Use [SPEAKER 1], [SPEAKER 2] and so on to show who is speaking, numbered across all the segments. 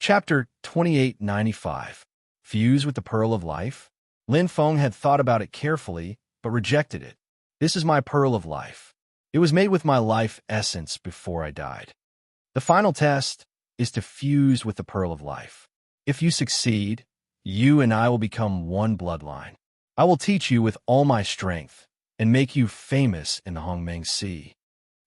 [SPEAKER 1] Chapter 2895. Fuse with the Pearl of Life? Lin Feng had thought about it carefully, but rejected it. This is my pearl of life. It was made with my life essence before I died. The final test is to fuse with the pearl of life. If you succeed, you and I will become one bloodline. I will teach you with all my strength and make you famous in the Hongmeng Sea.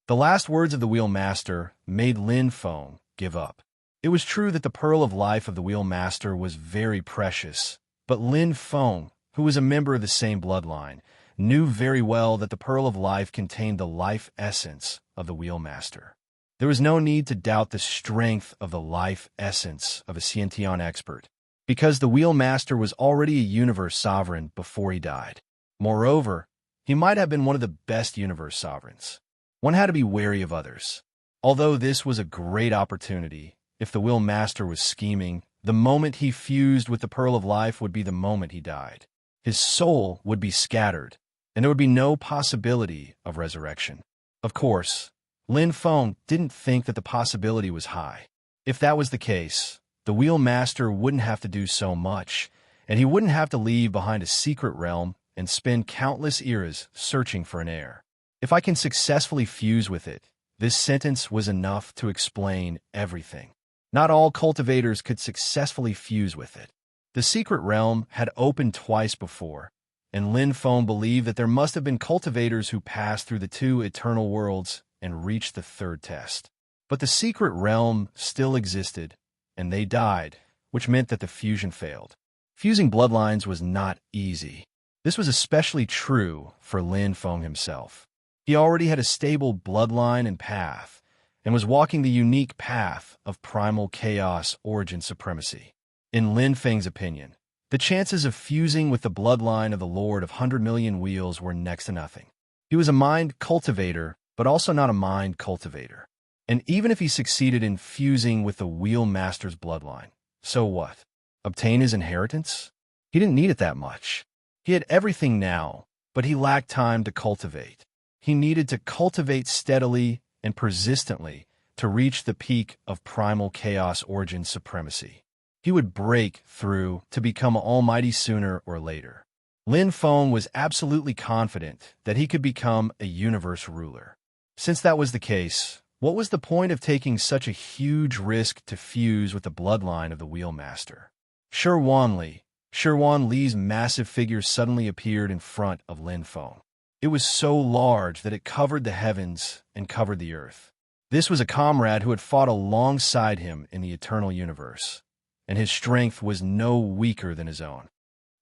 [SPEAKER 1] The last words of the Wheel Master made Lin Feng give up. It was true that the pearl of life of the Wheel Master was very precious, but Lin Feng, who was a member of the same bloodline, knew very well that the pearl of life contained the life essence of the Wheel Master. There was no need to doubt the strength of the life essence of a Xiantian expert, because the Wheel Master was already a universe sovereign before he died. Moreover, he might have been one of the best universe sovereigns. One had to be wary of others. Although this was a great opportunity, if the Wheel Master was scheming, the moment he fused with the pearl of life would be the moment he died. His soul would be scattered, and there would be no possibility of resurrection. Of course, Lin Feng didn't think that the possibility was high. If that was the case, the Wheel Master wouldn't have to do so much, and he wouldn't have to leave behind a secret realm and spend countless eras searching for an heir. If I can successfully fuse with it, this sentence was enough to explain everything. Not all cultivators could successfully fuse with it. The secret realm had opened twice before, and Lin Feng believed that there must have been cultivators who passed through the two eternal worlds and reached the third test. But the secret realm still existed, and they died, which meant that the fusion failed. Fusing bloodlines was not easy. This was especially true for Lin Feng himself. He already had a stable bloodline and path, and was walking the unique path of primal chaos origin supremacy. In Lin Feng's opinion, the chances of fusing with the bloodline of the Lord of 100 Million Wheels were next to nothing. He was a mind cultivator, but also not a mind cultivator. And even if he succeeded in fusing with the Wheel Master's bloodline, so what? Obtain his inheritance? He didn't need it that much. He had everything now, but he lacked time to cultivate. He needed to cultivate steadily and persistently to reach the peak of primal chaos origin supremacy. He would break through to become almighty sooner or later. Lin Feng was absolutely confident that he could become a universe ruler. Since that was the case, what was the point of taking such a huge risk to fuse with the bloodline of the Wheel Master? Shi Li's massive figure suddenly appeared in front of Lin Feng. It was so large that it covered the heavens and covered the earth. This was a comrade who had fought alongside him in the eternal universe, and his strength was no weaker than his own.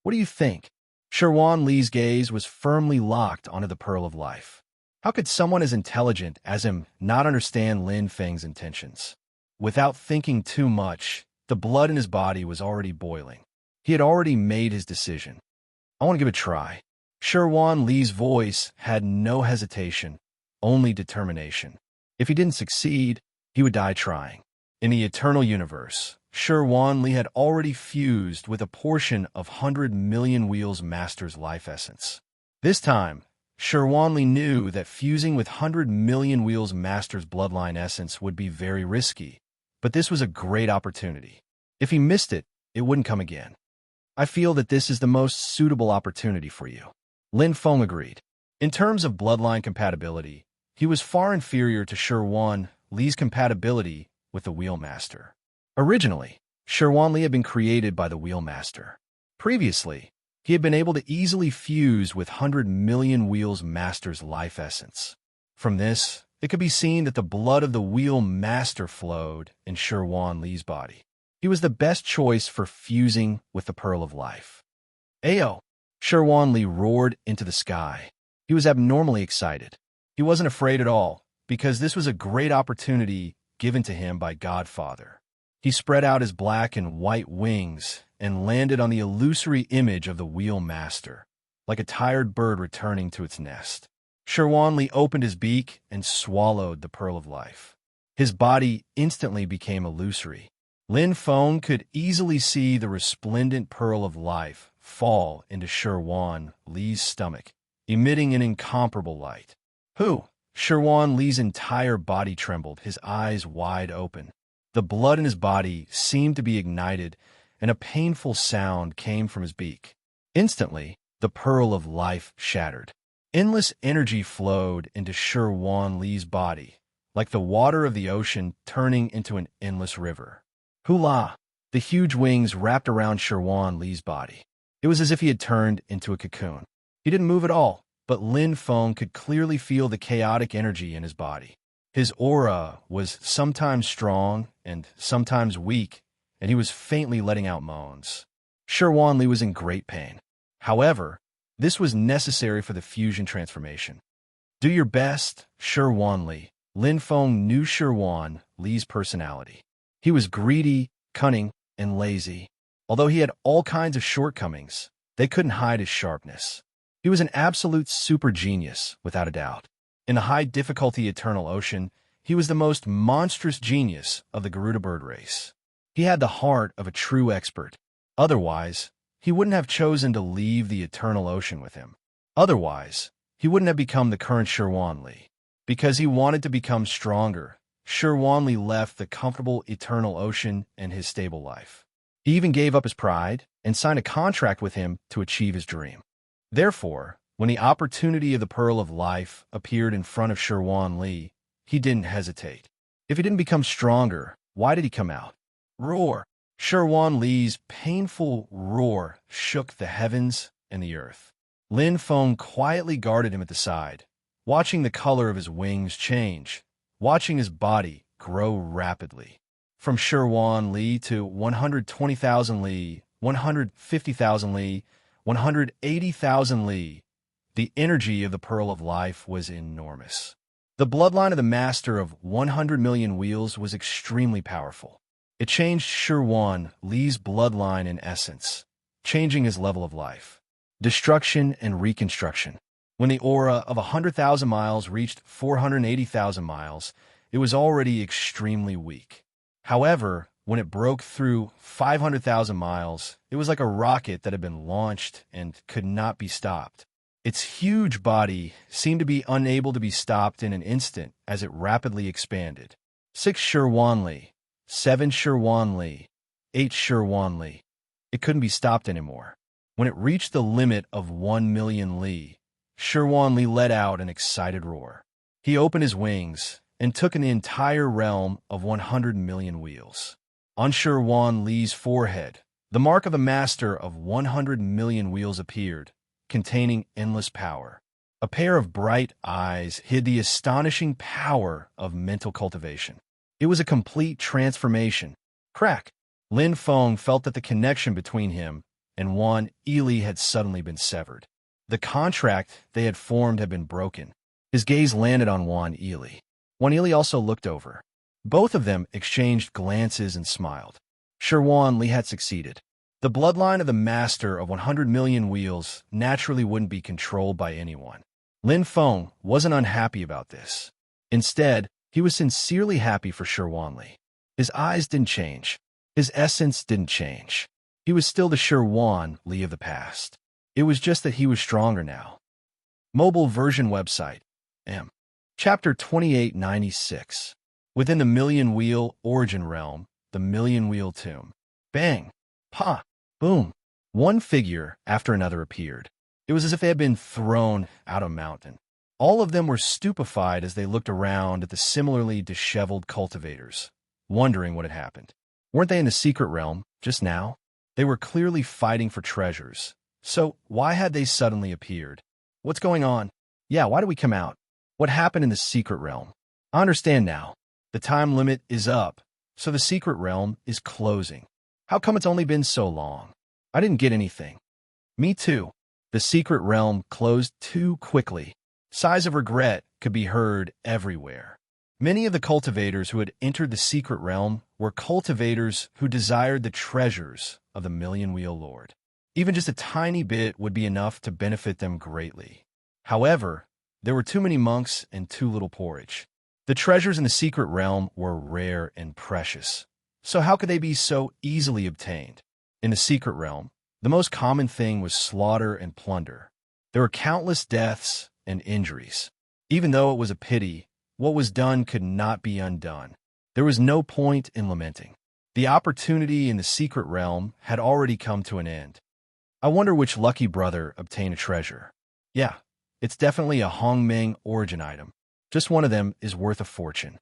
[SPEAKER 1] What do you think? Shi Li's gaze was firmly locked onto the pearl of life. How could someone as intelligent as him not understand Lin Feng's intentions? Without thinking too much, the blood in his body was already boiling. He had already made his decision. I want to give it a try. Shi Li's voice had no hesitation, only determination. If he didn't succeed, he would die trying. In the eternal universe, Shi Li had already fused with a portion of 100 Million Wheels Master's life essence. This time, Shi Li knew that fusing with 100 Million Wheels Master's bloodline essence would be very risky, but this was a great opportunity. If he missed it, it wouldn't come again. I feel that this is the most suitable opportunity for you. Lin Feng agreed. In terms of bloodline compatibility, he was far inferior to Shi Li's compatibility with the Wheel Master. Originally, Shi Li had been created by the Wheel Master. Previously, he had been able to easily fuse with 100 Million Wheels Master's life essence. From this, it could be seen that the blood of the Wheel Master flowed in Shi Li's body. He was the best choice for fusing with the Pearl of Life. Ayo! Shi Li roared into the sky. He was abnormally excited. He wasn't afraid at all, because this was a great opportunity given to him by Godfather. He spread out his black and white wings and landed on the illusory image of the Wheel Master, like a tired bird returning to its nest. Shi Li opened his beak and swallowed the Pearl of Life. His body instantly became illusory. Lin Feng could easily see the resplendent Pearl of Life fall into Shi Li's stomach, emitting an incomparable light. Shi Li's entire body trembled, his eyes wide open. The blood in his body seemed to be ignited, and a painful sound came from his beak. Instantly, the pearl of life shattered. Endless energy flowed into Sherwan Li's body, like the water of the ocean turning into an endless river. Hula! The huge wings wrapped around Sherwan Li's body. It was as if he had turned into a cocoon. He didn't move at all, but Lin Feng could clearly feel the chaotic energy in his body. His aura was sometimes strong and sometimes weak, and he was faintly letting out moans. Sherwan Li was in great pain. However, this was necessary for the fusion transformation. Do your best, Sherwan Li. Lin Feng knew Sherwan Li's personality. He was greedy, cunning, and lazy. Although he had all kinds of shortcomings, they couldn't hide his sharpness. He was an absolute super genius, without a doubt. In the high-difficulty Eternal Ocean, he was the most monstrous genius of the Garuda bird race. He had the heart of a true expert. Otherwise, he wouldn't have chosen to leave the Eternal Ocean with him. Otherwise, he wouldn't have become the current Sherwan Li. Because he wanted to become stronger, Sherwan Li left the comfortable Eternal Ocean and his stable life. He even gave up his pride and signed a contract with him to achieve his dream. Therefore, when the opportunity of the Pearl of Life appeared in front of Sherwan Li, he didn't hesitate. If he didn't become stronger, why did he come out? Roar! Sherwan Li's painful roar shook the heavens and the earth. Lin Feng quietly guarded him at the side, watching the color of his wings change, watching his body grow rapidly. From Sherwan Li to 120,000 li, 150,000 li, 180,000 li, the energy of the Pearl of Life was enormous. The bloodline of the master of 100 million wheels was extremely powerful. It changed Sherwan Li's bloodline in essence, changing his level of life. Destruction and reconstruction. When the aura of 100,000 miles reached 480,000 miles, it was already extremely weak. However, when it broke through 500,000 miles, it was like a rocket that had been launched and could not be stopped. Its huge body seemed to be unable to be stopped in an instant as it rapidly expanded. 6 Sherwan Li, 7 Sherwan Li, 8 Sherwan Li. It couldn't be stopped anymore. When it reached the limit of 1 million li, Sherwan Li let out an excited roar. He opened his wings and took in the entire realm of 100 million wheels. On Sherwan Li's forehead, the mark of the master of 100 million wheels appeared, containing endless power. A pair of bright eyes hid the astonishing power of mental cultivation. It was a complete transformation. Crack! Lin Feng felt that the connection between him and Wan Ili had suddenly been severed. The contract they had formed had been broken. His gaze landed on Wan Ili. Wan Ili also looked over. Both of them exchanged glances and smiled. Sherwan Li had succeeded. The bloodline of the master of 100 million wheels naturally wouldn't be controlled by anyone. Lin Feng wasn't unhappy about this. Instead, he was sincerely happy for Sherwan Li. His eyes didn't change. His essence didn't change. He was still the Sherwan Li of the past. It was just that he was stronger now. Mobile version website. M. Chapter 2896. Within the Million Wheel Origin Realm, the Million Wheel Tomb. Bang! Pa! Boom! One figure after another appeared. It was as if they had been thrown out of a mountain. All of them were stupefied as they looked around at the similarly disheveled cultivators, wondering what had happened. Weren't they in the secret realm just now? They were clearly fighting for treasures. So why had they suddenly appeared? What's going on? Yeah, why did we come out? What happened in the secret realm? I understand now. The time limit is up, so the secret realm is closing. How come it's only been so long? I didn't get anything. Me too. The secret realm closed too quickly. Sighs of regret could be heard everywhere. Many of the cultivators who had entered the secret realm were cultivators who desired the treasures of the Million Wheel Lord. Even just a tiny bit would be enough to benefit them greatly. However, there were too many monks and too little porridge. The treasures in the secret realm were rare and precious. So how could they be so easily obtained? In the secret realm, the most common thing was slaughter and plunder. There were countless deaths and injuries. Even though it was a pity, what was done could not be undone. There was no point in lamenting. The opportunity in the secret realm had already come to an end. I wonder which lucky brother obtained a treasure. Yeah, it's definitely a Hongmeng origin item. Just one of them is worth a fortune.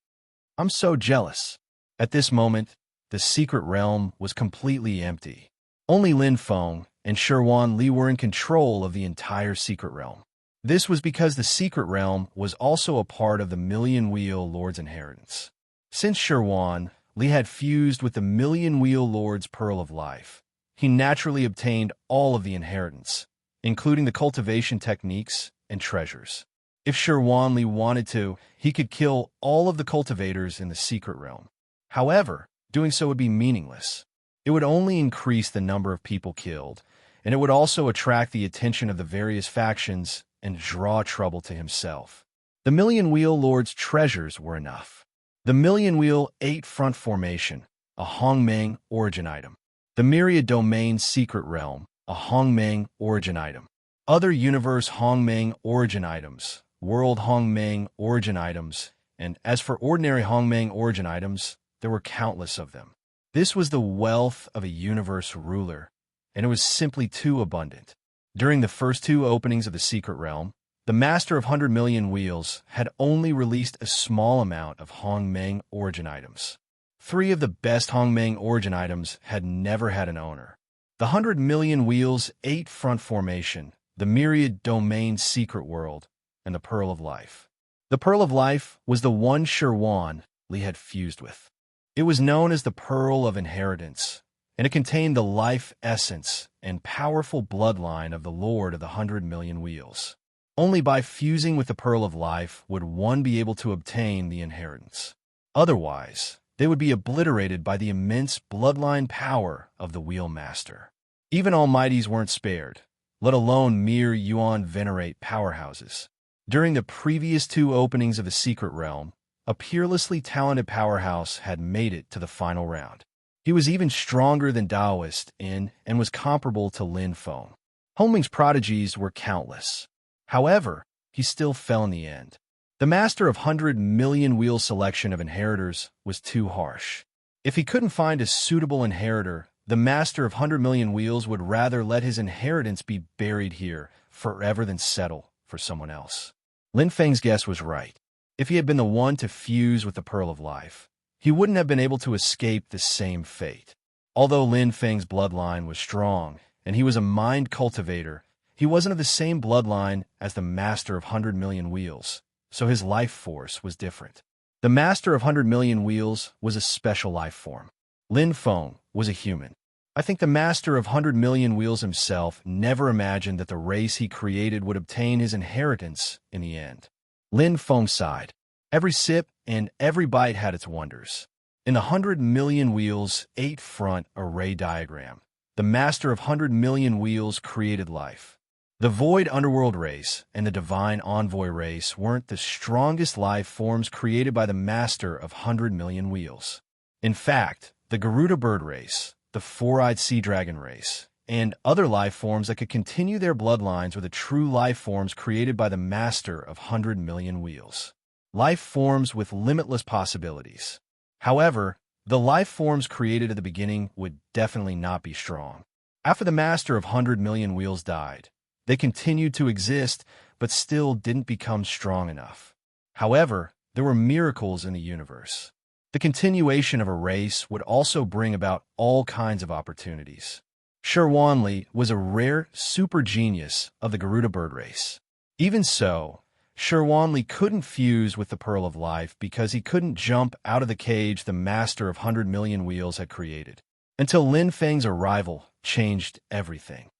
[SPEAKER 1] I'm so jealous. At this moment, the secret realm was completely empty. Only Lin Feng and Sherwan Li were in control of the entire secret realm. This was because the secret realm was also a part of the Million Wheel Lord's inheritance. Since Sherwan Li had fused with the Million Wheel Lord's Pearl of Life, he naturally obtained all of the inheritance, including the cultivation techniques and treasures. If Sherwan Li wanted to, he could kill all of the cultivators in the secret realm. However, doing so would be meaningless. It would only increase the number of people killed, and it would also attract the attention of the various factions and draw trouble to himself. The Million Wheel Lord's treasures were enough. The Million Wheel 8 Front Formation, a Hongmeng origin item. The Myriad Domain Secret Realm, a Hongmeng origin item. Other Universe Hongmeng origin items, World Hongmeng origin items, and as for ordinary Hongmeng origin items, there were countless of them. This was the wealth of a universe ruler, and it was simply too abundant. During the first 2 openings of the secret realm, the Master of 100 Million Wheels had only released a small amount of Hongmeng origin items. 3 of the best Hongmeng origin items had never had an owner. The 100 Million Wheels 8 Front Formation, the Myriad Domain Secret World, and the Pearl of Life. The Pearl of Life was the one Sherwan Li had fused with. It was known as the Pearl of Inheritance, and it contained the life essence and powerful bloodline of the Lord of the 100 Million Wheels. Only by fusing with the Pearl of Life would one be able to obtain the inheritance. Otherwise, they would be obliterated by the immense bloodline power of the Wheel Master. Even Almighties weren't spared, let alone mere Yuan Venerate powerhouses. During the previous 2 openings of the Secret Realm, a peerlessly talented powerhouse had made it to the final round. He was even stronger than Taoist in and was comparable to Lin Feng. Hongmeng's prodigies were countless. However, he still fell in the end. The Master of 100 Million Wheel selection of inheritors was too harsh. If he couldn't find a suitable inheritor, the Master of 100 Million Wheels would rather let his inheritance be buried here forever than settle for someone else. Lin Feng's guess was right. If he had been the one to fuse with the Pearl of Life, he wouldn't have been able to escape the same fate. Although Lin Feng's bloodline was strong, and he was a mind cultivator, he wasn't of the same bloodline as the Master of 100 Million Wheels, so his life force was different. The Master of 100 Million Wheels was a special life form. Lin Feng was a human. I think the Master of 100 Million Wheels himself never imagined that the race he created would obtain his inheritance in the end. Lin Feng sighed. Every sip and every bite had its wonders. In the 100 Million Wheels 8 front array diagram, the Master of 100 Million Wheels created life. The Void Underworld race and the Divine Envoy race weren't the strongest life forms created by the Master of 100 Million Wheels. In fact, the Garuda Bird race, the Four-Eyed Sea Dragon race, and other life forms that could continue their bloodlines were the true life forms created by the Master of 100 Million Wheels. Life forms with limitless possibilities. However, the life forms created at the beginning would definitely not be strong. After the Master of 100 Million Wheels died, they continued to exist, but still didn't become strong enough. However, there were miracles in the universe. The continuation of a race would also bring about all kinds of opportunities. Sherwan Li was a rare super genius of the Garuda Bird race. Even so, Sherwan Li couldn't fuse with the Pearl of Life because he couldn't jump out of the cage the Master of 100 Million Wheels had created. Until Lin Feng's arrival changed everything.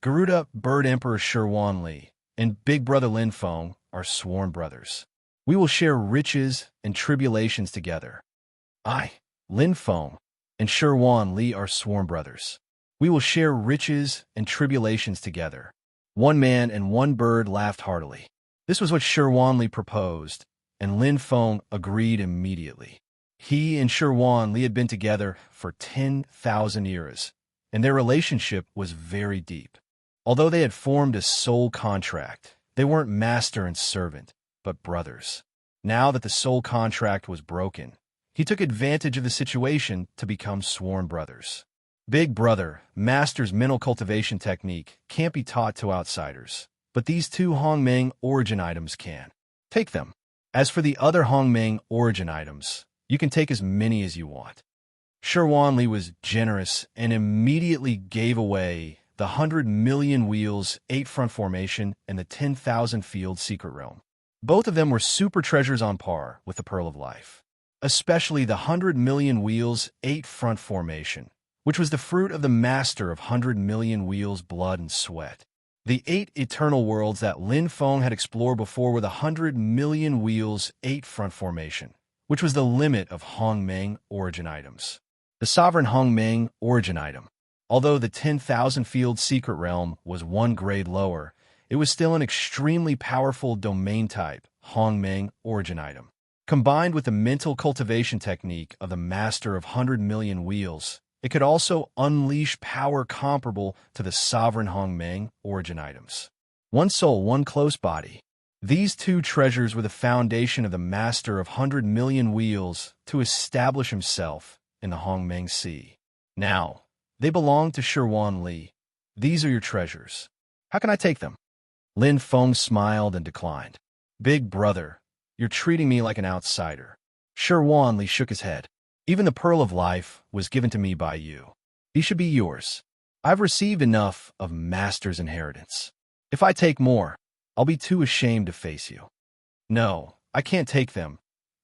[SPEAKER 1] Garuda Bird Emperor Sherwan Li, and Big Brother Lin Feng are sworn brothers. We will share riches and tribulations together. Lin Feng, and Sherwan Li are sworn brothers. We will share riches and tribulations together. One man and one bird laughed heartily. This was what Sherwan Li proposed, and Lin Feng agreed immediately. He and Sherwan Li had been together for 10,000 years, and their relationship was very deep. Although they had formed a soul contract, they weren't master and servant, but brothers. Now that the soul contract was broken, He took advantage of the situation to become sworn brothers. Big Brother, Master's mental cultivation technique, can't be taught to outsiders, but these two Hongmeng origin items can. Take them. As for the other Hongmeng origin items, you can take as many as you want. Shi Wanli was generous and immediately gave away the 100 million wheels 8 front formation and the 10,000 field secret realm. Both of them were super treasures on par with the Pearl of Life, especially the 100 million wheels 8 front formation, which was the fruit of the master of 100 million wheels blood and sweat. The 8 eternal worlds that Lin Feng had explored before were the 100 million wheels 8 front formation, which was the limit of Hongmeng origin items. The sovereign Hongmeng origin item. Although the 10,000 field secret realm was 1 grade lower, it was still an extremely powerful domain type Hongmeng origin item. Combined with the mental cultivation technique of the master of 100 million wheels, it could also unleash power comparable to the sovereign Hongmeng origin items. One soul, one close body. These two treasures were the foundation of the master of 100 million wheels to establish himself in the Hongmeng Sea. Now, they belong to Shi Wanli. These are your treasures. How can I take them? Lin Feng smiled and declined. Big Brother, you're treating me like an outsider. Shi Wanli shook his head. Even the Pearl of Life was given to me by you. These should be yours. I've received enough of Master's inheritance. If I take more, I'll be too ashamed to face you. No, I can't take them.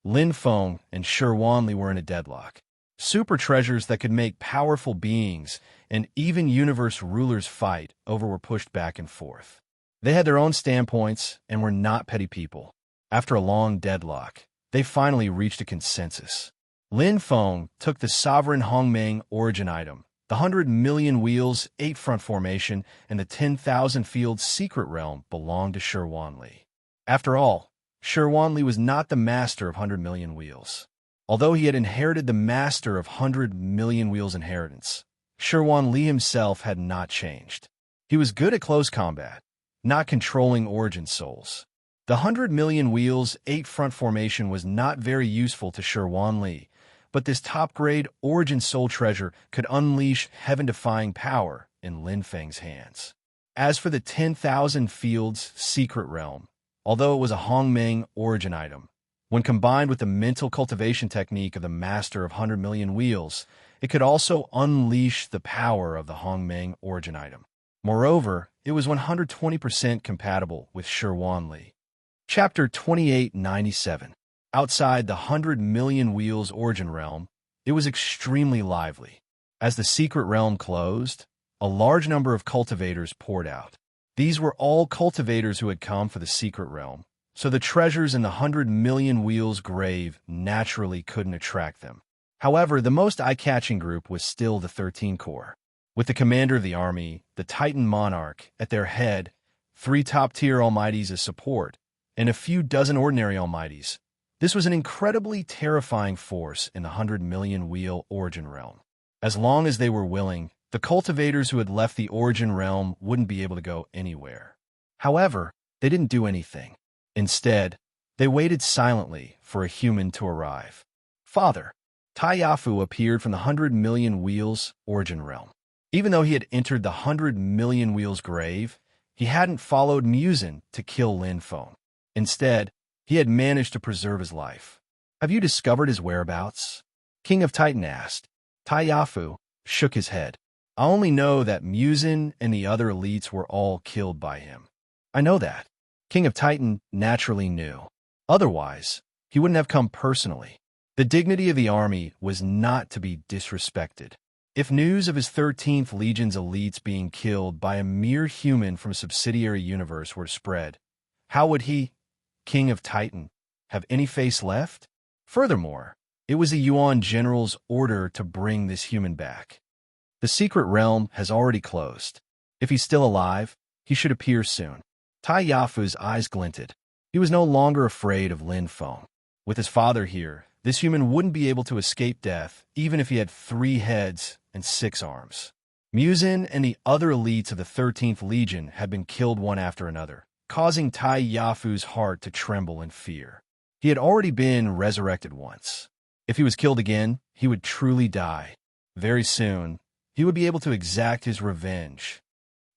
[SPEAKER 1] Lin Feng and Shi Wanli were in a deadlock. Super treasures that could make powerful beings and even universe rulers fight over were pushed back and forth. They had their own standpoints and were not petty people. After a long deadlock, they finally reached a consensus. Lin Feng took the sovereign Hongmeng origin item, the 100 million wheels 8 front formation, and the 10,000 field secret realm belonged to Shi Wanli. After all, Shi Wanli was not the master of 100 million wheels. Although he had inherited the master of 100 million wheels inheritance, Shi Wanli himself had not changed. He was good at close combat, not controlling origin souls. The 100 million wheels 8 front formation was not very useful to Shi Wanli, but this top-grade origin soul treasure could unleash heaven-defying power in Lin Feng's hands. As for the 10,000 fields secret realm, although it was a Hongmeng origin item, when combined with the mental cultivation technique of the master of 100 million wheels, it could also unleash the power of the Hongmeng origin item. Moreover, it was 120% compatible with Shi Wanli. Chapter 2897. Outside the 100 million wheels origin realm, it was extremely lively. As the secret realm closed, a large number of cultivators poured out. These were all cultivators who had come for the secret realm, so the treasures in the 100 million wheels grave naturally couldn't attract them. However, the most eye-catching group was still the 13 Corps. With the commander of the army, the Titan Monarch, at their head, 3 top-tier Almighties as support, and a few dozen ordinary Almighties. This was an incredibly terrifying force in the 100 million wheel origin realm. As long as they were willing, the cultivators who had left the origin realm wouldn't be able to go anywhere. However, they didn't do anything. Instead, they waited silently for a human to arrive. Father, Tai Yafu appeared from the 100 million wheels origin realm. Even though he had entered the 100 million wheels grave, he hadn't followed Muzin to kill Lin Feng. Instead, he had managed to preserve his life. Have you discovered his whereabouts? King of Titan asked. Tai Yafu shook his head. I only know that Muzin and the other elites were all killed by him. I know that. King of Titan naturally knew. Otherwise, he wouldn't have come personally. The dignity of the army was not to be disrespected. If news of his 13th Legion's elites being killed by a mere human from a subsidiary universe were to spread, how would he, King of Titan, have any face left? Furthermore, it was the Yuan general's order to bring this human back. The secret realm has already closed. If he's still alive, he should appear soon. Tai Yafu's eyes glinted. He was no longer afraid of Lin Feng. With his father here, this human wouldn't be able to escape death, even if he had 3 heads and 6 arms. Muzin and the other elites of the 13th Legion had been killed one after another, causing Tai Yafu's heart to tremble in fear. He had already been resurrected once. If he was killed again, he would truly die. Very soon, he would be able to exact his revenge.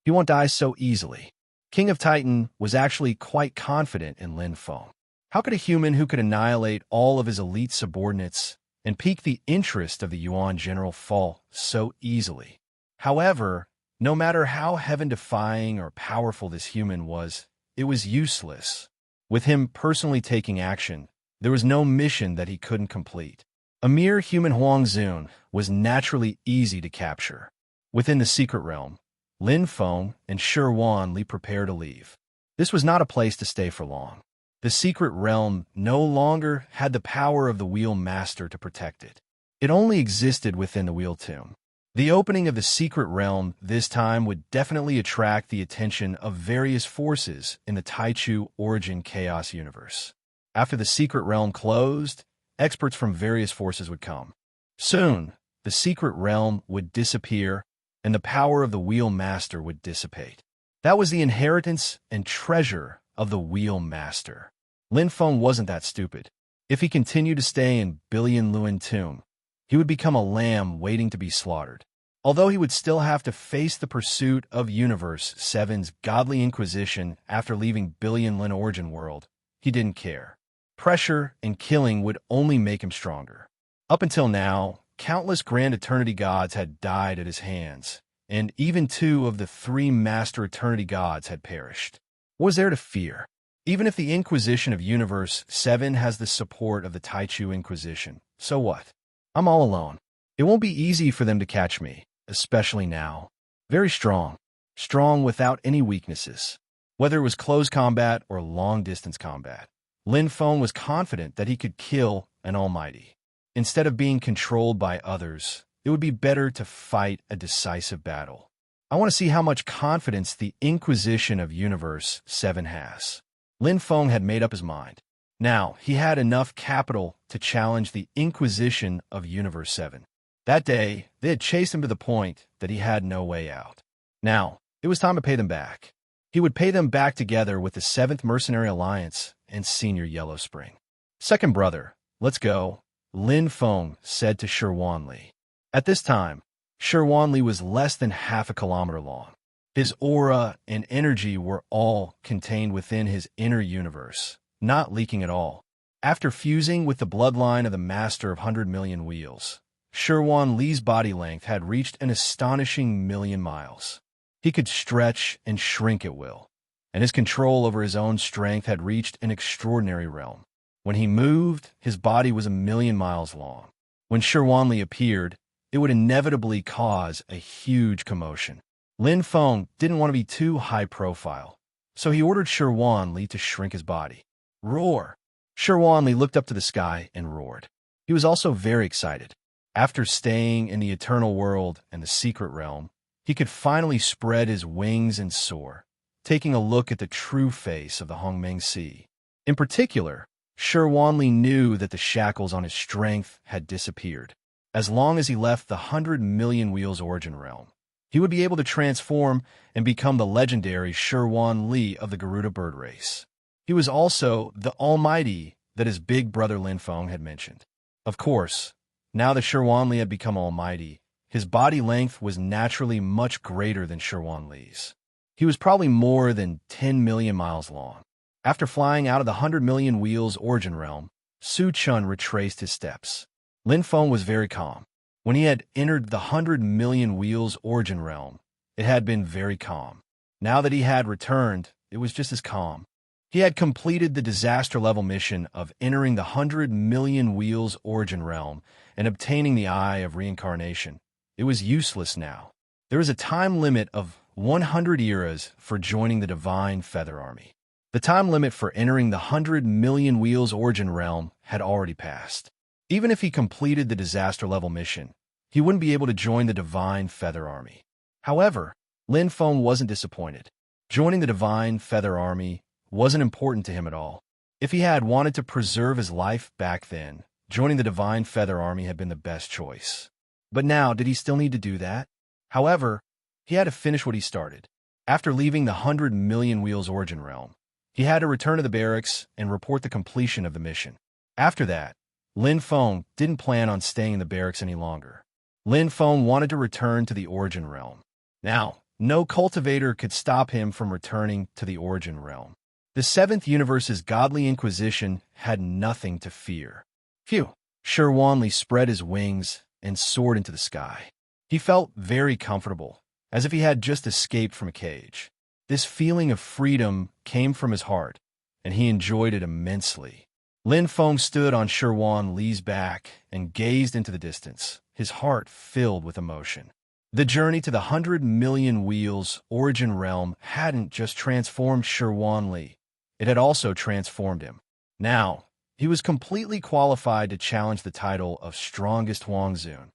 [SPEAKER 1] He won't die so easily. King of Titan was actually quite confident in Lin Feng. How could a human who could annihilate all of his elite subordinates and pique the interest of the Yuan general fall so easily? However, no matter how heaven-defying or powerful this human was, it was useless. With him personally taking action, there was no mission that he couldn't complete. A mere human Huang Zun was naturally easy to capture. Within the secret realm, Lin Feng and Shi Wanli prepared to leave. This was not a place to stay for long. The secret realm no longer had the power of the Wheel Master to protect it. It only existed within the Wheel Tomb. The opening of the secret realm this time would definitely attract the attention of various forces in the Taichu Origin Chaos universe. After the secret realm closed, experts from various forces would come. Soon, the secret realm would disappear, and the power of the Wheel Master would dissipate. That was the inheritance and treasure of the Wheel Master. Lin Feng wasn't that stupid. If he continued to stay in Billion Luan Tomb, he would become a lamb waiting to be slaughtered. Although he would still have to face the pursuit of Universe 7's godly inquisition after leaving Billion Lin Origin World, he didn't care. Pressure and killing would only make him stronger. Up until now, countless Grand Eternity Gods had died at his hands, and even 2 of the 3 Master Eternity Gods had perished. What was there to fear? Even if the Inquisition of Universe 7 has the support of the Taichu Inquisition, so what? I'm all alone. It won't be easy for them to catch me, especially now. Very strong. Strong without any weaknesses. Whether it was close combat or long-distance combat, Lin Feng was confident that he could kill an almighty. Instead of being controlled by others, it would be better to fight a decisive battle. I want to see how much confidence the Inquisition of Universe 7 has. Lin Feng had made up his mind. Now, he had enough capital to challenge the Inquisition of Universe 7. That day, they had chased him to the point that he had no way out. Now, it was time to pay them back. He would pay them back together with the 7th Mercenary Alliance and Senior Yellow Spring. Second brother, let's go, Lin Feng said to Shi Wanli. At this time, Shi Wanli was less than half a kilometer long. His aura and energy were all contained within his inner universe, not leaking at all. After fusing with the bloodline of the Master of 100 Million Wheels, Shi Wanli's body length had reached an astonishing 1,000,000 miles. He could stretch and shrink at will, and his control over his own strength had reached an extraordinary realm. When he moved, his body was 1,000,000 miles long. When Shi Wanli appeared, it would inevitably cause a huge commotion. Lin Feng didn't want to be too high profile, so he ordered Shi Wanli to shrink his body. Roar! Shi Wanli looked up to the sky and roared. He was also very excited. After staying in the eternal world and the secret realm, he could finally spread his wings and soar, taking a look at the true face of the Hongmeng Sea. In particular, Shi Wanli knew that the shackles on his strength had disappeared. As long as he left the 100 Million Wheels Origin realm, he would be able to transform and become the legendary Shi Wanli of the Garuda bird race. He was also the Almighty that his big brother Lin Feng had mentioned. Of course, now that Shi Wanli had become Almighty, his body length was naturally much greater than Shi Wanli's. He was probably more than 10 million miles long. After flying out of the 100 Million Wheels Origin realm, Su Chun retraced his steps. Lin Feng was very calm. When he had entered the 100 Million Wheels Origin realm, it had been very calm. Now that he had returned, it was just as calm. He had completed the disaster level mission of entering the 100 Million Wheels Origin realm and obtaining the Eye of Reincarnation. It was useless now. There was a time limit of 100 eras for joining the Divine Feather Army. The time limit for entering the 100 Million Wheels Origin realm had already passed. Even if he completed the disaster level mission, he wouldn't be able to join the Divine Feather Army. However, Lin Feng wasn't disappointed. Joining the Divine Feather Army wasn't important to him at all. If he had wanted to preserve his life back then, joining the Divine Feather Army had been the best choice. But now, did he still need to do that? However, he had to finish what he started. After leaving the 100 Million Wheels Origin realm, he had to return to the barracks and report the completion of the mission. After that, Lin Feng didn't plan on staying in the barracks any longer. Lin Feng wanted to return to the Origin Realm. Now, no cultivator could stop him from returning to the Origin Realm. The Seventh Universe's godly inquisition had nothing to fear. Phew! Shi Wanli spread his wings and soared into the sky. He felt very comfortable, as if he had just escaped from a cage. This feeling of freedom came from his heart, and he enjoyed it immensely. Lin Feng stood on Shi Wanli's back and gazed into the distance, his heart filled with emotion. The journey to the 100,000,000 Wheels Origin Realm hadn't just transformed Shi Wanli, it had also transformed him. Now, he was completely qualified to challenge the title of Strongest Huangzun.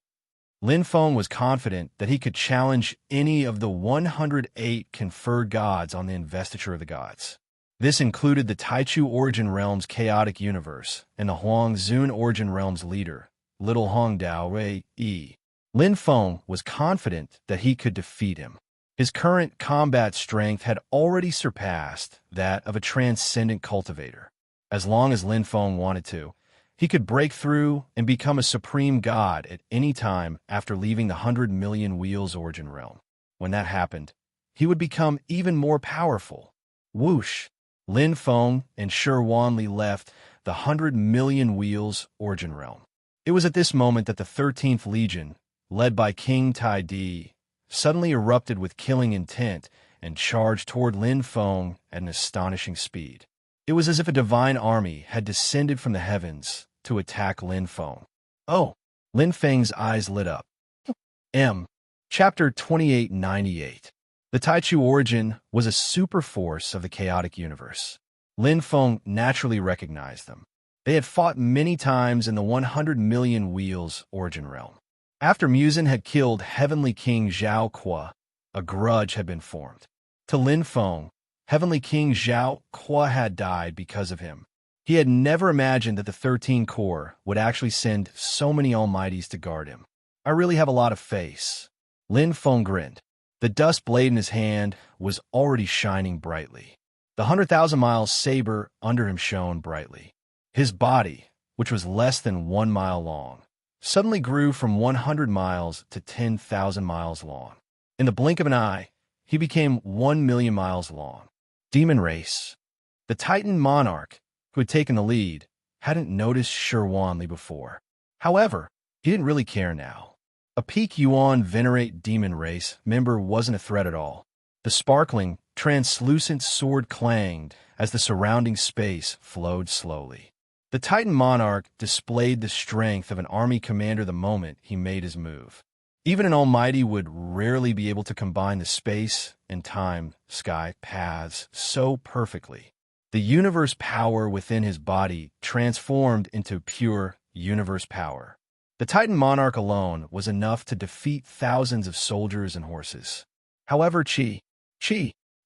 [SPEAKER 1] Lin Feng was confident that he could challenge any of the 108 conferred gods on the investiture of the gods. This included the Taichu Origin Realm's chaotic universe and the Huangzun Origin Realm's leader, Little Hongdao Rui. Lin Feng was confident that he could defeat him. His current combat strength had already surpassed that of a transcendent cultivator. As long as Lin Feng wanted to, he could break through and become a supreme god at any time after leaving the 100,000,000 Wheels Origin Realm. When that happened, he would become even more powerful. Whoosh! Lin Feng and Shi Wanli left the 100,000,000 Wheels Origin Realm. It was at this moment that the 13th Legion, led by King Tai Di, suddenly erupted with killing intent and charged toward Lin Feng at an astonishing speed. It was as if a divine army had descended from the heavens to attack Lin Feng. Oh! Lin Feng's eyes lit up. Chapter 2898. The Taichu Origin was a super force of the chaotic universe. Lin Feng naturally recognized them. They had fought many times in the 100,000,000 Wheels Origin Realm. After Muzin had killed Heavenly King Zhao Kuo, a grudge had been formed. To Lin Feng, Heavenly King Zhao Kuo had died because of him. He had never imagined that the 13 Corps would actually send so many Almighties to guard him. I really have a lot of faith. Lin Feng grinned. The dust blade in his hand was already shining brightly. The 100,000-mile saber under him shone brightly. His body, which was less than 1 mile long, suddenly grew from 100 miles to 10,000 miles long. In the blink of an eye, he became 1,000,000 miles long. Demon Race. The Titan monarch, who had taken the lead, hadn't noticed Shi Wanli before. However, he didn't really care now. A Peak Yuan Venerate Demon Race member wasn't a threat at all. The sparkling, translucent sword clanged as the surrounding space flowed slowly. The Titan monarch displayed the strength of an army commander the moment he made his move. Even an Almighty would rarely be able to combine the space and time, sky, paths so perfectly. The universe power within his body transformed into pure universe power. The Titan monarch alone was enough to defeat thousands of soldiers and horses. However, Shi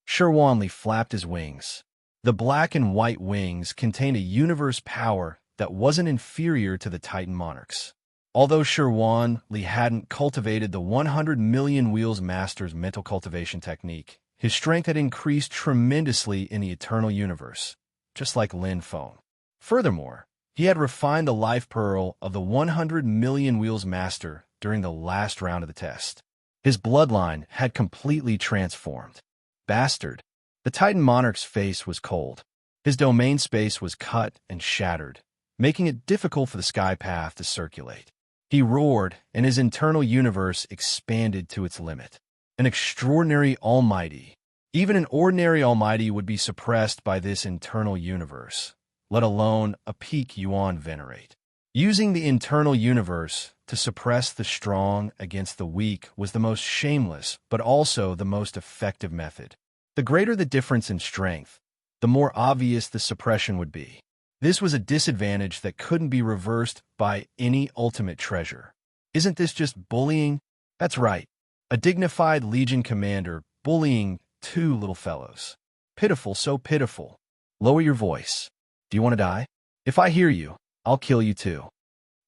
[SPEAKER 1] Wanli flapped his wings. The black and white wings contained a universe power that wasn't inferior to the Titan monarch's. Although Shi Wanli hadn't cultivated the 100,000,000 Wheels Master's mental cultivation technique, his strength had increased tremendously in the eternal universe, just like Lin Feng. Furthermore, he had refined the life pearl of the 100,000,000 Wheels Master during the last round of the test. His bloodline had completely transformed. Bastard. The Titan monarch's face was cold. His domain space was cut and shattered, making it difficult for the sky path to circulate. He roared, and his internal universe expanded to its limit. An extraordinary Almighty. Even an ordinary Almighty would be suppressed by this internal universe, let alone a Peak Yuan Venerate. Using the internal universe to suppress the strong against the weak was the most shameless, but also the most effective method. The greater the difference in strength, the more obvious the suppression would be. This was a disadvantage that couldn't be reversed by any ultimate treasure. Isn't this just bullying? That's right. A dignified Legion commander bullying two little fellows. Pitiful, so pitiful. Lower your voice. Do you want to die? If I hear you, I'll kill you too.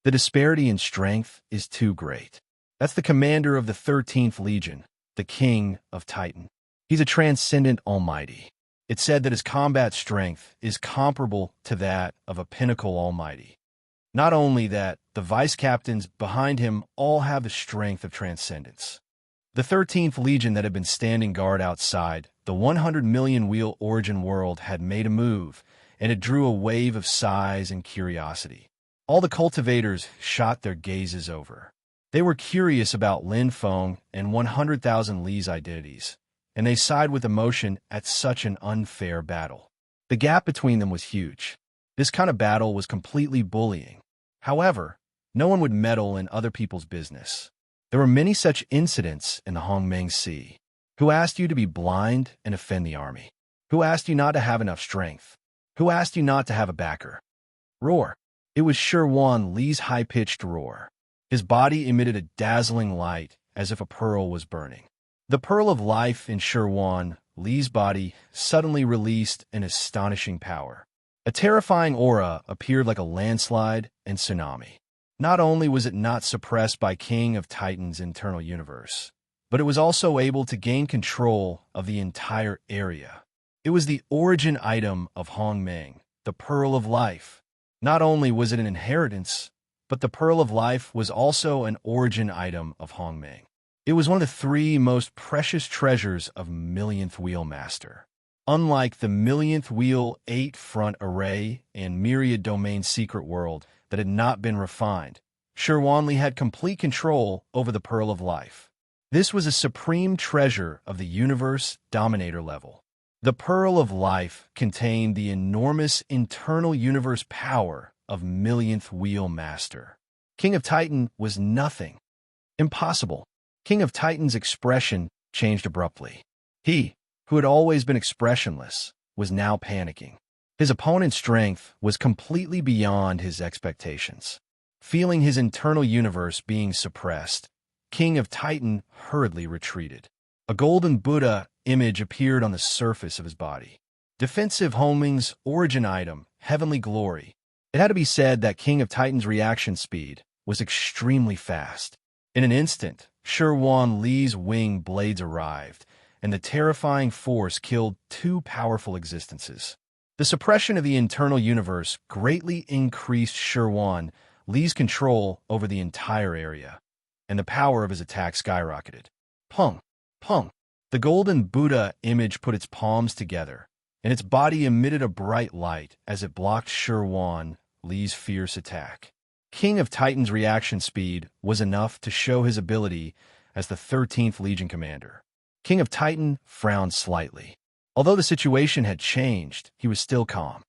[SPEAKER 1] The disparity in strength is too great. That's the commander of the 13th Legion, the King of Titan. He's a transcendent Almighty. It's said that his combat strength is comparable to that of a pinnacle Almighty. Not only that, the vice-captains behind him all have the strength of transcendence. The 13th Legion that had been standing guard outside the 100 million wheel origin world had made a move, and it drew a wave of sighs and curiosity. All the cultivators shot their gazes over. They were curious about Lin Feng and 100,000 Li's identities, and they sighed with emotion at such an unfair battle. The gap between them was huge. This kind of battle was completely bullying. However, no one would meddle in other people's business. There were many such incidents in the Hongmeng Sea. Who asked you to be blind and offend the army? Who asked you not to have enough strength? Who asked you not to have a backer? Roar. It was Sherwan Li's high-pitched roar. His body emitted a dazzling light as if a pearl was burning. The pearl of life in Sherwan Li's body suddenly released an astonishing power. A terrifying aura appeared like a landslide and tsunami. Not only was it not suppressed by King of Titan's internal universe, but it was also able to gain control of the entire area. It was the origin item of Hongmeng, the Pearl of Life. Not only was it an inheritance, but the Pearl of Life was also an origin item of Hongmeng. It was one of the 3 most precious treasures of Millionth Wheel Master. Unlike the Millionth Wheel 8 front array and Myriad Domain secret world that had not been refined, Sherwanli had complete control over the Pearl of Life. This was a supreme treasure of the universe dominator level. The Pearl of Life contained the enormous internal universe power of Millionth Wheel Master. King of Titan was nothing. Impossible. King of Titan's expression changed abruptly. He, who had always been expressionless, was now panicking. His opponent's strength was completely beyond his expectations. Feeling his internal universe being suppressed, King of Titan hurriedly retreated. A golden Buddha image appeared on the surface of his body. Defensive Homing's origin item, Heavenly Glory. It had to be said that King of Titan's reaction speed was extremely fast. In an instant, Sherwan Li's wing blades arrived, and the terrifying force killed 2 powerful existences. The suppression of the internal universe greatly increased Sherwan Li's control over the entire area, and the power of his attack skyrocketed. Pung! Pung! The golden Buddha image put its palms together, and its body emitted a bright light as it blocked Sherwan Li's fierce attack. King of Titan's reaction speed was enough to show his ability as the 13th Legion commander. King of Titan frowned slightly. Although the situation had changed, he was still calm.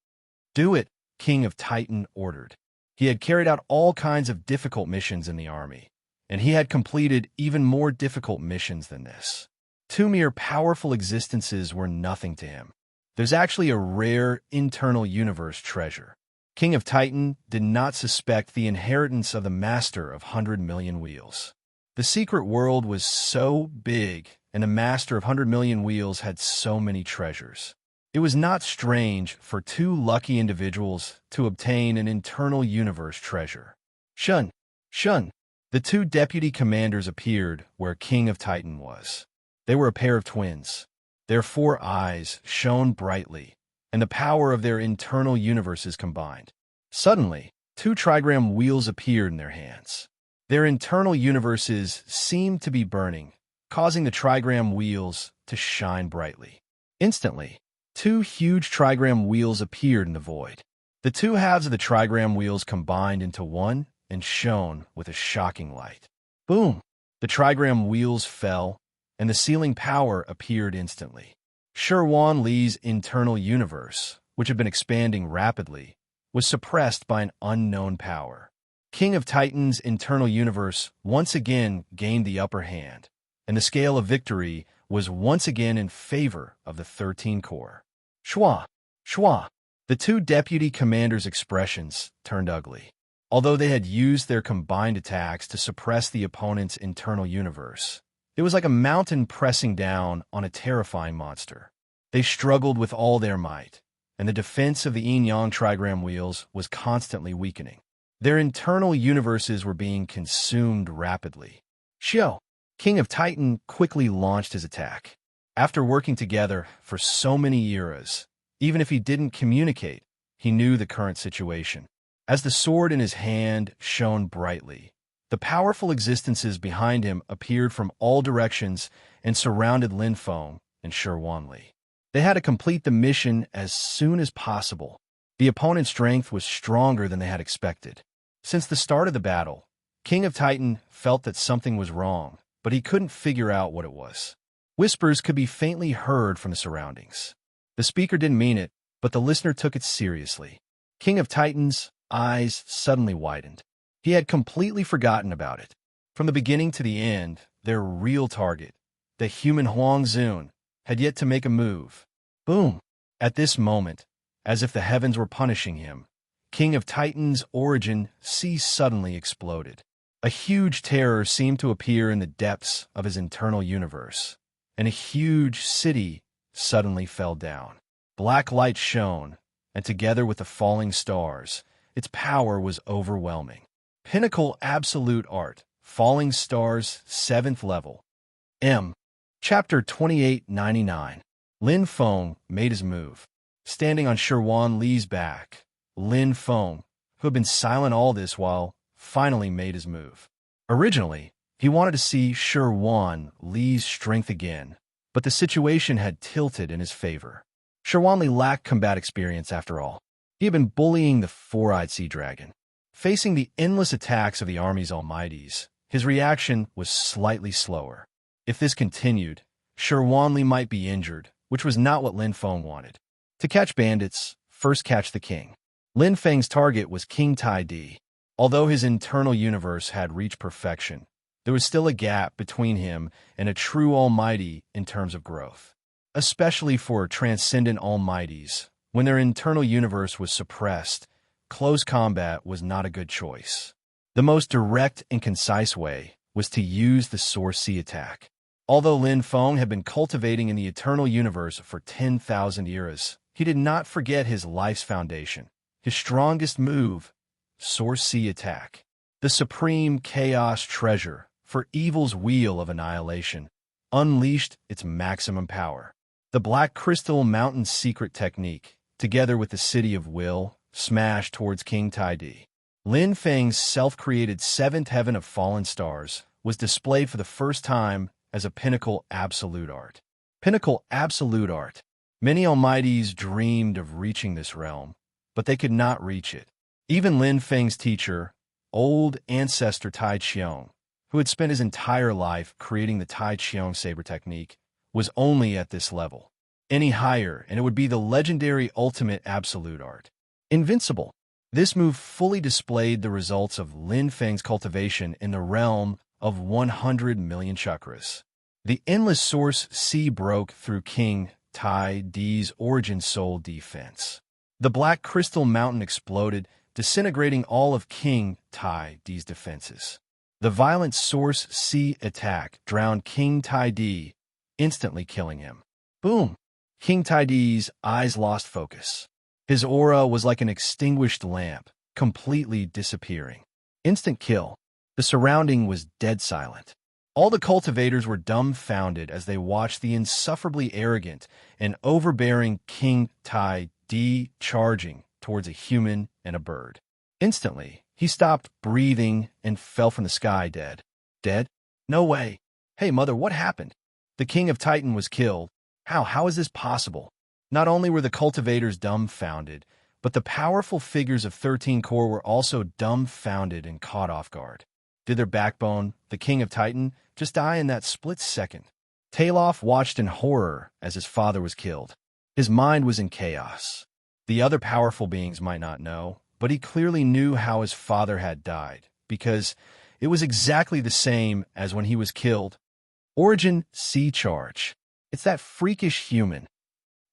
[SPEAKER 1] Do it, King of Titan ordered. He had carried out all kinds of difficult missions in the army, and he had completed even more difficult missions than this. 2 mere powerful existences were nothing to him. There's actually a rare internal universe treasure. King of Titan did not suspect the inheritance of the master of 100 million wheels. The secret world was so big, and the master of 100 million wheels had so many treasures. It was not strange for 2 lucky individuals to obtain an internal universe treasure. Shun! Shun! The 2 deputy commanders appeared where King of Titan was. They were a pair of twins. Their 4 eyes shone brightly, and the power of their internal universes combined. Suddenly, 2 trigram wheels appeared in their hands. Their internal universes seemed to be burning, causing the trigram wheels to shine brightly. Instantly, 2 huge trigram wheels appeared in the void. The 2 halves of the trigram wheels combined into one and shone with a shocking light. Boom! The trigram wheels fell, and the sealing power appeared instantly. Sherwan Li's internal universe, which had been expanding rapidly, was suppressed by an unknown power. King of Titan's internal universe once again gained the upper hand, and the scale of victory was once again in favor of the 13 Corps. Shwa! Shwa! The 2 deputy commanders' expressions turned ugly. Although they had used their combined attacks to suppress the opponent's internal universe, it was like a mountain pressing down on a terrifying monster. They struggled with all their might, and the defense of the yin-yang trigram wheels was constantly weakening. Their internal universes were being consumed rapidly. Xiao! King of Titan quickly launched his attack. After working together for so many eras, even if he didn't communicate, he knew the current situation. As the sword in his hand shone brightly, the powerful existences behind him appeared from all directions and surrounded Lin Feng and Shi Wanli. They had to complete the mission as soon as possible. The opponent's strength was stronger than they had expected. Since the start of the battle, King of Titan felt that something was wrong, but he couldn't figure out what it was. Whispers could be faintly heard from the surroundings. The speaker didn't mean it, but the listener took it seriously. King of Titan's eyes suddenly widened. He had completely forgotten about it. From the beginning to the end, their real target, the human Huang Zun, had yet to make a move. Boom! At this moment, as if the heavens were punishing him, King of Titan's origin suddenly exploded. A huge terror seemed to appear in the depths of his internal universe, and a huge city suddenly fell down. Black light shone, and together with the falling stars, its power was overwhelming. Pinnacle Absolute Art, Falling Stars, 7th Level. Chapter 2899. Lin Feng made his move. Standing on Shi Wanli's back, Lin Feng, who had been silent all this while, finally made his move. Originally, he wanted to see Shi Wanli's strength again, but the situation had tilted in his favor. Shi Wanli lacked combat experience after all. He had been bullying the four-eyed sea dragon. Facing the endless attacks of the army's almighties, his reaction was slightly slower. If this continued, Shi Wanli might be injured, which was not what Lin Feng wanted. To catch bandits, first catch the king. Lin Feng's target was King Tai Di. Although his internal universe had reached perfection, there was still a gap between him and a true almighty in terms of growth. Especially for transcendent almighties, when their internal universe was suppressed, close combat was not a good choice. The most direct and concise way was to use the Source Sea attack. Although Lin Feng had been cultivating in the eternal universe for 10,000 eras, he did not forget his life's foundation, his strongest move, Source Sea attack. The supreme chaos treasure for evil's wheel of annihilation unleashed its maximum power. The Black Crystal Mountain secret technique, together with the City of Will, smashed towards King Tai Di. Lin Feng's self-created 7th Heaven of Fallen Stars was displayed for the first time as a pinnacle absolute art. Pinnacle absolute art. Many almighties dreamed of reaching this realm, but they could not reach it. Even Lin Feng's teacher, old ancestor Tai Qiong, who had spent his entire life creating the Tai Qiong saber technique, was only at this level. Any higher, and it would be the legendary ultimate absolute art. Invincible. This move fully displayed the results of Lin Feng's cultivation in the realm of 100 million chakras. The endless Source Sea broke through King Tai Di's origin soul defense. The Black Crystal Mountain exploded, disintegrating all of King Tai Di's defenses. The violent Source Sea attack drowned King Tai Di, instantly killing him. Boom! King Tai Di's eyes lost focus. His aura was like an extinguished lamp, completely disappearing. Instant kill. The surrounding was dead silent. All the cultivators were dumbfounded as they watched the insufferably arrogant and overbearing King Tai Di charging towards a human and a bird. Instantly, he stopped breathing and fell from the sky dead. Dead? No way. Hey, mother, what happened? The King of Titan was killed. How is this possible? Not only were the cultivators dumbfounded, but the powerful figures of 13 Core were also dumbfounded and caught off guard. Did their backbone, the King of Titan, just die in that split second? Taloff watched in horror as his father was killed. His mind was in chaos. The other powerful beings might not know, but he clearly knew how his father had died, because it was exactly the same as when he was killed. Origin Sea Charge. It's that freakish human.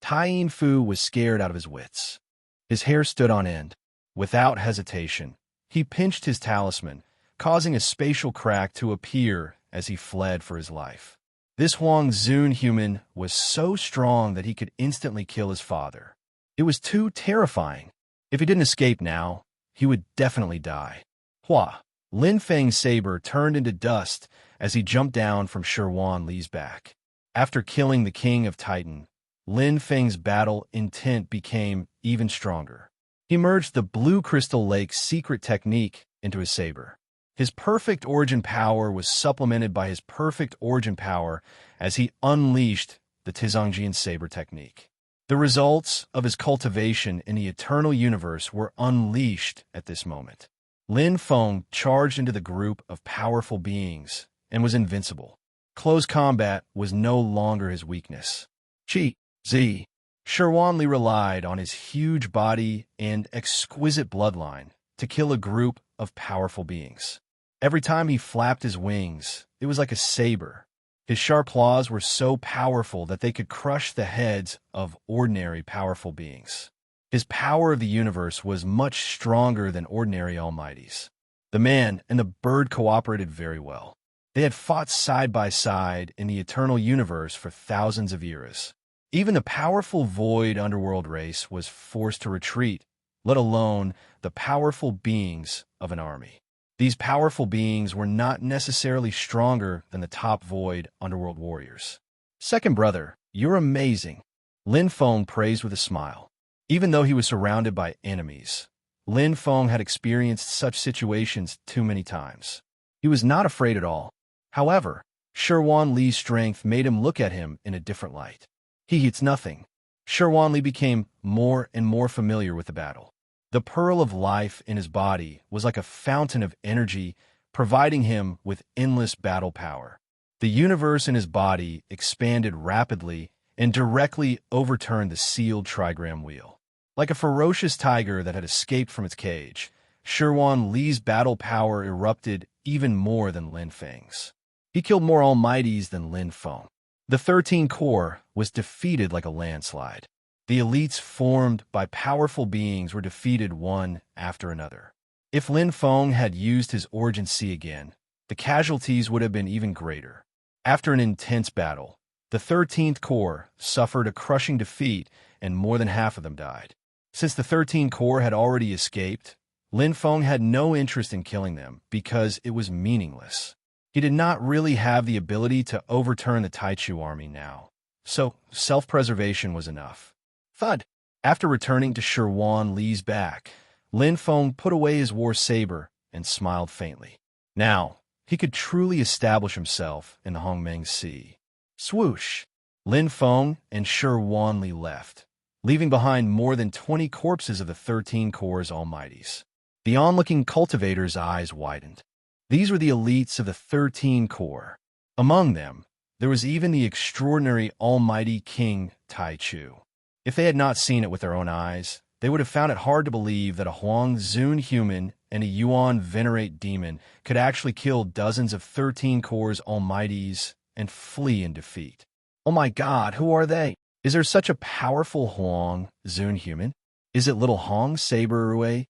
[SPEAKER 1] Tien Fu was scared out of his wits. His hair stood on end. Without hesitation, he pinched his talisman, causing a spatial crack to appear as he fled for his life. This Huang Zun human was so strong that he could instantly kill his father. It was too terrifying. If he didn't escape now, he would definitely die. Hua! Lin Feng's saber turned into dust as he jumped down from Shi Wanli's back. After killing the King of Titan, Lin Feng's battle intent became even stronger. He merged the Blue Crystal Lake's secret technique into his saber. His perfect origin power was supplemented by his perfect origin power as he unleashed the Tizongjian saber technique. The results of his cultivation in the eternal universe were unleashed at this moment. Lin Feng charged into the group of powerful beings and was invincible. Close combat was no longer his weakness. Qi, Zi. Sherwanli relied on his huge body and exquisite bloodline to kill a group of powerful beings. Every time he flapped his wings, it was like a saber. His sharp claws were so powerful that they could crush the heads of ordinary powerful beings. His power of the universe was much stronger than ordinary almighties. The man and the bird cooperated very well. They had fought side by side in the eternal universe for thousands of years. Even the powerful void underworld race was forced to retreat, let alone the powerful beings of an army. These powerful beings were not necessarily stronger than the top void underworld warriors. Second brother, you're amazing, Lin Feng praised with a smile. Even though he was surrounded by enemies, Lin Feng had experienced such situations too many times. He was not afraid at all. However, Sherwanli's strength made him look at him in a different light. He eats nothing. Sherwanli became more and more familiar with the battle. The pearl of life in his body was like a fountain of energy, providing him with endless battle power. The universe in his body expanded rapidly and directly overturned the sealed trigram wheel. Like a ferocious tiger that had escaped from its cage, Sherwanli's battle power erupted even more than Lin Feng's. He killed more almighties than Lin Feng. The 13 Corps was defeated like a landslide. The elites formed by powerful beings were defeated one after another. If Lin Feng had used his origin C again, the casualties would have been even greater. After an intense battle, the 13th Corps suffered a crushing defeat and more than half of them died. Since the 13 Corps had already escaped, Lin Feng had no interest in killing them because it was meaningless. He did not really have the ability to overturn the Taichu army now, so self-preservation was enough. Thud. After returning to Sherwanli's back, Lin Feng put away his war saber and smiled faintly. Now, he could truly establish himself in the Hongmeng Sea. Swoosh! Lin Feng and Sherwanli left, leaving behind more than 20 corpses of the 13 Corps' almighties. The onlooking cultivator's eyes widened. These were the elites of the 13 Corps. Among them, there was even the extraordinary almighty King Taichu. If they had not seen it with their own eyes, they would have found it hard to believe that a Huang Zun human and a Yuan Venerate demon could actually kill dozens of 13 Corps' almighties and flee in defeat. Oh my God, who are they? Is there such a powerful Huang Zun human? Is it little Hong Saber Rue?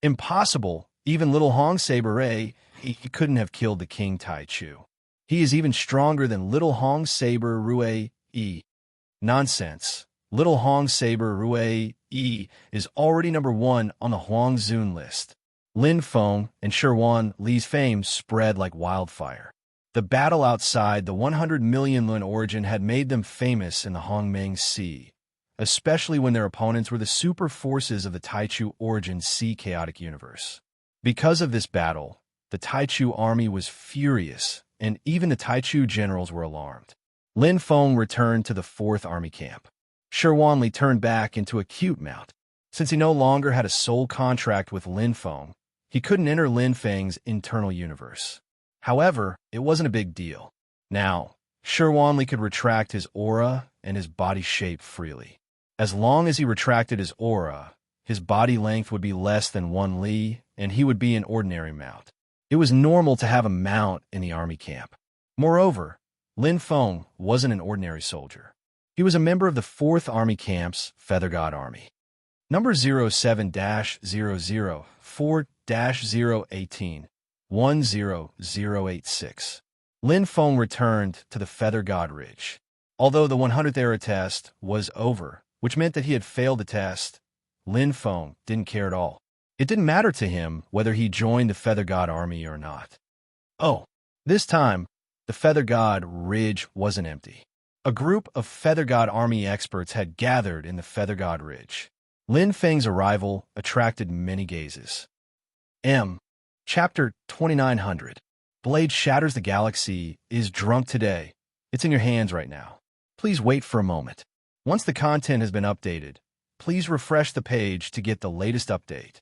[SPEAKER 1] Impossible. Even little Hong Saber Rue, he couldn't have killed the King Taichu. He is even stronger than little Hong Saber Rue. Nonsense. Little Hong Saber Rue is already number 1 on the Huang Zun list. Lin Feng and Sherwanli's fame spread like wildfire. The battle outside the 100 million Lin origin had made them famous in the Hongmeng Sea, especially when their opponents were the super forces of the Taichu origin Sea chaotic universe. Because of this battle, the Taichu army was furious, and even the Taichu generals were alarmed. Lin Feng returned to the 4th Army camp. Sherwanli turned back into a cute mount. Since he no longer had a soul contract with Lin Feng, he couldn't enter Lin Feng's internal universe. However, it wasn't a big deal. Now, Sherwanli could retract his aura and his body shape freely. As long as he retracted his aura, his body length would be less than 1 li, and he would be an ordinary mount. It was normal to have a mount in the army camp. Moreover, Lin Feng wasn't an ordinary soldier. He was a member of the 4th Army Camp's Feather God Army. Number 07-00-4-018-10086. Lin Feng returned to the Feather God Ridge. Although the 100th era test was over, which meant that he had failed the test, Lin Feng didn't care at all. It didn't matter to him whether he joined the Feather God Army or not. Oh, this time, the Feather God Ridge wasn't empty. A group of Feather God Army experts had gathered in the Feather God Ridge. Lin Feng's arrival attracted many gazes. Chapter 2900. Blade shatters the galaxy is drunk today. It's in your hands right now. Please wait for a moment. Once the content has been updated, please refresh the page to get the latest update.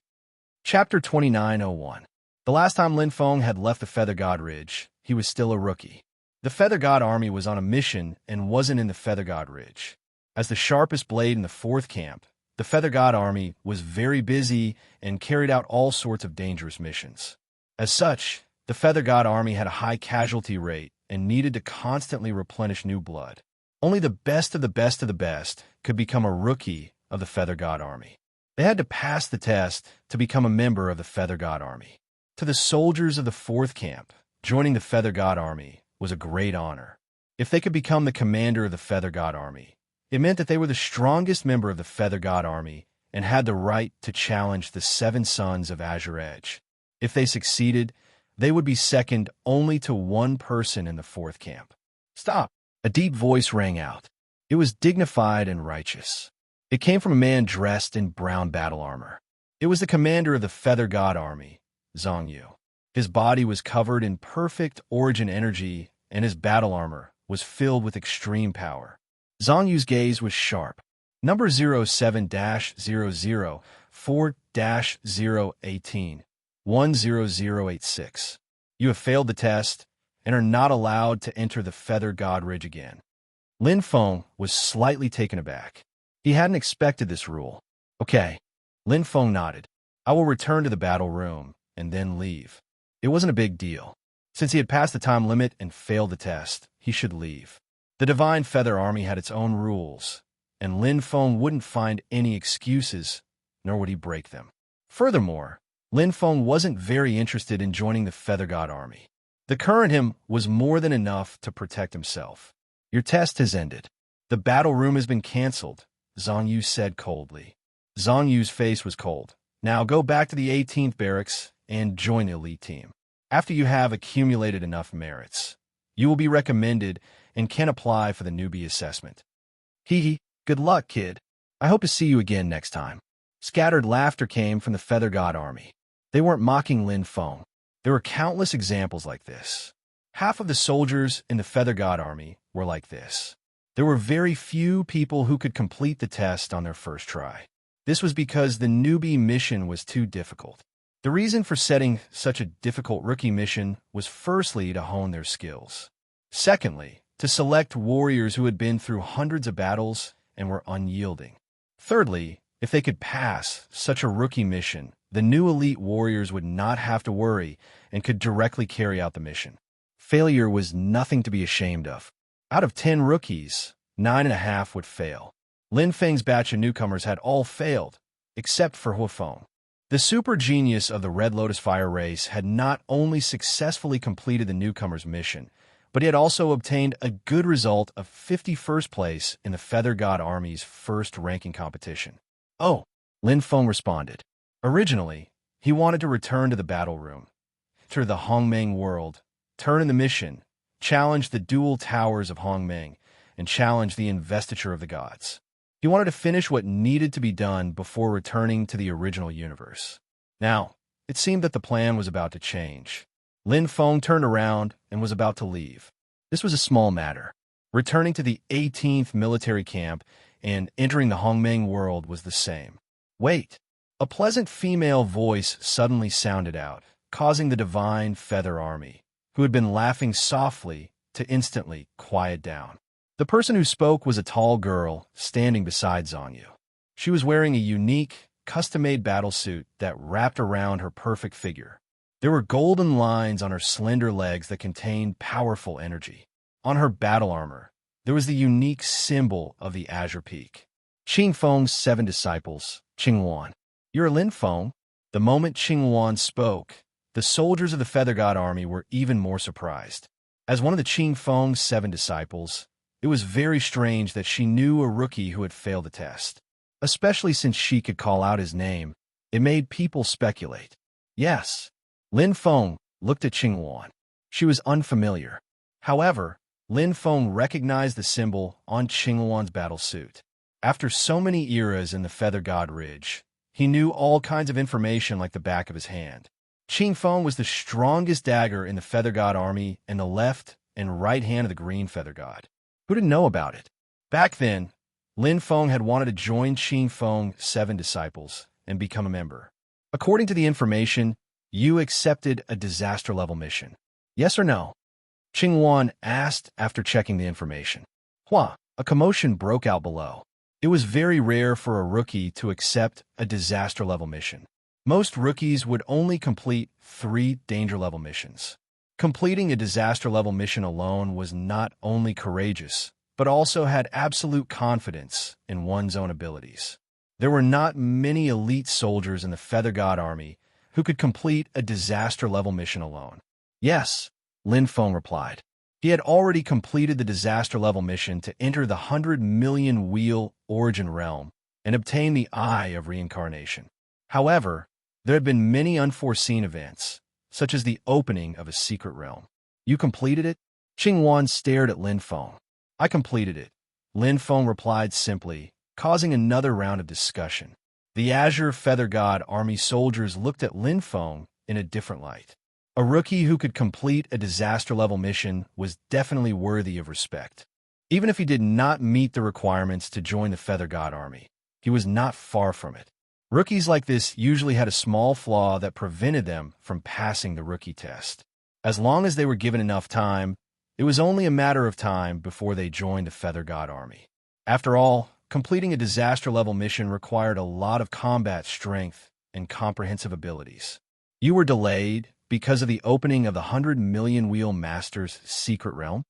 [SPEAKER 1] Chapter 2901. The last time Lin Feng had left the Feather God Ridge, he was still a rookie. The Feather God army was on a mission and wasn't in the Feather God Ridge. As the sharpest blade in the 4th camp, the Feather God army was very busy and carried out all sorts of dangerous missions. As such, the Feather God army had a high casualty rate and needed to constantly replenish new blood. Only the best of the best of the best could become a rookie of the Feather God army. They had to pass the test to become a member of the Feather God army. To the soldiers of the 4th camp, joining the Feather God army was a great honor. If they could become the commander of the Feather God army, it meant that they were the strongest member of the Feather God army and had the right to challenge the 7 sons of Azure Edge. If they succeeded, they would be second only to one person in the 4th camp. Stop! A deep voice rang out. It was dignified and righteous. It came from a man dressed in brown battle armor. It was the commander of the Feather God army, Zhang Yu. His body was covered in perfect origin energy, and his battle armor was filled with extreme power. Zhang Yu's gaze was sharp. Number 07-004-018-10086. You have failed the test and are not allowed to enter the Feather God Ridge again. Lin Feng was slightly taken aback. He hadn't expected this rule. Okay. Lin Feng nodded. I will return to the battle room and then leave. It wasn't a big deal. Since he had passed the time limit and failed the test, he should leave. The Divine Feather Army had its own rules, and Lin Feng wouldn't find any excuses, nor would he break them. Furthermore, Lin Feng wasn't very interested in joining the Feather God army. The current him was more than enough to protect himself. Your test has ended. The battle room has been cancelled, Zhang Yu said coldly. Zhang Yu's face was cold. Now go back to the 18th barracks and join the elite team. After you have accumulated enough merits, you will be recommended and can apply for the newbie assessment. Hee, good luck, kid. I hope to see you again next time. Scattered laughter came from the Feather God army. They weren't mocking Lin Feng. There were countless examples like this. Half of the soldiers in the Feather God army were like this. There were very few people who could complete the test on their first try. This was because the newbie mission was too difficult. The reason for setting such a difficult rookie mission was firstly to hone their skills. Secondly, to select warriors who had been through hundreds of battles and were unyielding. Thirdly, if they could pass such a rookie mission, the new elite warriors would not have to worry and could directly carry out the mission. Failure was nothing to be ashamed of. Out of 10 rookies, 9.5 would fail. Lin Feng's batch of newcomers had all failed, except for Huofeng. The super genius of the Red Lotus Fire race had not only successfully completed the newcomer's mission, but he had also obtained a good result of 51st place in the Feather God Army's first ranking competition. Oh, Lin Feng responded. Originally, he wanted to return to the battle room, enter the Hongmeng world, turn in the mission, challenge the dual towers of Hongmeng, and challenge the investiture of the gods. He wanted to finish what needed to be done before returning to the original universe. Now, it seemed that the plan was about to change. Lin Feng turned around and was about to leave. This was a small matter. Returning to the 18th military camp and entering the Hongmeng world was the same. Wait! A pleasant female voice suddenly sounded out, causing the Divine Feather Army, who had been laughing softly, to instantly quiet down. The person who spoke was a tall girl standing beside Zhang Yu. She was wearing a unique, custom-made battle suit that wrapped around her perfect figure. There were golden lines on her slender legs that contained powerful energy. On her battle armor, there was the unique symbol of the Azure Peak. Qing Feng's 7 disciples, Qingwan. You're Lin Feng? The moment Qingwan spoke, the soldiers of the Feather God Army were even more surprised. As one of the Qing Feng's 7 disciples, it was very strange that she knew a rookie who had failed the test. Especially since she could call out his name, it made people speculate. Yes. Lin Feng looked at Qingwan. She was unfamiliar. However, Lin Feng recognized the symbol on Qingwan's battle suit. After so many eras in the Feather God Ridge, he knew all kinds of information like the back of his hand. Qing Feng was the strongest dagger in the Feather God army and the left and right hand of the Green Feather God. Who didn't know about it? Back then, Lin Feng had wanted to join Qing Feng's 7 disciples and become a member. According to the information, you accepted a disaster-level mission. Yes or no? Qing Wan asked after checking the information. Hua, a commotion broke out below. It was very rare for a rookie to accept a disaster-level mission. Most rookies would only complete 3 danger-level missions. Completing a disaster-level mission alone was not only courageous, but also had absolute confidence in one's own abilities. There were not many elite soldiers in the Feather God Army who could complete a disaster-level mission alone. Yes, Lin Feng replied. He had already completed the disaster-level mission to enter the 100 million wheel origin realm and obtain the Eye of Reincarnation. However, there had been many unforeseen events, such as the opening of a secret realm. You completed it? Qing Wan stared at Lin Feng. I completed it, Lin Feng replied simply, causing another round of discussion. The Azure Feather God Army soldiers looked at Lin Feng in a different light. A rookie who could complete a disaster-level mission was definitely worthy of respect. Even if he did not meet the requirements to join the Feather God Army, he was not far from it. Rookies like this usually had a small flaw that prevented them from passing the rookie test. As long as they were given enough time, it was only a matter of time before they joined the Feather God Army. After all, completing a disaster-level mission required a lot of combat strength and comprehensive abilities. You were delayed because of the opening of the 100 million wheel master's secret realm?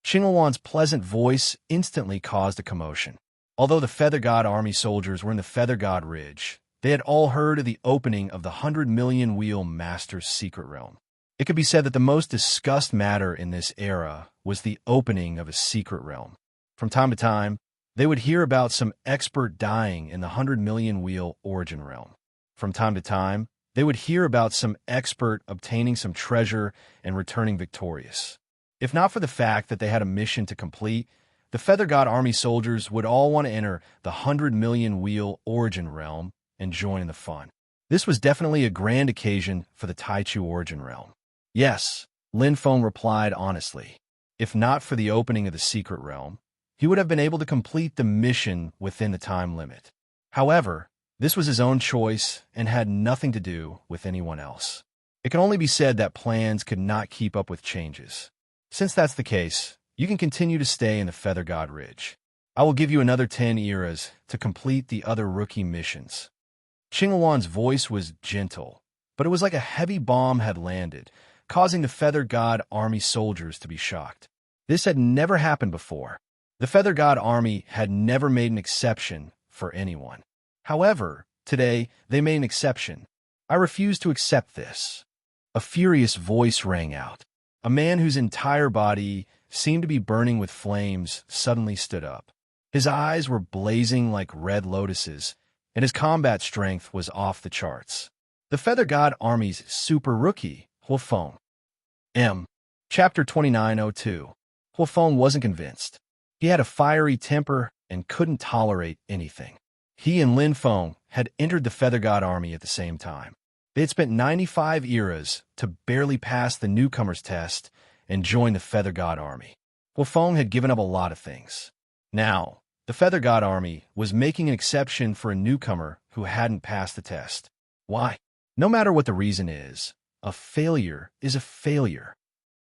[SPEAKER 1] Qingluan's pleasant voice instantly caused a commotion. Although the Feather God Army soldiers were in the Feather God Ridge, they had all heard of the opening of the 100 million wheel master's secret realm. It could be said that the most discussed matter in this era was the opening of a secret realm. From time to time, they would hear about some expert dying in the 100 million wheel origin realm. From time to time, they would hear about some expert obtaining some treasure and returning victorious. If not for the fact that they had a mission to complete, the Feather God Army soldiers would all want to enter the 100 million wheel origin realm and join in the fun. This was definitely a grand occasion for the Taichu origin realm. Yes, Lin Feng replied honestly. If not for the opening of the secret realm, he would have been able to complete the mission within the time limit. However, this was his own choice and had nothing to do with anyone else. It can only be said that plans could not keep up with changes. Since that's the case, you can continue to stay in the Feather God Ridge. I will give you another 10 eras to complete the other rookie missions. Qingluan's voice was gentle, but it was like a heavy bomb had landed, causing the Feather God Army soldiers to be shocked. This had never happened before. The Feather God Army had never made an exception for anyone. However, today, they made an exception. I refuse to accept this. A furious voice rang out. A man whose entire body seemed to be burning with flames suddenly stood up. His eyes were blazing like red lotuses, and his combat strength was off the charts. The Feather God Army's super rookie, Huafeng. Chapter 2902. Huafeng wasn't convinced. He had a fiery temper and couldn't tolerate anything. He and Lin Feng had entered the Feather God Army at the same time. They had spent 95 eras to barely pass the newcomer's test and join the Feather God Army. Huafeng had given up a lot of things. Now, the Feather God Army was making an exception for a newcomer who hadn't passed the test. Why? No matter what the reason is, a failure is a failure.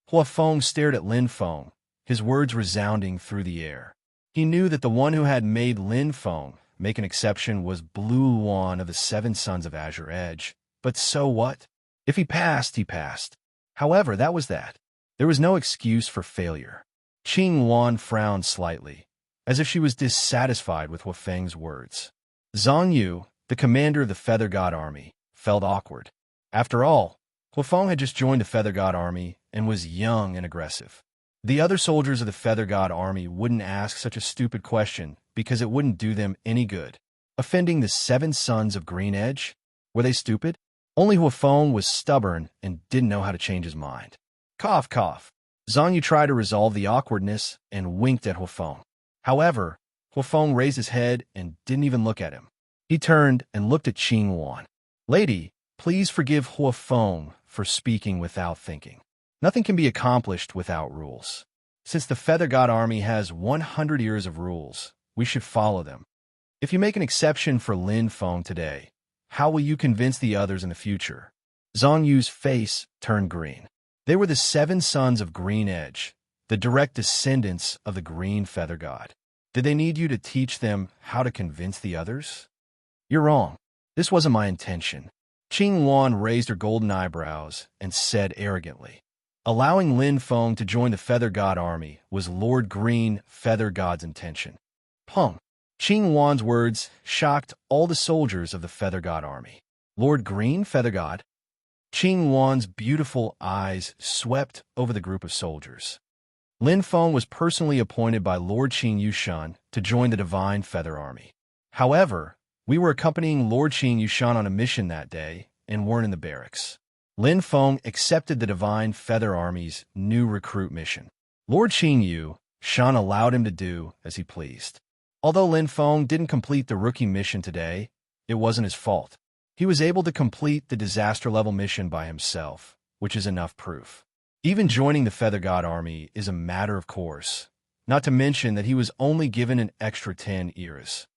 [SPEAKER 1] Huafeng stared at Lin Feng, his words resounding through the air. He knew that the one who had made Lin Feng make an exception was Blue Luan of the 7 Sons of Azure Edge. But so what? If he passed, he passed. However, that was that. There was no excuse for failure. Qing Wan frowned slightly, as if she was dissatisfied with Huafeng's words. Zhang Yu, the commander of the Feather God Army, felt awkward. After all, Huafeng had just joined the Feather God Army and was young and aggressive. The other soldiers of the Feather God Army wouldn't ask such a stupid question because it wouldn't do them any good. Offending the 7 Sons of Green Edge? Were they stupid? Only Huafeng was stubborn and didn't know how to change his mind. Cough, cough. Zhang Yu tried to resolve the awkwardness and winked at Huafeng. However, Huafeng raised his head and didn't even look at him. He turned and looked at Qing Wan. "Lady, please forgive Huafeng for speaking without thinking. Nothing can be accomplished without rules. Since the Feather God Army has 100 years of rules, we should follow them. If you make an exception for Lin Feng today, how will you convince the others in the future?" Zhang Yu's face turned green. They were the 7 sons of Green Edge, the direct descendants of the Green Feather God. Did they need you to teach them how to convince the others? "You're wrong. This wasn't my intention." Qing Wan raised her golden eyebrows and said arrogantly, "Allowing Lin Feng to join the Feather God Army was Lord Green Feather God's intention." Pung. Qing Wan's words shocked all the soldiers of the Feather God Army. Lord Green Feather God? Qing Wan's beautiful eyes swept over the group of soldiers. Lin Feng was personally appointed by Lord Qing Yushan to join the Divine Feather Army. However, we were accompanying Lord Qing Yushan on a mission that day and weren't in the barracks. Lin Feng accepted the Divine Feather Army's new recruit mission. Lord Qing Yushan allowed him to do as he pleased. Although Lin Feng didn't complete the rookie mission today, it wasn't his fault. He was able to complete the disaster-level mission by himself, which is enough proof. Even joining the Feather God Army is a matter of course, not to mention that he was only given an extra 10 eras.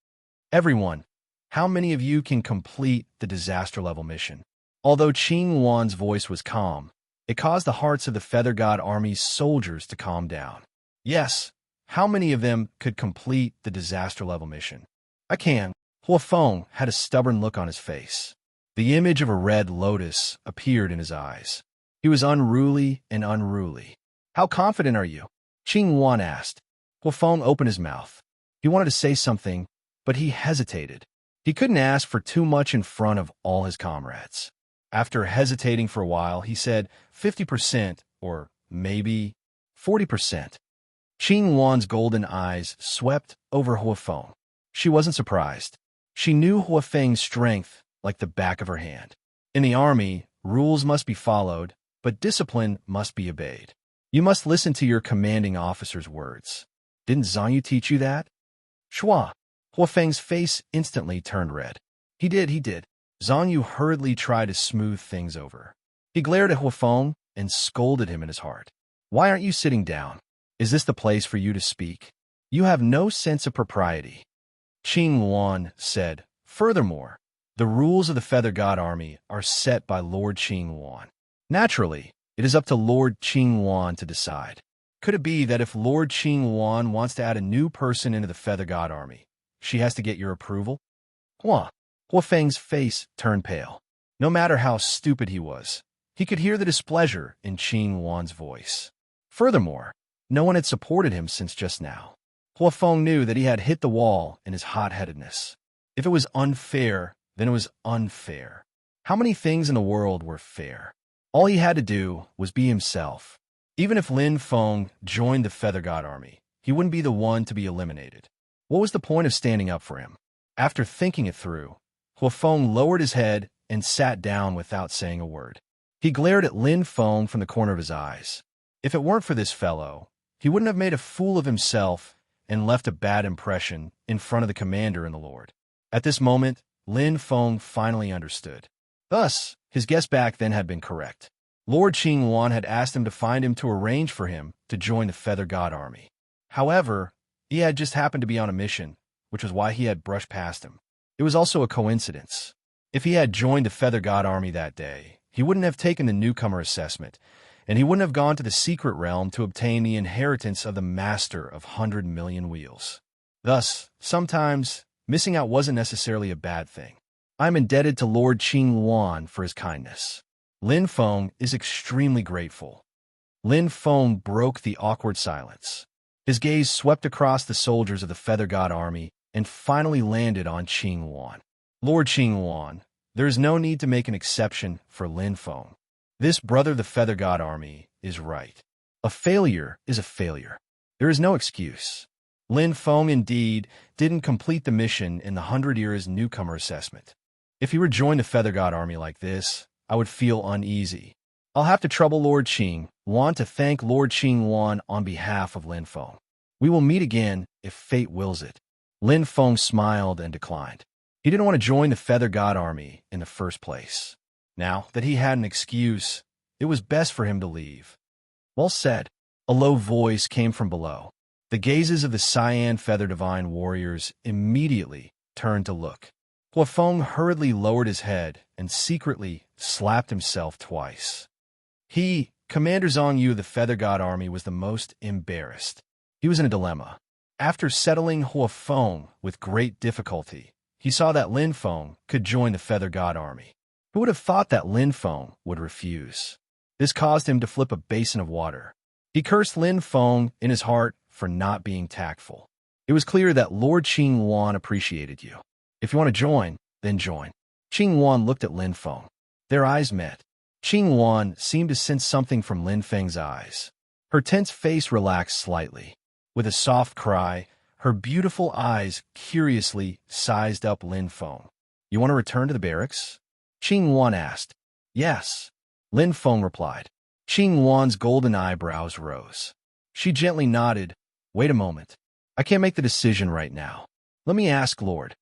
[SPEAKER 1] "Everyone, how many of you can complete the disaster-level mission?" Although Qing Wan's voice was calm, it caused the hearts of the Feather God Army's soldiers to calm down. "Yes, how many of them could complete the disaster-level mission?" "I can." Huafeng had a stubborn look on his face. The image of a red lotus appeared in his eyes. He was unruly and unruly. "How confident are you?" Qing Wan asked. Huafeng opened his mouth. He wanted to say something, but he hesitated. He couldn't ask for too much in front of all his comrades. After hesitating for a while, he said 50% or maybe 40%. Qing Wan's golden eyes swept over Huafeng. She wasn't surprised. She knew Huafeng's strength like the back of her hand. In the army, rules must be followed, but discipline must be obeyed. You must listen to your commanding officer's words. Didn't Zhang Yu teach you that? Shua. Huafeng's face instantly turned red. He did. Zhang Yu hurriedly tried to smooth things over. He glared at Huafeng and scolded him in his heart. "Why aren't you sitting down? Is this the place for you to speak? You have no sense of propriety." Qing Wan said, "Furthermore, the rules of the Feather God Army are set by Lord Qing Wan. Naturally, it is up to Lord Qing Wan to decide. Could it be that if Lord Qing Wan wants to add a new person into the Feather God Army, she has to get your approval?" Huafeng's face turned pale. No matter how stupid he was, he could hear the displeasure in Qing Wan's voice. Furthermore, no one had supported him since just now. Huafeng knew that he had hit the wall in his hot-headedness. If it was unfair, then it was unfair. How many things in the world were fair? All he had to do was be himself. Even if Lin Feng joined the Feather God Army, he wouldn't be the one to be eliminated. What was the point of standing up for him? After thinking it through, Huafeng lowered his head and sat down without saying a word. He glared at Lin Feng from the corner of his eyes. If it weren't for this fellow, he wouldn't have made a fool of himself and left a bad impression in front of the commander and the Lord. At this moment, Lin Feng finally understood. Thus, his guess back then had been correct. Lord Qing Wan had asked him to find him to arrange for him to join the Feather God Army. However, he had just happened to be on a mission, which was why he had brushed past him. It was also a coincidence. If he had joined the Feather God Army that day, he wouldn't have taken the newcomer assessment, and he wouldn't have gone to the secret realm to obtain the inheritance of the Master of 100 Million Wheels. Thus, sometimes, missing out wasn't necessarily a bad thing. I'm indebted to Lord Qing Wan for his kindness. Lin Feng is extremely grateful. Lin Feng broke the awkward silence. His gaze swept across the soldiers of the Feather God Army and finally landed on Qing Wan. Lord Qing Wan, there is no need to make an exception for Lin Feng. This brother of the Feather God Army is right. A failure is a failure. There is no excuse. Lin Feng indeed didn't complete the mission in the 100 Years newcomer assessment. If he rejoined the Feather God Army like this, I would feel uneasy. I'll have to trouble Lord Qing Wan to thank Lord Qing Wan on behalf of Lin Feng. We will meet again if fate wills it. Lin Feng smiled and declined. He didn't want to join the Feather God army in the first place. Now that he had an excuse, it was best for him to leave. Well said. A low voice came from below. The gazes of the Cyan Feather Divine warriors immediately turned to look. Hua Feng hurriedly lowered his head and secretly slapped himself twice. Commander Zhang Yu of the Feather God army, was the most embarrassed. He was in a dilemma. After settling Hua Feng with great difficulty, he saw that Lin Feng could join the Feather God army. Who would have thought that Lin Feng would refuse? This caused him to flip a basin of water. He cursed Lin Feng in his heart for not being tactful. It was clear that Lord Qing Wan appreciated you. If you want to join, then join. Qing Wan looked at Lin Feng. Their eyes met. Qing Wan seemed to sense something from Lin Feng's eyes. Her tense face relaxed slightly. With a soft cry, her beautiful eyes curiously sized up Lin Feng. You want to return to the barracks? Qing Wan asked. Yes. Lin Feng replied. Qing Wan's golden eyebrows rose. She gently nodded. Wait a moment. I can't make the decision right now. Let me ask Lord.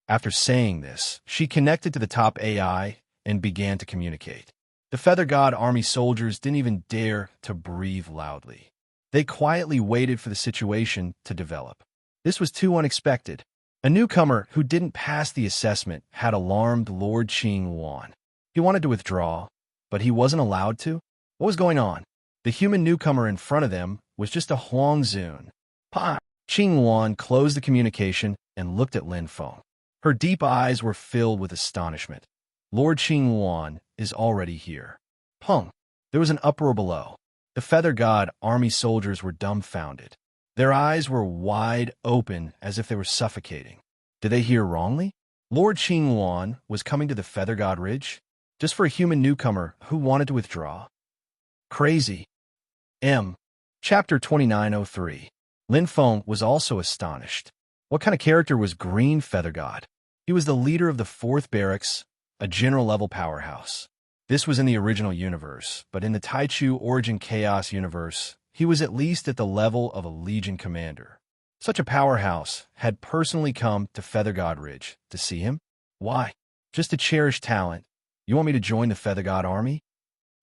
[SPEAKER 1] After saying this, she connected to the top AI and began to communicate. The Feather God army soldiers didn't even dare to breathe loudly. They quietly waited for the situation to develop. This was too unexpected. A newcomer who didn't pass the assessment had alarmed Lord Qing Wan. He wanted to withdraw, but he wasn't allowed to. What was going on? The human newcomer in front of them was just a Huang Zun. Pa! Qing Wan closed the communication and looked at Lin Feng. Her deep eyes were filled with astonishment. Lord Qing Wan is already here. Pung! There was an uproar below. The Feather God army soldiers were dumbfounded. Their eyes were wide open as if they were suffocating. Did they hear wrongly? Lord Qing Wan was coming to the Feather God Ridge? Just for a human newcomer who wanted to withdraw? Crazy. Chapter 2903. Lin Feng was also astonished. What kind of character was Green Feather God? He was the leader of the 4th Barracks, a general-level powerhouse. This was in the original universe, but in the Taichu Origin Chaos universe, he was at least at the level of a Legion commander. Such a powerhouse had personally come to Feather God Ridge to see him? Why? Just to cherish talent. You want me to join the Feather God army?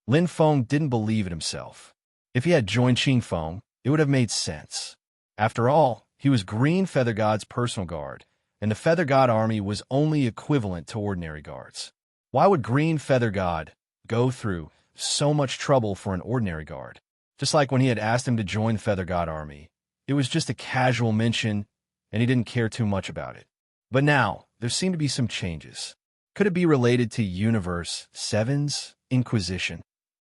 [SPEAKER 1] Lin Feng didn't believe it himself. If he had joined Qing Feng, it would have made sense. After all, he was Green Feather God's personal guard, and the Feather God army was only equivalent to ordinary guards. Why would Green Feather God go through so much trouble for an ordinary guard? Just like when he had asked him to join the Feather God army, it was just a casual mention, and he didn't care too much about it. But now, there seemed to be some changes. Could it be related to Universe 7's Inquisition?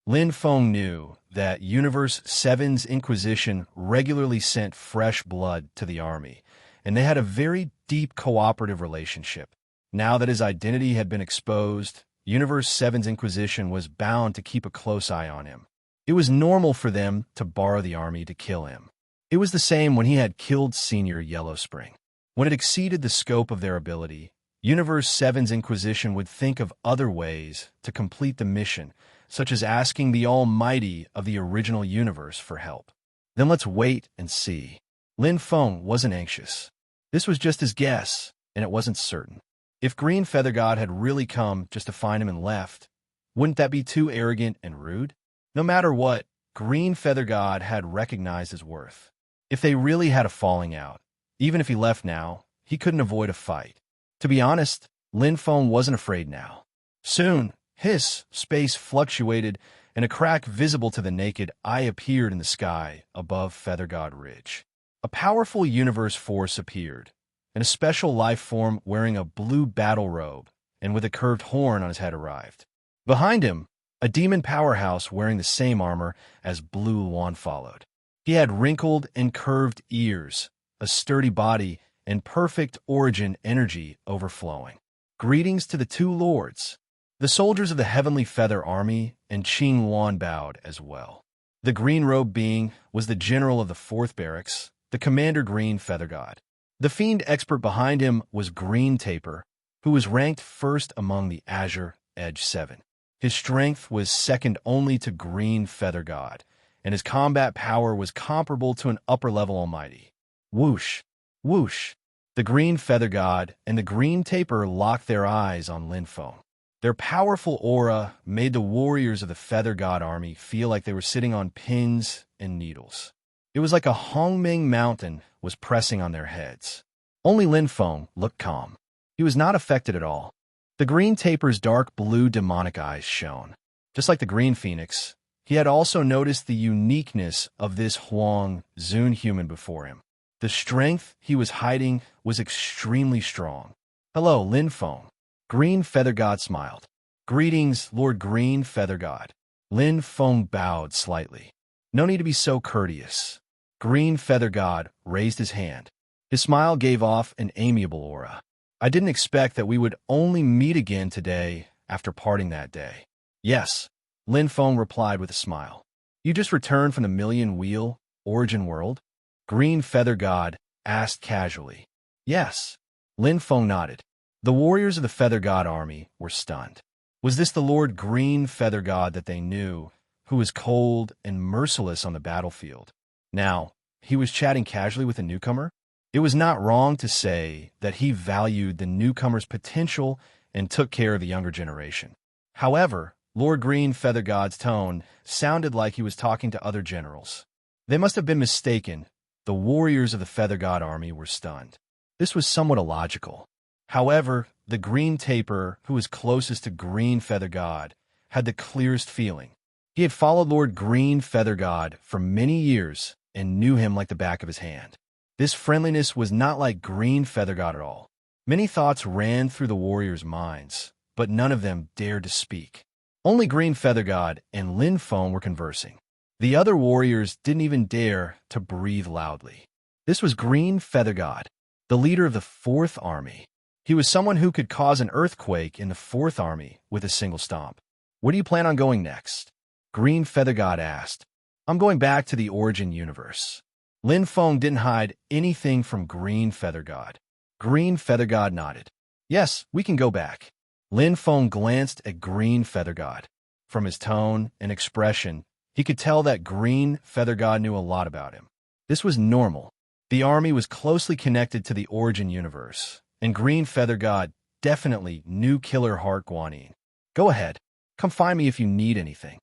[SPEAKER 1] Lin Feng knew that Universe 7's Inquisition regularly sent fresh blood to the army, and they had a very deep cooperative relationship. Now that his identity had been exposed, Universe 7's Inquisition was bound to keep a close eye on him. It was normal for them to borrow the army to kill him. It was the same when he had killed Senior Yellow Spring. When it exceeded the scope of their ability, Universe 7's Inquisition would think of other ways to complete the mission, such as asking the Almighty of the original universe for help. Then let's wait and see. Lin Feng wasn't anxious. This was just his guess, and it wasn't certain. If Green Feather God had really come just to find him and left, wouldn't that be too arrogant and rude? No matter what, Green Feather God had recognized his worth. If they really had a falling out, even if he left now, he couldn't avoid a fight. To be honest, Lin Feng wasn't afraid now. Soon, his space fluctuated, and a crack visible to the naked eye appeared in the sky above Feather God Ridge. A powerful universe force appeared, and a special life form wearing a blue battle robe and with a curved horn on his head arrived. Behind him, a demon powerhouse wearing the same armor as Blue Luan followed. He had wrinkled and curved ears, a sturdy body, and perfect origin energy overflowing. Greetings to the 2 lords. The soldiers of the Heavenly Feather Army and Qing Wan bowed as well. The green-robed being was the general of the 4th Barracks, the Commander Green Feather God. The fiend expert behind him was Green Taper, who was ranked first among the Azure Edge 7. His strength was second only to Green Feather God, and his combat power was comparable to an upper-level Almighty. Whoosh! Whoosh! The green feather god and the green taper locked their eyes on Lin Feng. Their powerful aura made the warriors of the feather god army feel like they were sitting on pins and needles. It was like a Hongming mountain was pressing on their heads. Only Lin Feng looked calm. He was not affected at all. The green taper's dark blue demonic eyes shone. Just like the green phoenix, he had also noticed the uniqueness of this Huang Zun human before him. The strength he was hiding was extremely strong. "Hello, Lin Feng." Green Feather God smiled. "Greetings, Lord Green Feather God." Lin Feng bowed slightly. "No need to be so courteous." Green Feather God raised his hand. His smile gave off an amiable aura. "I didn't expect that we would only meet again today after parting that day." "Yes," Lin Feng replied with a smile. "You just returned from the Million Wheel Origin World?" Green Feather God asked casually. "Yes." Lin Feng nodded. The warriors of the Feather God army were stunned. Was this the Lord Green Feather God that they knew, who was cold and merciless on the battlefield? Now, he was chatting casually with a newcomer? It was not wrong to say that he valued the newcomer's potential and took care of the younger generation. However, Lord Green Feather God's tone sounded like he was talking to other generals. They must have been mistaken. The warriors of the Feather God army were stunned. This was somewhat illogical. However, the green taper, who was closest to Green Feather God, had the clearest feeling. He had followed Lord Green Feather God for many years and knew him like the back of his hand. This friendliness was not like Green Feather God at all. Many thoughts ran through the warriors' minds, but none of them dared to speak. Only Green Feather God and Lin Feng were conversing. The other warriors didn't even dare to breathe loudly. This was Green Feather God, the leader of the Fourth Army. He was someone who could cause an earthquake in the Fourth Army with a single stomp. "Where do you plan on going next?" Green Feather God asked. "I'm going back to the Origin Universe." Lin Feng didn't hide anything from Green Feather God. Green Feather God nodded. "Yes, we can go back." Lin Feng glanced at Green Feather God. From his tone and expression, he could tell that Green Feather God knew a lot about him. This was normal. The army was closely connected to the Origin Universe, and Green Feather God definitely knew Killer Heart Guanyin. "Go ahead. Come find me if you need anything."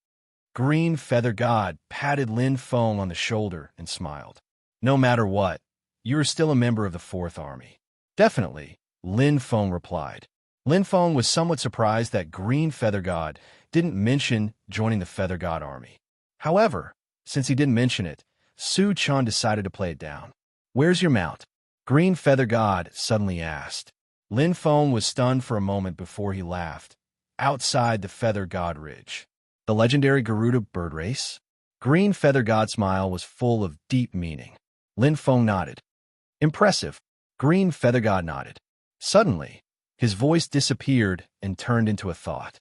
[SPEAKER 1] Green Feather God patted Lin Feng on the shoulder and smiled. "No matter what, you are still a member of the Fourth Army." "Definitely," Lin Feng replied. Lin Feng was somewhat surprised that Green Feather God didn't mention joining the Feather God army. However, since he didn't mention it, Su Chan decided to play it down. "Where's your mount?" Green Feather God suddenly asked. Lin Feng was stunned for a moment before he laughed. "Outside the Feather God Ridge." "The legendary Garuda bird race?" Green Feather God's smile was full of deep meaning. Lin Feng nodded. "Impressive." Green Feather God nodded. Suddenly, his voice disappeared and turned into a thought.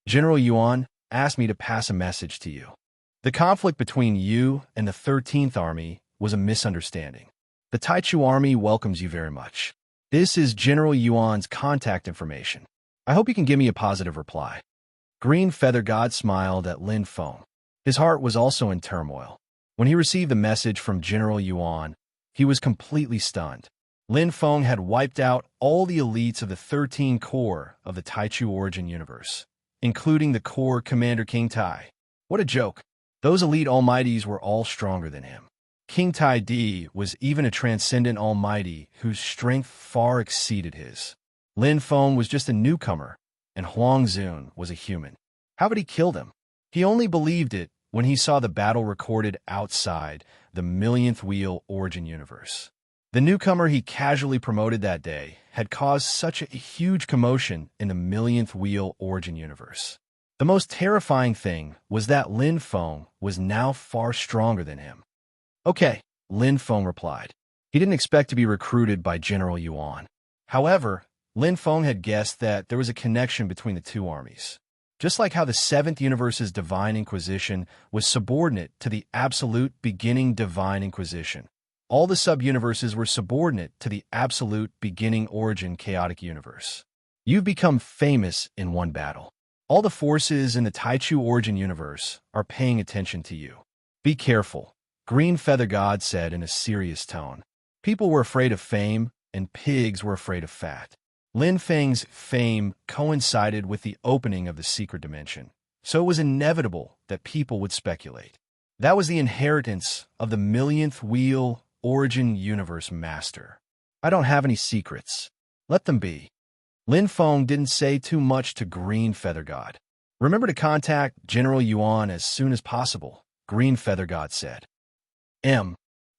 [SPEAKER 1] "General Yuan asked me to pass a message to you. The conflict between you and the 13th Army was a misunderstanding. The Taichu Army welcomes you very much. This is General Yuan's contact information. I hope you can give me a positive reply." Green Feather God smiled at Lin Feng. His heart was also in turmoil. When he received the message from General Yuan, he was completely stunned. Lin Feng had wiped out all the elites of the 13 Corps of the Taichu Origin Universe, including the Corps Commander King Tai. What a joke. Those elite almighties were all stronger than him. King Tai Di was even a transcendent almighty whose strength far exceeded his. Lin Feng was just a newcomer, and Huang Zun was a human. How had he killed him? He only believed it when he saw the battle recorded outside the Millionth Wheel Origin Universe. The newcomer he casually promoted that day had caused such a huge commotion in the Millionth Wheel Origin Universe. The most terrifying thing was that Lin Feng was now far stronger than him. "Okay," Lin Feng replied. He didn't expect to be recruited by General Yuan. However, Lin Feng had guessed that there was a connection between the two armies. Just like how the 7th Universe's Divine Inquisition was subordinate to the absolute beginning Divine Inquisition, all the sub-universes were subordinate to the absolute beginning Origin Chaotic Universe. You've become famous in one battle. All the forces in the Taichu Origin Universe are paying attention to you. Be careful, Green Feather God said in a serious tone. People were afraid of fame and pigs were afraid of fat. Lin Feng's fame coincided with the opening of the secret dimension, so it was inevitable that people would speculate. That was the inheritance of the millionth wheel origin universe master. I don't have any secrets. Let them be. Lin Feng didn't say too much to Green Feather God. Remember to contact General Yuan as soon as possible, Green Feather God said.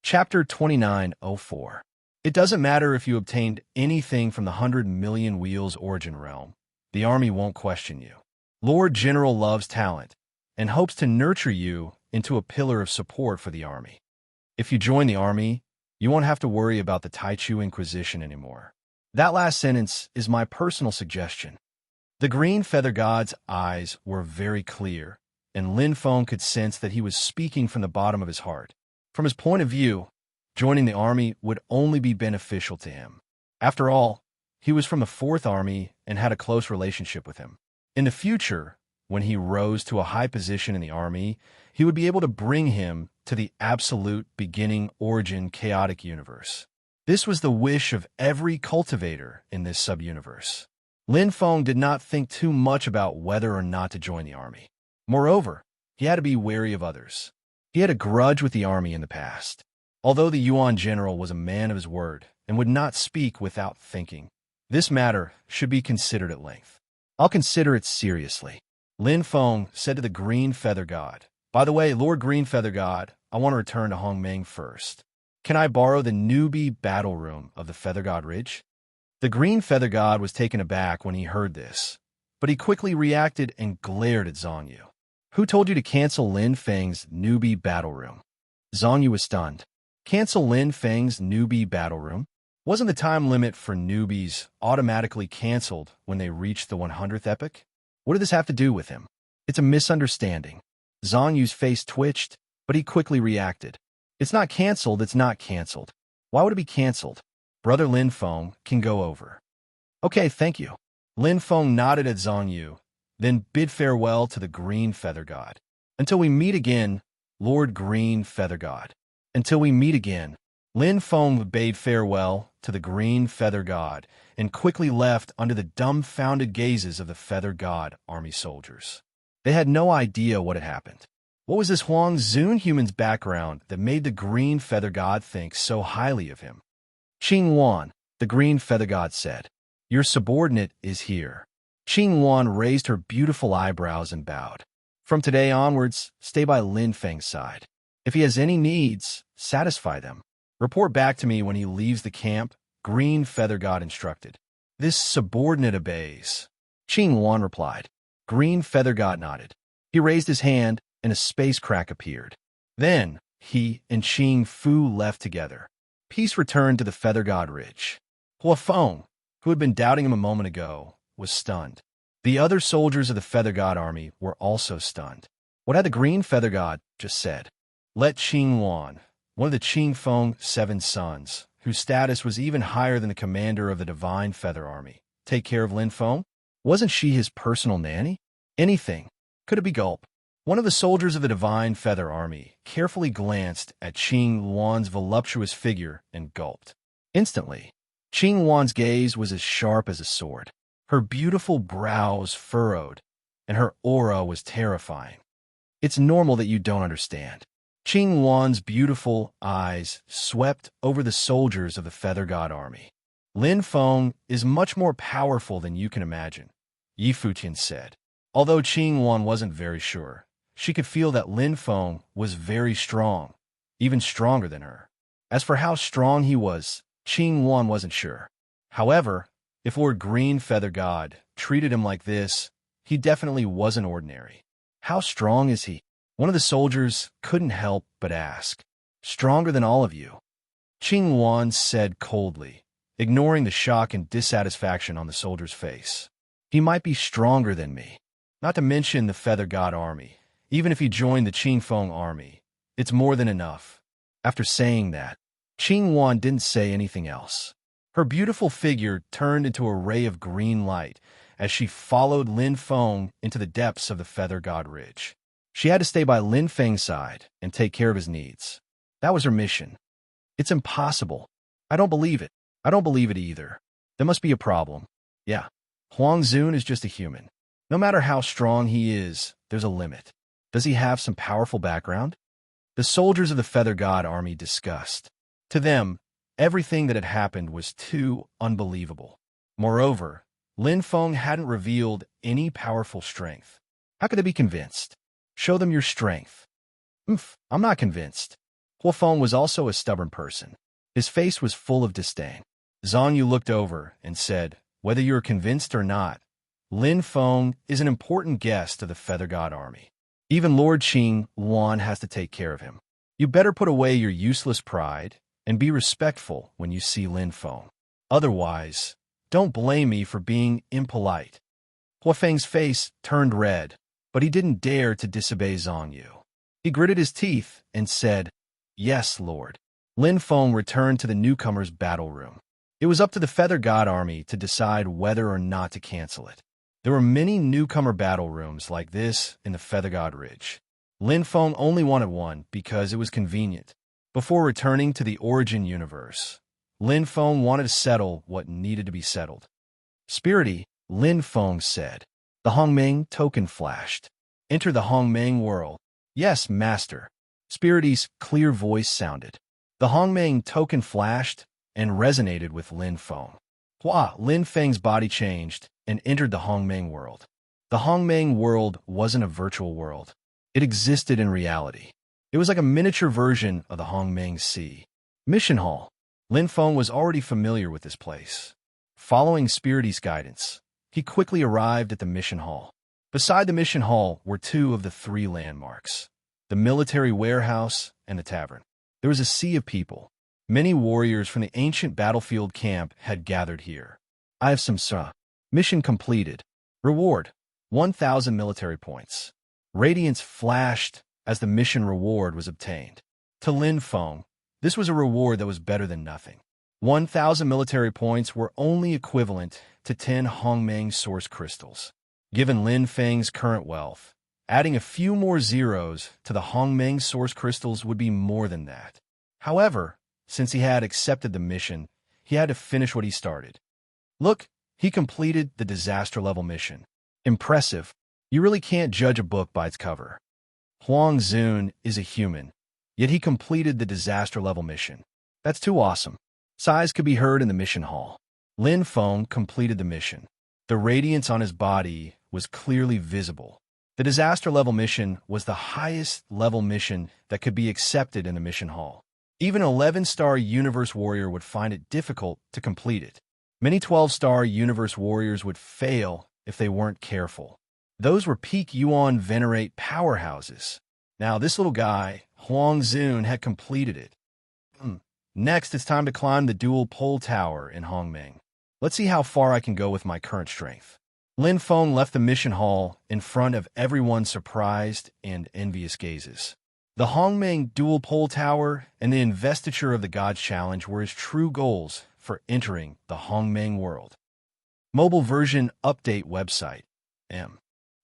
[SPEAKER 1] Chapter 2904. It doesn't matter if you obtained anything from the 100 million wheels origin realm. The army won't question you. Lord General loves talent and hopes to nurture you into a pillar of support for the army. If you join the army, you won't have to worry about the Taichu Inquisition anymore. That last sentence is my personal suggestion. The Green Feather God's eyes were very clear, and Lin Feng could sense that he was speaking from the bottom of his heart. From his point of view, joining the army would only be beneficial to him. After all, he was from the 4th Army and had a close relationship with him. In the future, when he rose to a high position in the army, he would be able to bring him to the absolute beginning origin chaotic universe. This was the wish of every cultivator in this sub-universe. Lin Feng did not think too much about whether or not to join the army. Moreover, he had to be wary of others. He had a grudge with the army in the past. Although the Yuan general was a man of his word and would not speak without thinking, this matter should be considered at length. I'll consider it seriously. Lin Feng said to the Green Feather God. By the way, Lord Green Feather God, I want to return to Hongmeng first. Can I borrow the newbie battle room of the Feather God Ridge? The Green Feather God was taken aback when he heard this, but he quickly reacted and glared at Zhang Yu. Who told you to cancel Lin Feng's newbie battle room? Zhang Yu was stunned. Cancel Lin Feng's newbie battle room? Wasn't the time limit for newbies automatically canceled when they reached the 100th epoch? What did this have to do with him? It's a misunderstanding. Zhang Yu's face twitched, but he quickly reacted. It's not canceled, it's not canceled. Why would it be canceled? Brother Lin Feng can go over. Okay, thank you. Lin Feng nodded at Zhang Yu, then bid farewell to the Green Feather God. Until we meet again, Lord Green Feather God. Until we meet again. Lin Feng bade farewell to the Green Feather God and quickly left under the dumbfounded gazes of the Feather God army soldiers. They had no idea what had happened. What was this Huang Zun human's background that made the Green Feather God think so highly of him? Qing Wan, the Green Feather God said, your subordinate is here. Qing Wan raised her beautiful eyebrows and bowed. From today onwards, stay by Lin Feng's side. If he has any needs, satisfy them. Report back to me when he leaves the camp, Green Feather God instructed. This subordinate obeys. Qing Wan replied. Green Feather God nodded. He raised his hand, and a space crack appeared. Then, he and Qing Fu left together. Peace returned to the Feather God Ridge. Hua Feng, who had been doubting him a moment ago, was stunned. The other soldiers of the Feather God army were also stunned. What had the Green Feather God just said? Let Qing Wan, one of the Qing Feng 7 sons, whose status was even higher than the commander of the Divine Feather Army, take care of Lin Feng? Wasn't she his personal nanny? Anything. Could it be Gulp? One of the soldiers of the Divine Feather Army carefully glanced at Qing Wan's voluptuous figure and gulped. Instantly, Qing Wan's gaze was as sharp as a sword. Her beautiful brows furrowed, and her aura was terrifying. It's normal that you don't understand. Qing Wan's beautiful eyes swept over the soldiers of the Feather God Army. Lin Feng is much more powerful than you can imagine, Yi Futian said. Although Qing Wan wasn't very sure, she could feel that Lin Feng was very strong, even stronger than her. As for how strong he was, Qing Wan wasn't sure. However, if Lord Green Feather God treated him like this, he definitely wasn't ordinary. How strong is he? One of the soldiers couldn't help but ask. Stronger than all of you. Qing Wan said coldly, ignoring the shock and dissatisfaction on the soldier's face. He might be stronger than me. Not to mention the Feather God Army. Even if he joined the Qing Feng Army, it's more than enough. After saying that, Qing Wan didn't say anything else. Her beautiful figure turned into a ray of green light as she followed Lin Feng into the depths of the Feather God Ridge. She had to stay by Lin Feng's side and take care of his needs. That was her mission. It's impossible. I don't believe it. I don't believe it either. There must be a problem. Yeah, Huang Zun is just a human. No matter how strong he is, there's a limit. Does he have some powerful background? The soldiers of the Feather God army discussed. To them, everything that had happened was too unbelievable. Moreover, Lin Feng hadn't revealed any powerful strength. How could they be convinced? Show them your strength. I'm not convinced. Huo Feng was also a stubborn person. His face was full of disdain. Zhang Yu looked over and said, whether you're convinced or not, Lin Feng is an important guest of the Feather God army. Even Lord Qing Luan has to take care of him. You better put away your useless pride and be respectful when you see Lin Feng. Otherwise, don't blame me for being impolite. Huo Feng's face turned red, but he didn't dare to disobey Zhang Yu. He gritted his teeth and said, yes, Lord. Lin Feng returned to the newcomer's battle room. It was up to the Feather God army to decide whether or not to cancel it. There were many newcomer battle rooms like this in the Feather God Ridge. Lin Feng only wanted one because it was convenient. Before returning to the origin universe, Lin Feng wanted to settle what needed to be settled. Spirity, Lin Feng said. The Hongmeng token flashed. Enter the Hongmeng world. Yes, master. Spirity's clear voice sounded. The Hongmeng token flashed and resonated with Lin Feng. Lin Feng's body changed and entered the Hongmeng world. The Hongmeng world wasn't a virtual world. It existed in reality. It was like a miniature version of the Hongmeng Sea. Mission Hall. Lin Feng was already familiar with this place. Following Spirity's guidance, he quickly arrived at the Mission Hall. Beside the Mission Hall were two of the three landmarks, the military warehouse and the tavern. There was a sea of people. Many warriors from the ancient battlefield camp had gathered here. I have some mission completed. Reward, 1,000 military points. Radiance flashed as the mission reward was obtained. To Lin Feng, this was a reward that was better than nothing. 1,000 military points were only equivalent to 10 Hongmeng source crystals. Given Lin Feng's current wealth, adding a few more zeros to the Hongmeng source crystals would be more than that. However, since he had accepted the mission, he had to finish what he started. Look, he completed the disaster level mission. Impressive. You really can't judge a book by its cover. Huang Zun is a human, yet he completed the disaster level mission. That's too awesome. Sighs could be heard in the mission hall. Lin Feng completed the mission. The radiance on his body was clearly visible. The disaster level mission was the highest level mission that could be accepted in the mission hall. Even an 11-star universe warrior would find it difficult to complete it. Many 12-star universe warriors would fail if they weren't careful. Those were peak Yuan Venerate powerhouses. Now this little guy, Huang Zun, had completed it. Next, it's time to climb the dual pole tower in Hongmeng. Let's see how far I can go with my current strength. Lin Feng left the mission hall in front of everyone's surprised and envious gazes. The Hongmeng dual pole tower and the investiture of the Gods Challenge were his true goals for entering the Hongmeng world. Mobile version update website.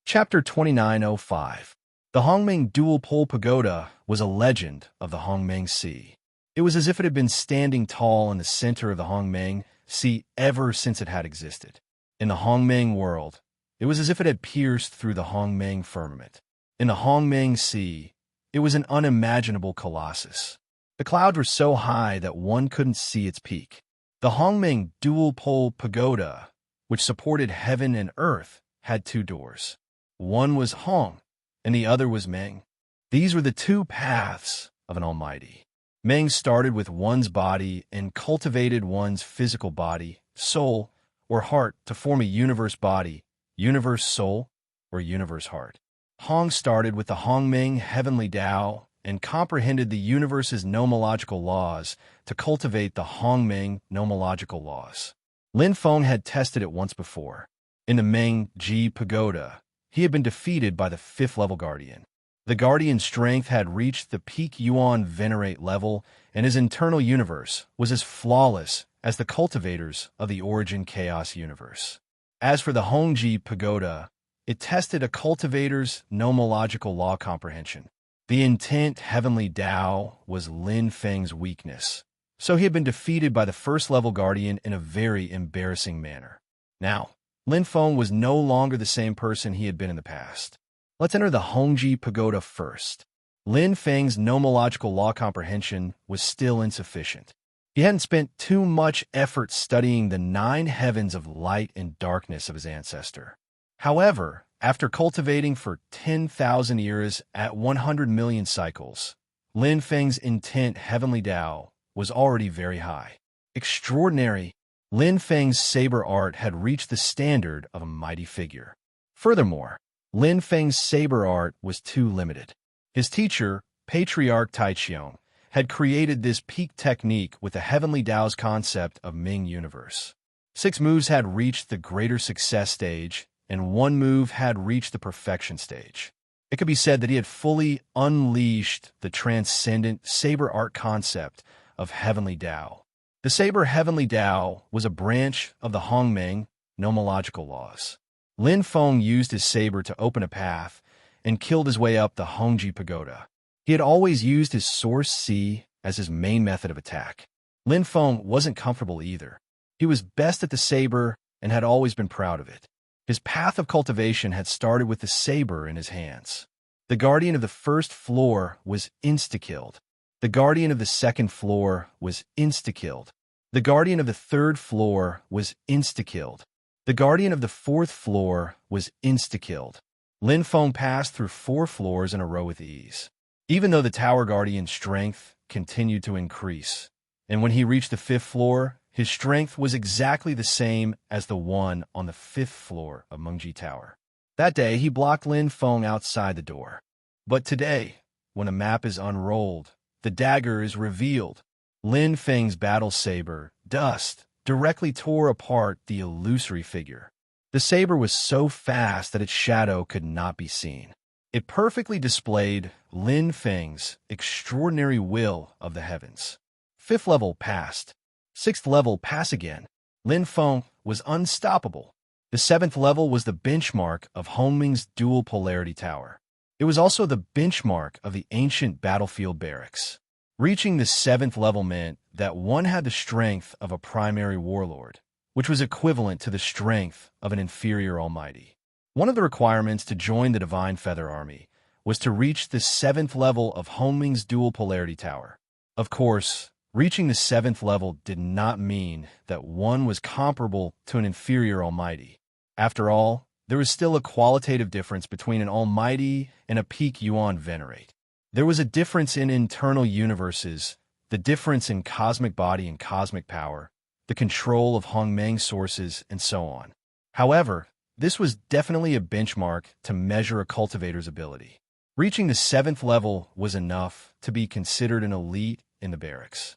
[SPEAKER 1] Chapter 2905. The Hongmeng dual pole pagoda was a legend of the Hongmeng Sea. It was as if it had been standing tall in the center of the Hongmeng Sea ever since it had existed. In the Hongmeng world, it was as if it had pierced through the Hongmeng firmament. In the Hongmeng Sea, it was an unimaginable colossus. The clouds were so high that one couldn't see its peak. The Hongmeng dual pole pagoda, which supported heaven and earth, had two doors. One was Hong, and the other was Meng. These were the two paths of an almighty. Meng started with one's body and cultivated one's physical body, soul, or heart to form a universe body, universe soul, or universe heart. Hong started with the Hongmeng heavenly Tao and comprehended the universe's nomological laws to cultivate the Hongmeng nomological laws. Lin Feng had tested it once before. In the Meng Ji Pagoda, he had been defeated by the 5th level Guardian. The Guardian's strength had reached the peak Yuan Venerate level, and his internal universe was as flawless as the cultivators of the Origin Chaos universe. As for the Hongji Pagoda, it tested a cultivator's nomological law comprehension. The intent heavenly Tao was Lin Feng's weakness, so he had been defeated by the first-level guardian in a very embarrassing manner. Now, Lin Feng was no longer the same person he had been in the past. Let's enter the Hongji Pagoda first. Lin Feng's nomological law comprehension was still insufficient. He hadn't spent too much effort studying the 9 heavens of light and darkness of his ancestor. However, after cultivating for 10,000 years at 100 million cycles, Lin Feng's intent heavenly Tao was already very high. Extraordinary! Lin Feng's saber art had reached the standard of a mighty figure. Furthermore, Lin Feng's saber art was too limited. His teacher, Patriarch Taiqiong, had created this peak technique with the heavenly Tao's concept of Ming universe. 6 moves had reached the greater success stage, and 1 move had reached the perfection stage. It could be said that he had fully unleashed the transcendent saber art concept of heavenly Tao. The saber heavenly Tao was a branch of the Hongmeng nomological laws. Lin Feng used his saber to open a path and killed his way up the Hongji Pagoda. He had always used his source C as his main method of attack. Lin Feng wasn't comfortable either. He was best at the saber and had always been proud of it. His path of cultivation had started with the saber in his hands. The guardian of the first floor was insta-killed. The guardian of the second floor was insta-killed. The guardian of the third floor was insta-killed. The guardian of the fourth floor was insta-killed. Lin Feng passed through 4 floors in a row with ease. Even though the tower guardian's strength continued to increase, and when he reached the 5th floor, his strength was exactly the same as the one on the 5th floor of Mengji Tower. That day, he blocked Lin Feng outside the door. But today, when a map is unrolled, the dagger is revealed. Lin Feng's battle saber, dust, directly tore apart the illusory figure. The saber was so fast that its shadow could not be seen. It perfectly displayed Lin Feng's extraordinary will of the heavens. 5th level passed. 6th level pass again. Lin Feng was unstoppable. The 7th level was the benchmark of Hongming's dual polarity tower. It was also the benchmark of the ancient battlefield barracks. Reaching the 7th level meant that one had the strength of a primary warlord, which was equivalent to the strength of an inferior almighty. One of the requirements to join the Divine Feather Army was to reach the 7th level of Hongming's dual polarity tower. Of course, reaching the 7th level did not mean that one was comparable to an inferior almighty. After all, there was still a qualitative difference between an almighty and a peak Yuan venerate. There was a difference in internal universes, the difference in cosmic body and cosmic power, the control of Hongmeng sources, and so on. However, this was definitely a benchmark to measure a cultivator's ability. Reaching the 7th level was enough to be considered an elite in the barracks.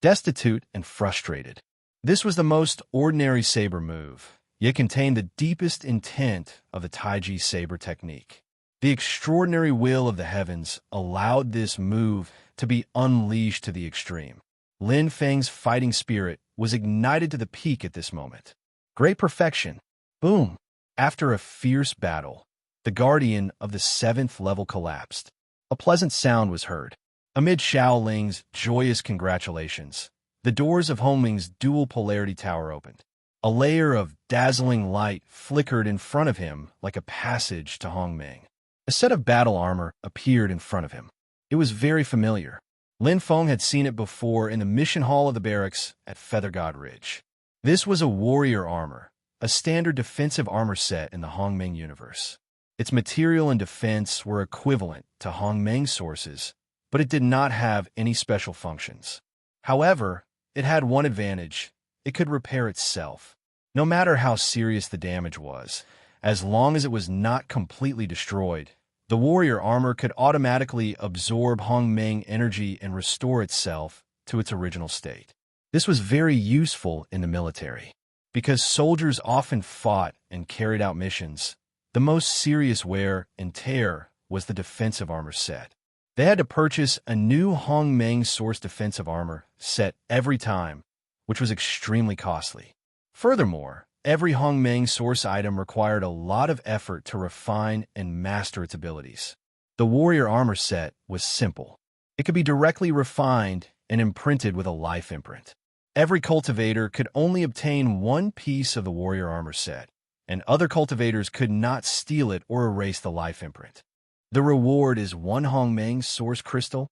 [SPEAKER 1] Destitute and frustrated. This was the most ordinary saber move, yet contained the deepest intent of the Taiji saber technique. The extraordinary will of the heavens allowed this move to be unleashed to the extreme. Lin Feng's fighting spirit was ignited to the peak at this moment. Great perfection. Boom! After a fierce battle, the guardian of the 7th level collapsed. A pleasant sound was heard. Amid Shaoling's joyous congratulations, the doors of Hongming's dual polarity tower opened. A layer of dazzling light flickered in front of him like a passage to Hongmeng. A set of battle armor appeared in front of him. It was very familiar. Lin Feng had seen it before in the mission hall of the barracks at Feather God Ridge. This was a warrior armor, a standard defensive armor set in the Hongmeng universe. Its material and defense were equivalent to Hongmeng sources, but it did not have any special functions. However, it had one advantage: it could repair itself. No matter how serious the damage was, as long as it was not completely destroyed, the warrior armor could automatically absorb Hongmeng energy and restore itself to its original state. This was very useful in the military. Because soldiers often fought and carried out missions, the most serious wear and tear was the defensive armor set. They had to purchase a new Hongmeng source defensive armor set every time, which was extremely costly. Furthermore, every Hongmeng source item required a lot of effort to refine and master its abilities. The warrior armor set was simple. It could be directly refined and imprinted with a life imprint. Every cultivator could only obtain one piece of the warrior armor set, and other cultivators could not steal it or erase the life imprint. The reward is one Hongmeng source crystal.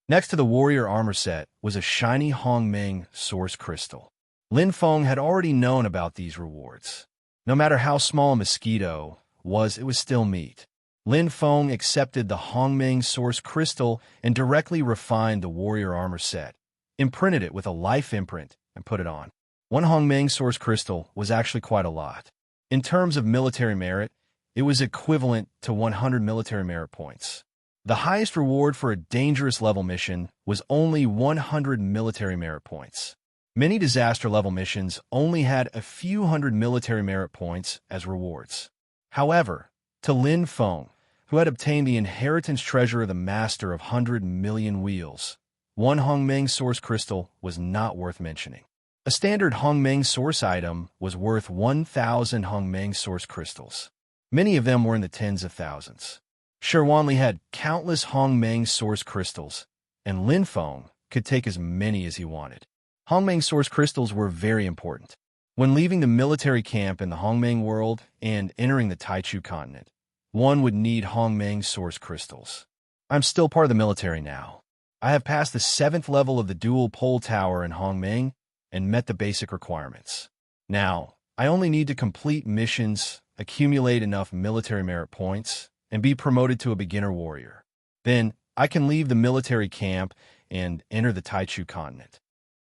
[SPEAKER 1] Next to the warrior armor set was a shiny Hongmeng source crystal. Lin Feng had already known about these rewards. No matter how small a mosquito was, it was still meat. Lin Feng accepted the Hongmeng source crystal and directly refined the warrior armor set, imprinted it with a life imprint, and put it on. One Hongmeng source crystal was actually quite a lot. In terms of military merit, it was equivalent to 100 military merit points. The highest reward for a dangerous level mission was only 100 military merit points. Many disaster level missions only had a few hundred military merit points as rewards. However, to Lin Feng, who had obtained the inheritance treasure of the master of 100 million wheels, one Hongmeng source crystal was not worth mentioning. A standard Hongmeng source item was worth 1,000 Hongmeng source crystals. Many of them were in the tens of thousands. Shi Wanli had countless Hongmeng source crystals, and Lin Feng could take as many as he wanted. Hongmeng source crystals were very important. When leaving the military camp in the Hongmeng world and entering the Taichu continent, one would need Hongmeng source crystals. I'm still part of the military now. I have passed the 7th level of the dual pole tower in Hongmeng and met the basic requirements. Now, I only need to complete missions, accumulate enough military merit points, and be promoted to a beginner warrior. Then, I can leave the military camp and enter the Taichu continent.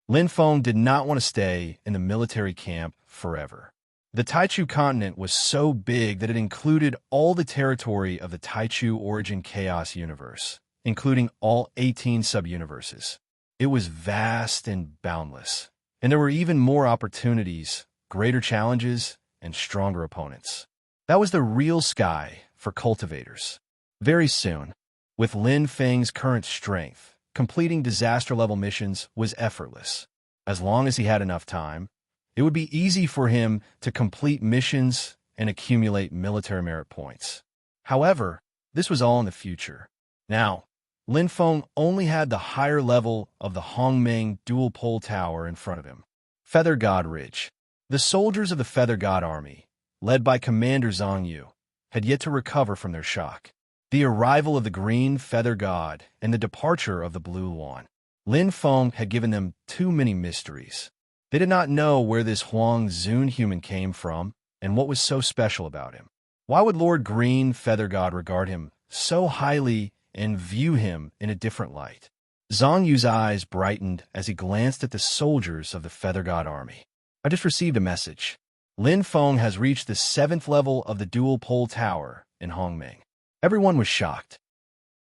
[SPEAKER 1] Lin Feng did not want to stay in the military camp forever. The Taichu continent was so big that it included all the territory of the Taichu Origin Chaos universe, including all 18 sub-universes. It was vast and boundless, and there were even more opportunities, greater challenges, and stronger opponents. That was the real sky for cultivators. Very soon, with Lin Feng's current strength, completing disaster-level missions was effortless. As long as he had enough time, it would be easy for him to complete missions and accumulate military merit points. However, this was all in the future. Now, Lin Feng only had the higher level of the Hongmeng dual pole tower in front of him. Feather God Ridge. The soldiers of the Feather God Army, led by Commander Zhang Yu, had yet to recover from their shock. The arrival of the Green Feather God and the departure of the Blue One. Lin Feng had given them too many mysteries. They did not know where this Huang Zun human came from and what was so special about him. Why would Lord Green Feather God regard him so highly and view him in a different light? Zhang Yu's eyes brightened as he glanced at the soldiers of the Feather God Army. I just received a message. Lin Feng has reached the 7th level of the dual pole tower in Hongmeng. Everyone was shocked.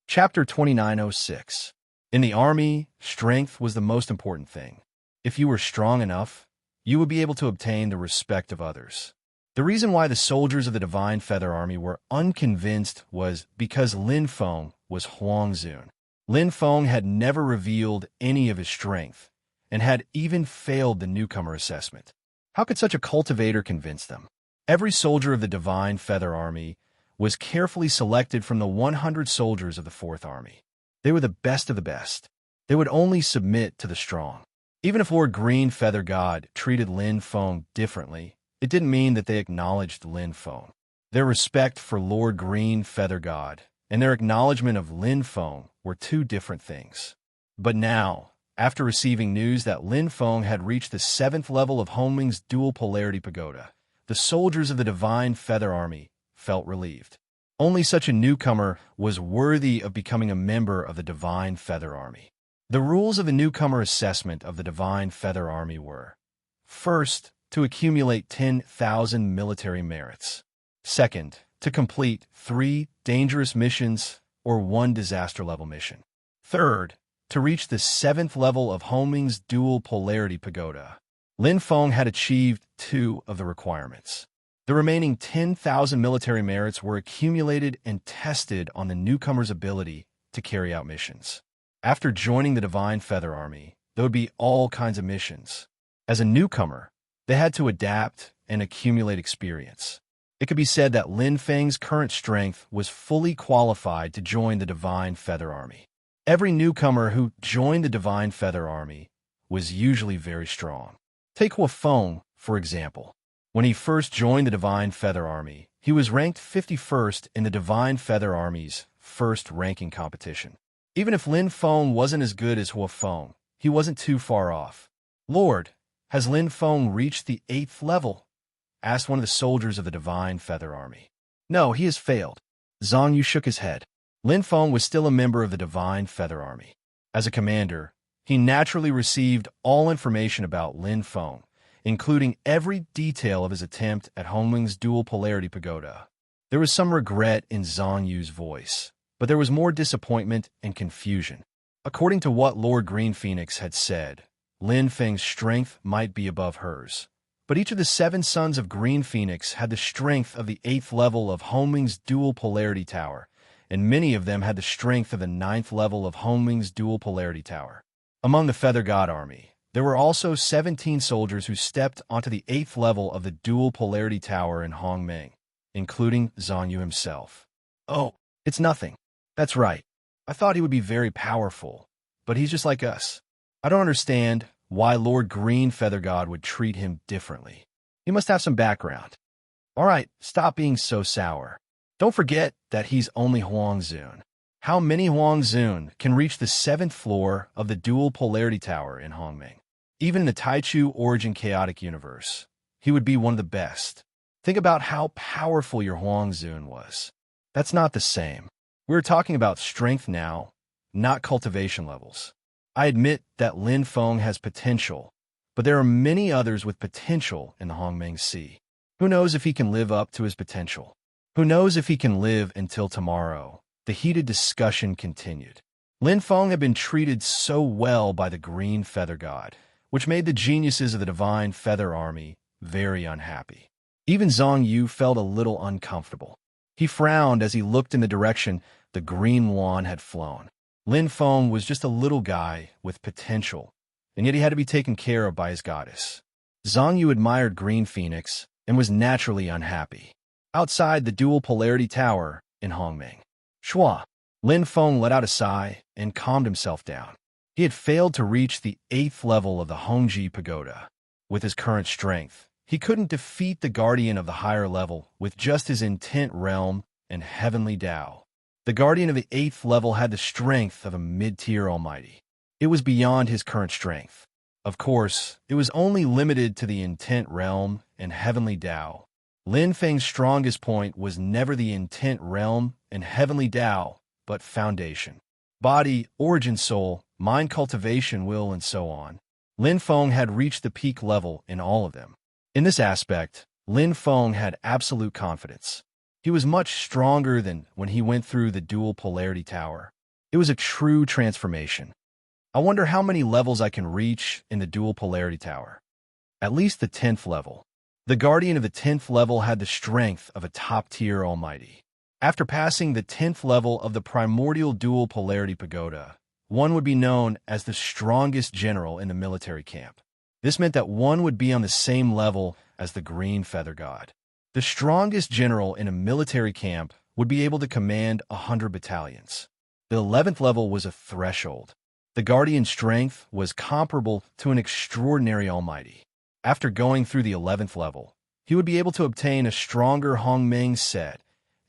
[SPEAKER 1] Chapter 2906. In the army, strength was the most important thing. If you were strong enough, you would be able to obtain the respect of others. The reason why the soldiers of the Divine Feather Army were unconvinced was because Lin Feng was Huang Zun. Lin Feng had never revealed any of his strength and had even failed the newcomer assessment. How could such a cultivator convince them? Every soldier of the Divine Feather Army was carefully selected from the 100 soldiers of the 4th Army. They were the best of the best. They would only submit to the strong. Even if Lord Green Feather God treated Lin Feng differently, it didn't mean that they acknowledged Lin Feng. Their respect for Lord Green Feather God and their acknowledgement of Lin Feng were two different things. But now, after receiving news that Lin Feng had reached the 7th level of Hongmeng's dual polarity pagoda, the soldiers of the Divine Feather Army felt relieved. Only such a newcomer was worthy of becoming a member of the Divine Feather Army. The rules of the newcomer assessment of the Divine Feather Army were: first, to accumulate 10,000 military merits. Second, to complete 3 dangerous missions or 1 disaster-level mission. Third, to reach the 7th level of Hongmeng's dual polarity pagoda. Lin Feng had achieved 2 of the requirements. The remaining 10,000 military merits were accumulated and tested on the newcomer's ability to carry out missions. After joining the Divine Feather Army, there would be all kinds of missions. As a newcomer, they had to adapt and accumulate experience. It could be said that Lin Feng's current strength was fully qualified to join the Divine Feather Army. Every newcomer who joined the Divine Feather Army was usually very strong. Take Hua Feng, for example. When he first joined the Divine Feather Army, he was ranked 51st in the Divine Feather Army's first ranking competition. Even if Lin Feng wasn't as good as Hua Feng, he wasn't too far off. "Lord, has Lin Feng reached the 8th level?" asked one of the soldiers of the Divine Feather Army. "No, he has failed." Zhang Yu shook his head. Lin Feng was still a member of the Divine Feather Army. As a commander, he naturally received all information about Lin Feng, including every detail of his attempt at Hongming's dual polarity pagoda. There was some regret in Zhang Yu's voice, but there was more disappointment and confusion. According to what Lord Green Phoenix had said, Lin Feng's strength might be above hers, but each of the 7 sons of Green Phoenix had the strength of the 8th level of Hongming's dual polarity tower, and many of them had the strength of the 9th level of Hongming's dual polarity tower. Among the Feather God Army, there were also 17 soldiers who stepped onto the 8th level of the dual polarity tower in Hongming, including Zhang Yu himself. "Oh, it's nothing." "That's right. I thought he would be very powerful, but he's just like us. I don't understand why Lord Green Feather God would treat him differently. He must have some background." "All right, stop being so sour. Don't forget that he's only Huangzun. How many Huangzun can reach the 7th floor of the dual polarity tower in Hongming? Even in the Taichu Origin Chaotic Universe, he would be one of the best. Think about how powerful your Huangzun was. That's not the same. We're talking about strength now, not cultivation levels. I admit that Lin Feng has potential, but there are many others with potential in the Hongming Sea. Who knows if he can live up to his potential? Who knows if he can live until tomorrow?" The heated discussion continued. Lin Feng had been treated so well by the Green Feather God, which made the geniuses of the Divine Feather Army very unhappy. Even Zhang Yu felt a little uncomfortable. He frowned as he looked in the direction the green wand had flown. Lin Feng was just a little guy with potential, and yet he had to be taken care of by his goddess. Zhang Yu admired Green Phoenix and was naturally unhappy. Outside the dual polarity tower in Hongming, Shua, Lin Feng let out a sigh and calmed himself down. He had failed to reach the 8th level of the Hongji Pagoda. With his current strength, he couldn't defeat the guardian of the higher level with just his intent realm and heavenly Tao. The guardian of the 8th level had the strength of a mid-tier almighty. It was beyond his current strength. Of course, it was only limited to the intent realm and heavenly Tao. Lin Feng's strongest point was never the intent realm and heavenly Tao, but foundation. Body, origin soul, mind cultivation, will, and so on. Lin Feng had reached the peak level in all of them. In this aspect, Lin Feng had absolute confidence. He was much stronger than when he went through the dual polarity tower. It was a true transformation. I wonder how many levels I can reach in the dual polarity tower. At least the 10th level. The guardian of the 10th level had the strength of a top-tier almighty. After passing the 10th level of the primordial dual polarity pagoda, one would be known as the strongest general in the military camp. This meant that one would be on the same level as the Green Feather God. The strongest general in a military camp would be able to command 100 battalions. The 11th level was a threshold. The guardian's strength was comparable to an extraordinary almighty. After going through the 11th level, he would be able to obtain a stronger Hongmeng set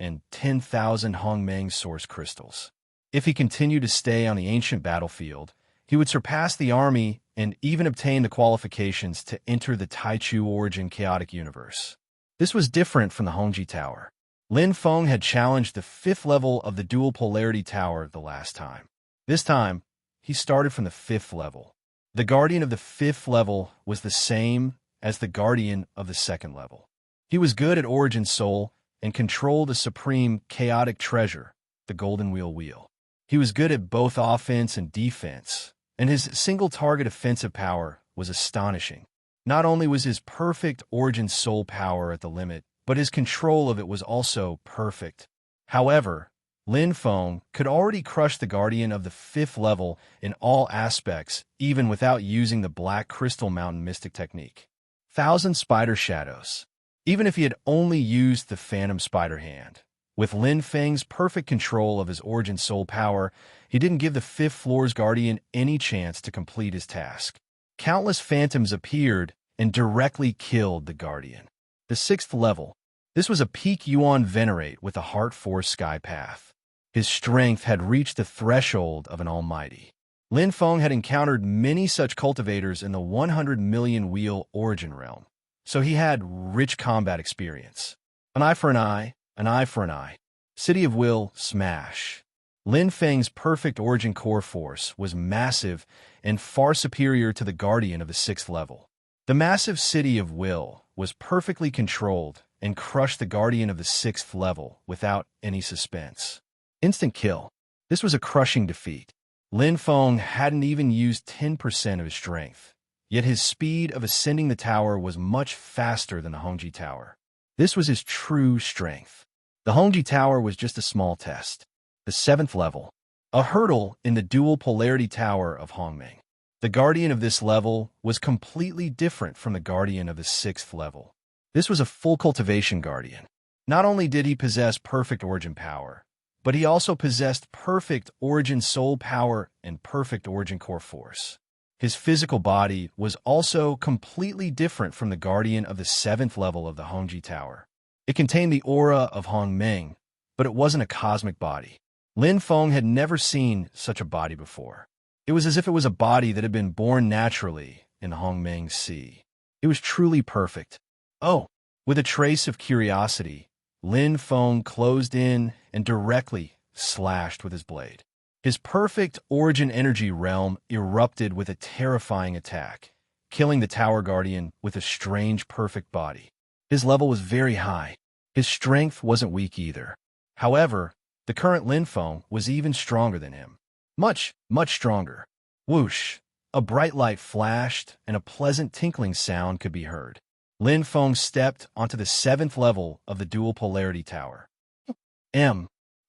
[SPEAKER 1] and 10,000 Hongmeng source crystals. If he continued to stay on the ancient battlefield, he would surpass the army and even obtain the qualifications to enter the Taichu Origin Chaotic Universe. This was different from the Hongji Tower. Lin Feng had challenged the 5th level of the dual polarity tower the last time. This time, he started from the 5th level. The guardian of the 5th level was the same as the guardian of the 2nd level. He was good at origin soul and controlled the supreme chaotic treasure, the golden wheel. He was good at both offense and defense, and his single target offensive power was astonishing. Not only was his perfect origin soul power at the limit, but his control of it was also perfect. However, Lin Feng could already crush the guardian of the 5th level in all aspects, even without using the Black Crystal Mountain Mystic technique. 1,000 Spider Shadows. Even if he had only used the Phantom Spider Hand, With Lin Feng's perfect control of his origin soul power, he didn't give the fifth floor's guardian any chance to complete his task. Countless phantoms appeared and directly killed the guardian. The sixth level. This was a peak Yuan Venerate with a Heart Force Sky Path. His strength had reached the threshold of an almighty. Lin Feng had encountered many such cultivators in the 100 million wheel origin realm, so he had rich combat experience. An eye for an eye, an eye for an eye. City of Will, smash. Lin Feng's perfect origin core force was massive and far superior to the guardian of the sixth level. The massive City of Will was perfectly controlled and crushed the guardian of the sixth level without any suspense. Instant kill. This was a crushing defeat. Lin Feng hadn't even used 10% of his strength, yet his speed of ascending the tower was much faster than the Hongji Tower. This was his true strength. The Hongji Tower was just a small test. The seventh level. A hurdle in the dual polarity tower of Hongming. The guardian of this level was completely different from the guardian of the sixth level. This was a full cultivation guardian. Not only did he possess perfect origin power, but he also possessed perfect origin soul power and perfect origin core force. His physical body was also completely different from the guardian of the seventh level of the Hongji Tower. It contained the aura of Hongming, but it wasn't a cosmic body. Lin Feng had never seen such a body before. It was as if it was a body that had been born naturally in Hongming Sea. It was truly perfect. Oh, with a trace of curiosity, Lin Feng closed in and directly slashed with his blade. His perfect origin energy realm erupted with a terrifying attack, killing the Tower Guardian with a strange perfect body. His level was very high. His strength wasn't weak either. However, the current Lin Feng was even stronger than him. Much, much stronger. Whoosh! A bright light flashed, and a pleasant tinkling sound could be heard. Lin Feng stepped onto the seventh level of the dual polarity tower.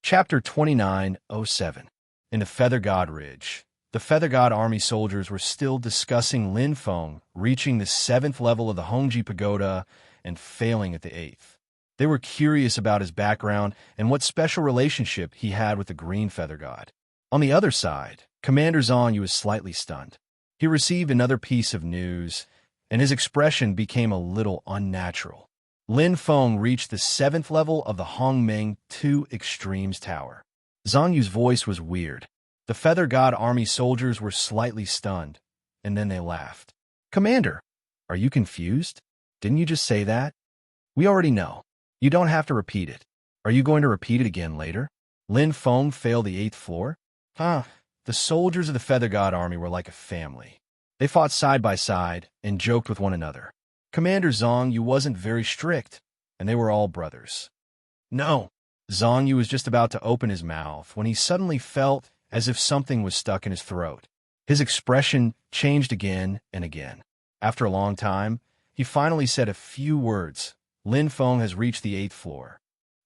[SPEAKER 1] Chapter 2907. In the Feather God Ridge, the Feather God army soldiers were still discussing Lin Feng reaching the seventh level of the Hongji Pagoda and failing at the eighth. They were curious about his background and what special relationship he had with the Green Feather God. On the other side, Commander Zhang Yu was slightly stunned. He received another piece of news, and his expression became a little unnatural. Lin Feng reached the seventh level of the Hongming Two Extremes Tower. Zhang Yu's voice was weird. The Feather God army soldiers were slightly stunned, and then they laughed. Commander, are you confused? Didn't you just say that? We already know. You don't have to repeat it. Are you going to repeat it again later? Lin Feng failed the eighth floor? The soldiers of the Feather God army were like a family. They fought side by side and joked with one another. Commander Zhang Yu wasn't very strict, and they were all brothers. No. Zhang Yu was just about to open his mouth when he suddenly felt as if something was stuck in his throat. His expression changed again and again. After a long time, he finally said a few words. Lin Feng has reached the eighth floor.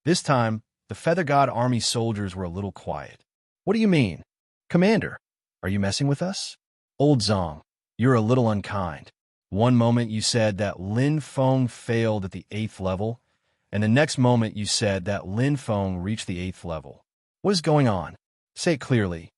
[SPEAKER 1] This time, the Feather God army soldiers were a little quiet. What do you mean? Commander, are you messing with us? Old Zhang, you're a little unkind. One moment you said that Lin Feng failed at the eighth level, and the next moment you said that Lin Feng reached the eighth level. What is going on? Say it clearly.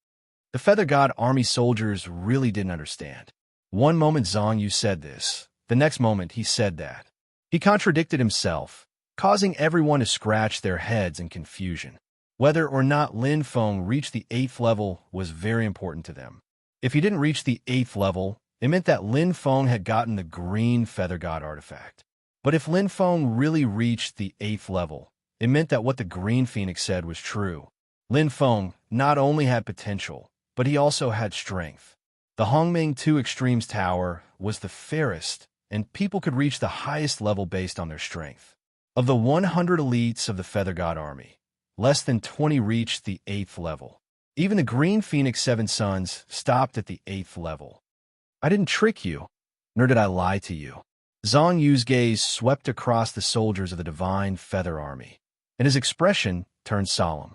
[SPEAKER 1] The Feather God army soldiers really didn't understand. One moment Zhang Yu said this, the next moment he said that. He contradicted himself, causing everyone to scratch their heads in confusion. Whether or not Lin Feng reached the eighth level was very important to them. If he didn't reach the eighth level, it meant that Lin Feng had gotten the Green Feather God artifact. But if Lin Feng really reached the eighth level, it meant that what the Green Phoenix said was true. Lin Feng not only had potential, but he also had strength. The Hongming Two Extremes Tower was the fairest, and people could reach the highest level based on their strength. Of the 100 elites of the Feather God army, less than 20 reached the eighth level. Even the Green Phoenix Seven Sons stopped at the eighth level. I didn't trick you, nor did I lie to you. Zhang Yu's gaze swept across the soldiers of the Divine Feather Army, and his expression turned solemn.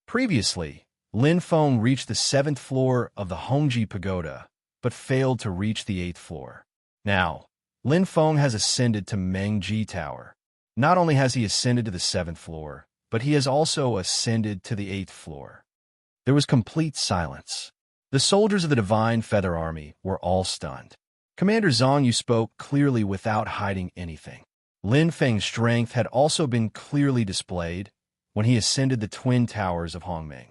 [SPEAKER 1] Previously, Lin Feng reached the seventh floor of the Hongji Pagoda, but failed to reach the eighth floor. Now, Lin Feng has ascended to Mengji Tower. Not only has he ascended to the seventh floor, but he has also ascended to the 8th floor. There was complete silence. The soldiers of the Divine Feather Army were all stunned. Commander Zhang Yu spoke clearly without hiding anything. Lin Feng's strength had also been clearly displayed when he ascended the twin towers of Hongming.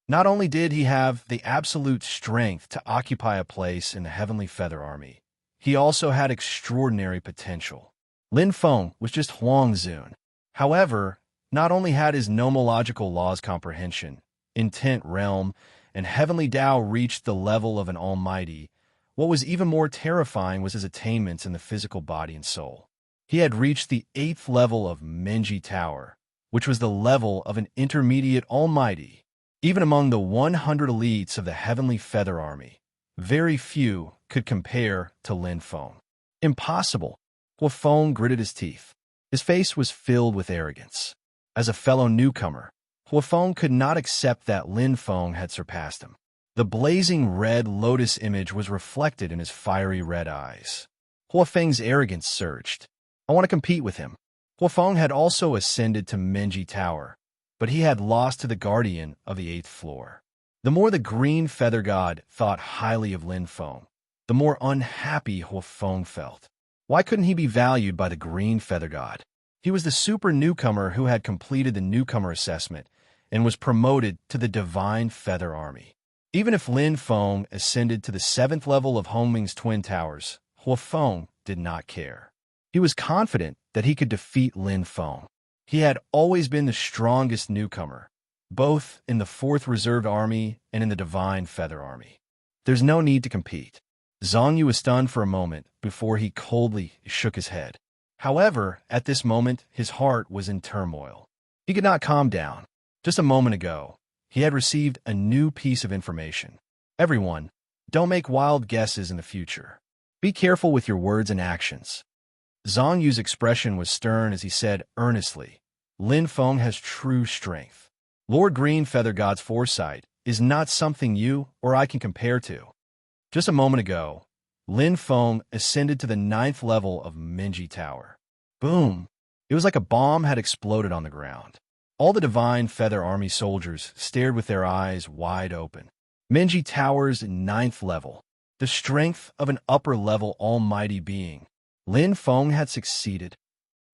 [SPEAKER 1] Not only did he have the absolute strength to occupy a place in the Heavenly Feather Army, he also had extraordinary potential. Lin Feng was just Huang Zun. However, not only had his nomological laws comprehension, intent realm, and heavenly Tao reached the level of an almighty, what was even more terrifying was his attainments in the physical body and soul. He had reached the 8th level of Menji Tower, which was the level of an intermediate almighty. Even among the 100 elites of the Heavenly Feather Army, very few could compare to Lin Feng. Impossible. Hua Feng gritted his teeth. His face was filled with arrogance. As a fellow newcomer, Hua Feng could not accept that Lin Feng had surpassed him. The blazing red lotus image was reflected in his fiery red eyes. Hua Feng's arrogance surged. I want to compete with him. Hua Feng had also ascended to Menji Tower, but he had lost to the guardian of the 8th floor. The more the green feather god thought highly of Lin Feng, the more unhappy Hua Feng felt. Why couldn't he be valued by the green feather god? He was the super newcomer who had completed the newcomer assessment and was promoted to the Divine Feather Army. Even if Lin Feng ascended to the 7th level of Hongming's Twin Towers, Hua Feng did not care. He was confident that he could defeat Lin Feng. He had always been the strongest newcomer, both in the 4th Reserve Army and in the Divine Feather Army. There's no need to compete. Zhang Yu was stunned for a moment before he coldly shook his head. However, at this moment, his heart was in turmoil. He could not calm down. Just a moment ago, he had received a new piece of information. Everyone, don't make wild guesses in the future. Be careful with your words and actions. Zhang Yu's expression was stern as he said earnestly, Lin Feng has true strength. Lord Green Feather God's foresight is not something you or I can compare to. Just a moment ago, Lin Feng ascended to the 9th level of Menji Tower. Boom! It was like a bomb had exploded on the ground. All the Divine Feather Army soldiers stared with their eyes wide open. Menji Tower's 9th level, the strength of an upper-level almighty being. Lin Feng had succeeded.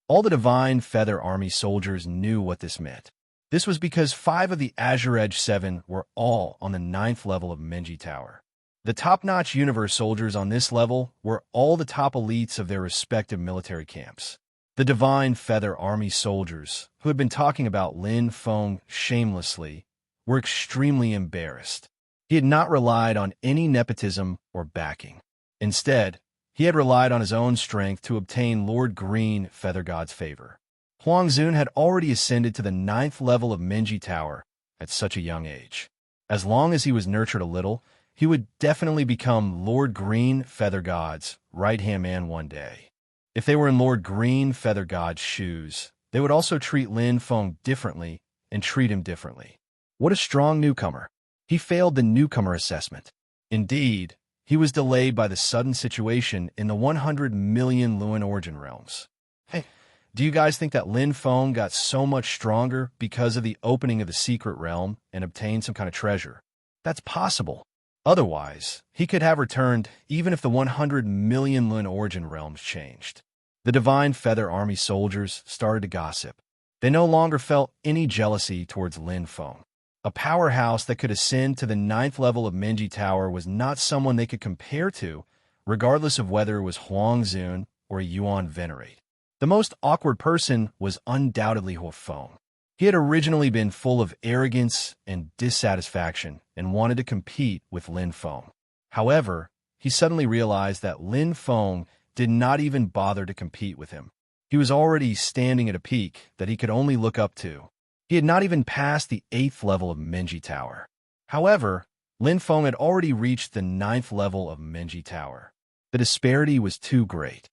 [SPEAKER 1] All the Divine Feather Army soldiers knew what this meant. This was because 5 of the Azure Edge 7 were all on the 9th level of Menji Tower. The top-notch universe soldiers on this level were all the top elites of their respective military camps. The Divine Feather Army soldiers, who had been talking about Lin Feng shamelessly, were extremely embarrassed. He had not relied on any nepotism or backing. Instead, he had relied on his own strength to obtain Lord Green Feather God's favor. Huang Zun had already ascended to the 9th level of Menji Tower at such a young age. As long as he was nurtured a little, he would definitely become Lord Green Feather God's right-hand man one day. If they were in Lord Green Feather God's shoes, they would also treat Lin Feng differently and treat him differently. What a strong newcomer. He failed the newcomer assessment. Indeed, he was delayed by the sudden situation in the 100 million Luan origin realms. Hey, do you guys think that Lin Feng got so much stronger because of the opening of the secret realm and obtained some kind of treasure? That's possible. Otherwise, he could have returned even if the 100 million Luan origin realms changed. The Divine Feather Army soldiers started to gossip. They no longer felt any jealousy towards Lin Feng. A powerhouse that could ascend to the 9th level of Menji Tower was not someone they could compare to, regardless of whether it was Huang Zun or a Yuan Venerate. The most awkward person was undoubtedly Hua Feng. He had originally been full of arrogance and dissatisfaction and wanted to compete with Lin Feng. However, he suddenly realized that Lin Feng did not even bother to compete with him. He was already standing at a peak that he could only look up to. He had not even passed the 8th level of Menji Tower. However, Lin Feng had already reached the 9th level of Menji Tower. The disparity was too great.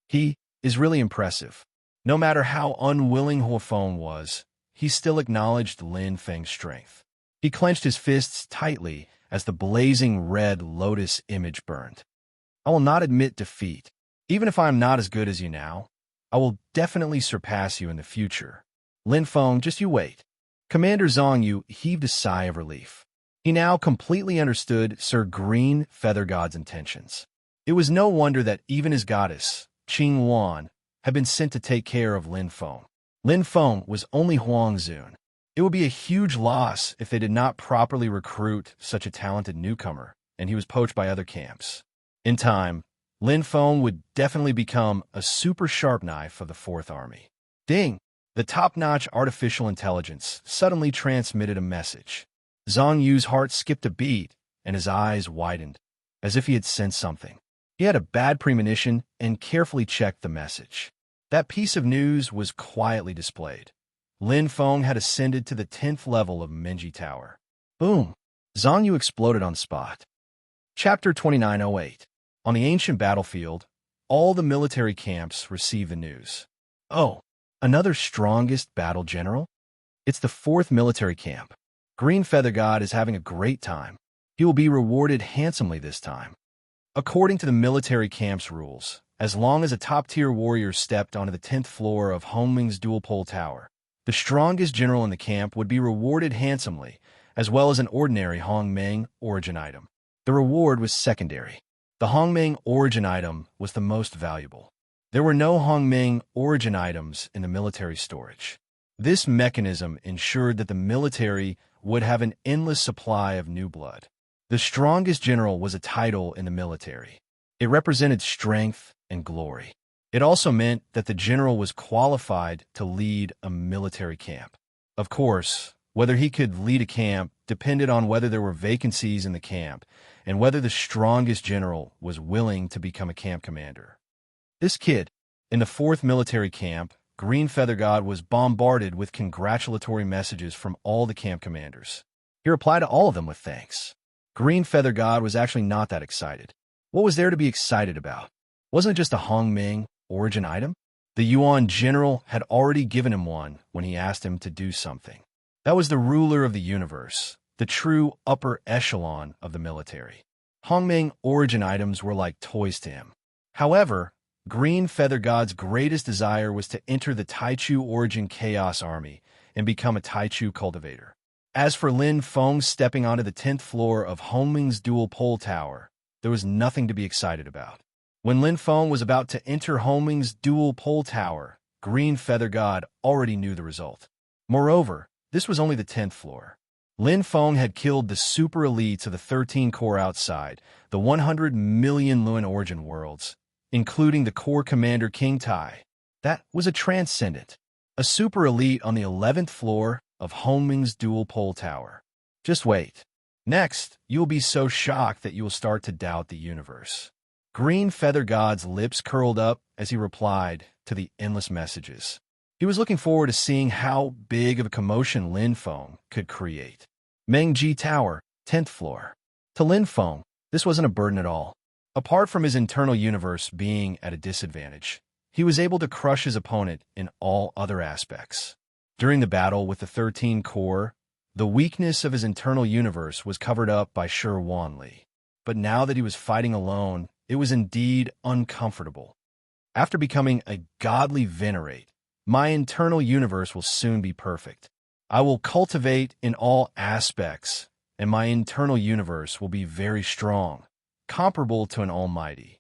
[SPEAKER 1] He is really impressive. No matter how unwilling Hua Feng was, he still acknowledged Lin Feng's strength. He clenched his fists tightly as the blazing red lotus image burned. I will not admit defeat. Even if I am not as good as you now, I will definitely surpass you in the future. Lin Feng, just you wait. Commander Zhang Yu heaved a sigh of relief. He now completely understood Sir Green Feather God's intentions. It was no wonder that even his goddess, Qing Wan, had been sent to take care of Lin Feng. Lin Feng was only Huang Zun. It would be a huge loss if they did not properly recruit such a talented newcomer, and he was poached by other camps. In time, Lin Feng would definitely become a super sharp knife of the Fourth Army. Ding! The top-notch artificial intelligence suddenly transmitted a message. Zhang Yu's heart skipped a beat, and his eyes widened, as if he had sensed something. He had a bad premonition and carefully checked the message. That piece of news was quietly displayed. Lin Feng had ascended to the 10th level of Menji Tower. Boom! Zhang Yu exploded on the spot. Chapter 2908. On the ancient battlefield, all the military camps received the news. Oh, another strongest battle general? It's the 4th military camp. Green Feather God is having a great time. He will be rewarded handsomely this time. According to the military camp's rules, as long as a top-tier warrior stepped onto the 10th floor of Hongming's dual pole tower, the strongest general in the camp would be rewarded handsomely, as well as an ordinary Hongming origin item. The reward was secondary. The Hongming origin item was the most valuable. There were no Hongming origin items in the military storage. This mechanism ensured that the military would have an endless supply of new blood. The strongest general was a title in the military. It represented strength and glory. It also meant that the general was qualified to lead a military camp. Of course, whether he could lead a camp depended on whether there were vacancies in the camp and whether the strongest general was willing to become a camp commander. This kid, in the 4th military camp, Green Feather God, was bombarded with congratulatory messages from all the camp commanders. He replied to all of them with thanks. Green Feather God was actually not that excited. What was there to be excited about? Wasn't it just a Hongming origin item? The Yuan general had already given him one when he asked him to do something. That was the ruler of the universe, the true upper echelon of the military. Hongming origin items were like toys to him. However, Green Feather God's greatest desire was to enter the Taichu origin Chaos Army and become a Taichu cultivator. As for Lin Feng stepping onto the 10th floor of Hongming's dual pole tower, there was nothing to be excited about. When Lin Feng was about to enter Hongming's dual pole tower, Green Feather God already knew the result. Moreover, this was only the 10th floor. Lin Feng had killed the super elites of the 13 core outside, the 100 million Luan origin worlds, including the core commander King Tai. That was a transcendent, a super elite on the 11th floor of Hongming's dual pole tower. Just wait. Next, you will be so shocked that you will start to doubt the universe. Green Feather God's lips curled up as he replied to the endless messages. He was looking forward to seeing how big of a commotion Lin Feng could create. Mengji Tower, 10th floor. To Lin Feng, this wasn't a burden at all. Apart from his internal universe being at a disadvantage, he was able to crush his opponent in all other aspects. During the battle with the 13 core, the weakness of his internal universe was covered up by Shi Wanli. But now that he was fighting alone, it was indeed uncomfortable. After becoming a godly venerate, my internal universe will soon be perfect. I will cultivate in all aspects, and my internal universe will be very strong, comparable to an almighty.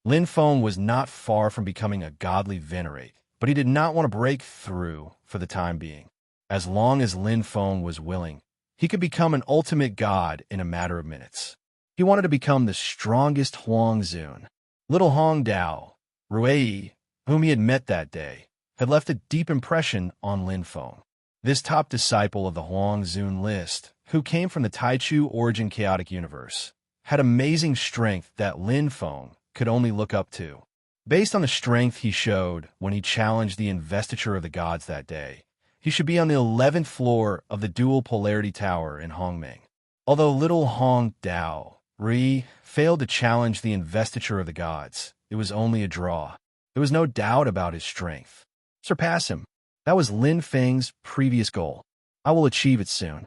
[SPEAKER 1] Lin Feng was not far from becoming a godly venerate, but he did not want to break through for the time being. As long as Lin Feng was willing, he could become an ultimate god in a matter of minutes. He wanted to become the strongest Huang Zun. Little Hong Dao, Ruei, whom he had met that day, had left a deep impression on Lin Feng. This top disciple of the Huang Zun list, who came from the Taichu origin chaotic universe, had amazing strength that Lin Feng could only look up to. Based on the strength he showed when he challenged the investiture of the gods that day, he should be on the 11th floor of the dual polarity tower in Hongming. Although little Hong Dao, Ri, failed to challenge the investiture of the gods, it was only a draw. There was no doubt about his strength. Surpass him. That was Lin Feng's previous goal. I will achieve it soon.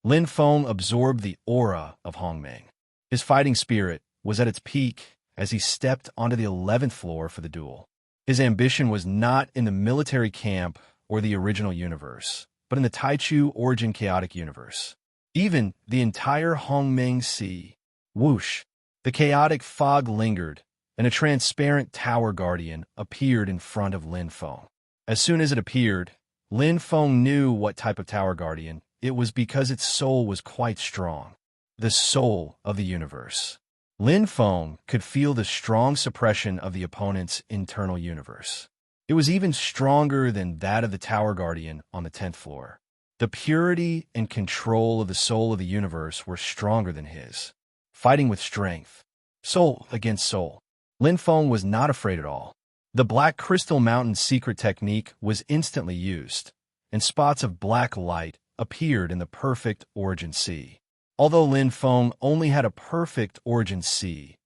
[SPEAKER 1] Lin Feng absorbed the aura of Hongming. His fighting spirit was at its peak as he stepped onto the 11th floor for the duel. His ambition was not in the military camp or the original universe, but in the Taichu origin chaotic universe. Even the entire Hongmeng Sea. Whoosh! The chaotic fog lingered, and a transparent tower guardian appeared in front of Lin Feng. As soon as it appeared, Lin Feng knew what type of tower guardian it was because its soul was quite strong. The soul of the universe. Lin Feng could feel the strong suppression of the opponent's internal universe. It was even stronger than that of the tower guardian on the 10th floor. The purity and control of the soul of the universe were stronger than his. Fighting with strength. Soul against soul. Lin Feng was not afraid at all. The Black Crystal Mountain secret technique was instantly used, and spots of black light appeared in the perfect origin sea. Although Lin Feng only had a perfect origin sea,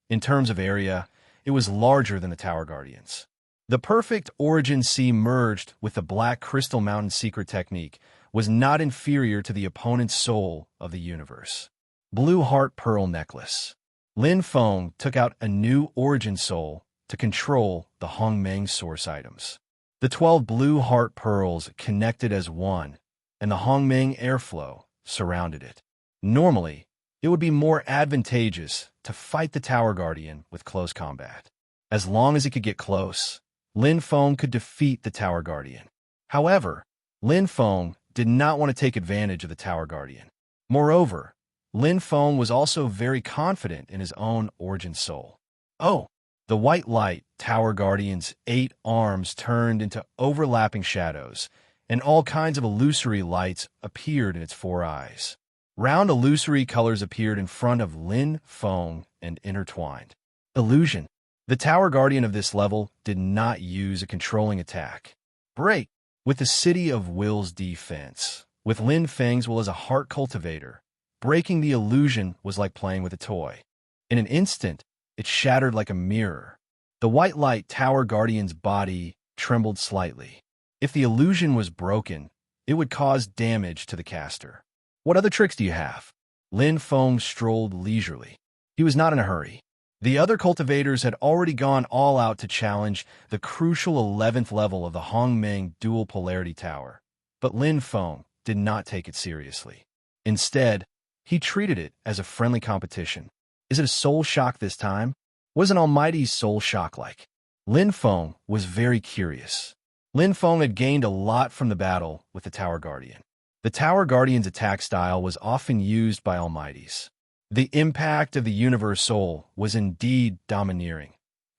[SPEAKER 1] in terms of area, it was larger than the Tower Guardians. The perfect origin sea merged with the Black Crystal Mountain secret technique was not inferior to the opponent's soul of the universe. Blue Heart Pearl Necklace. Lin Feng took out a new origin soul to control the Hongmeng source items. The 12 blue heart pearls connected as one, and the Hongmeng airflow surrounded it. Normally, it would be more advantageous to fight the Tower Guardian with close combat. As long as he could get close, Lin Feng could defeat the Tower Guardian. However, Lin Feng did not want to take advantage of the Tower Guardian. Moreover, Lin Feng was also very confident in his own origin soul. Oh! The white light Tower Guardian's 8 arms turned into overlapping shadows, and all kinds of illusory lights appeared in its 4 eyes. Round illusory colors appeared in front of Lin Feng and intertwined. Illusion. The Tower Guardian of this level did not use a controlling attack. Break. With the City of Will's defense, with Lin Feng's will as a heart cultivator, breaking the illusion was like playing with a toy. In an instant, it shattered like a mirror. The white light Tower Guardian's body trembled slightly. If the illusion was broken, it would cause damage to the caster. What other tricks do you have? Lin Feng strolled leisurely. He was not in a hurry. The other cultivators had already gone all out to challenge the crucial 11th level of the Hongmeng Dual Polarity Tower, but Lin Feng did not take it seriously. Instead, he treated it as a friendly competition. Is it a soul shock this time? What is an almighty soul shock like? Lin Feng was very curious. Lin Feng had gained a lot from the battle with the Tower Guardian. The Tower Guardian's attack style was often used by almighties. The impact of the universe soul was indeed domineering,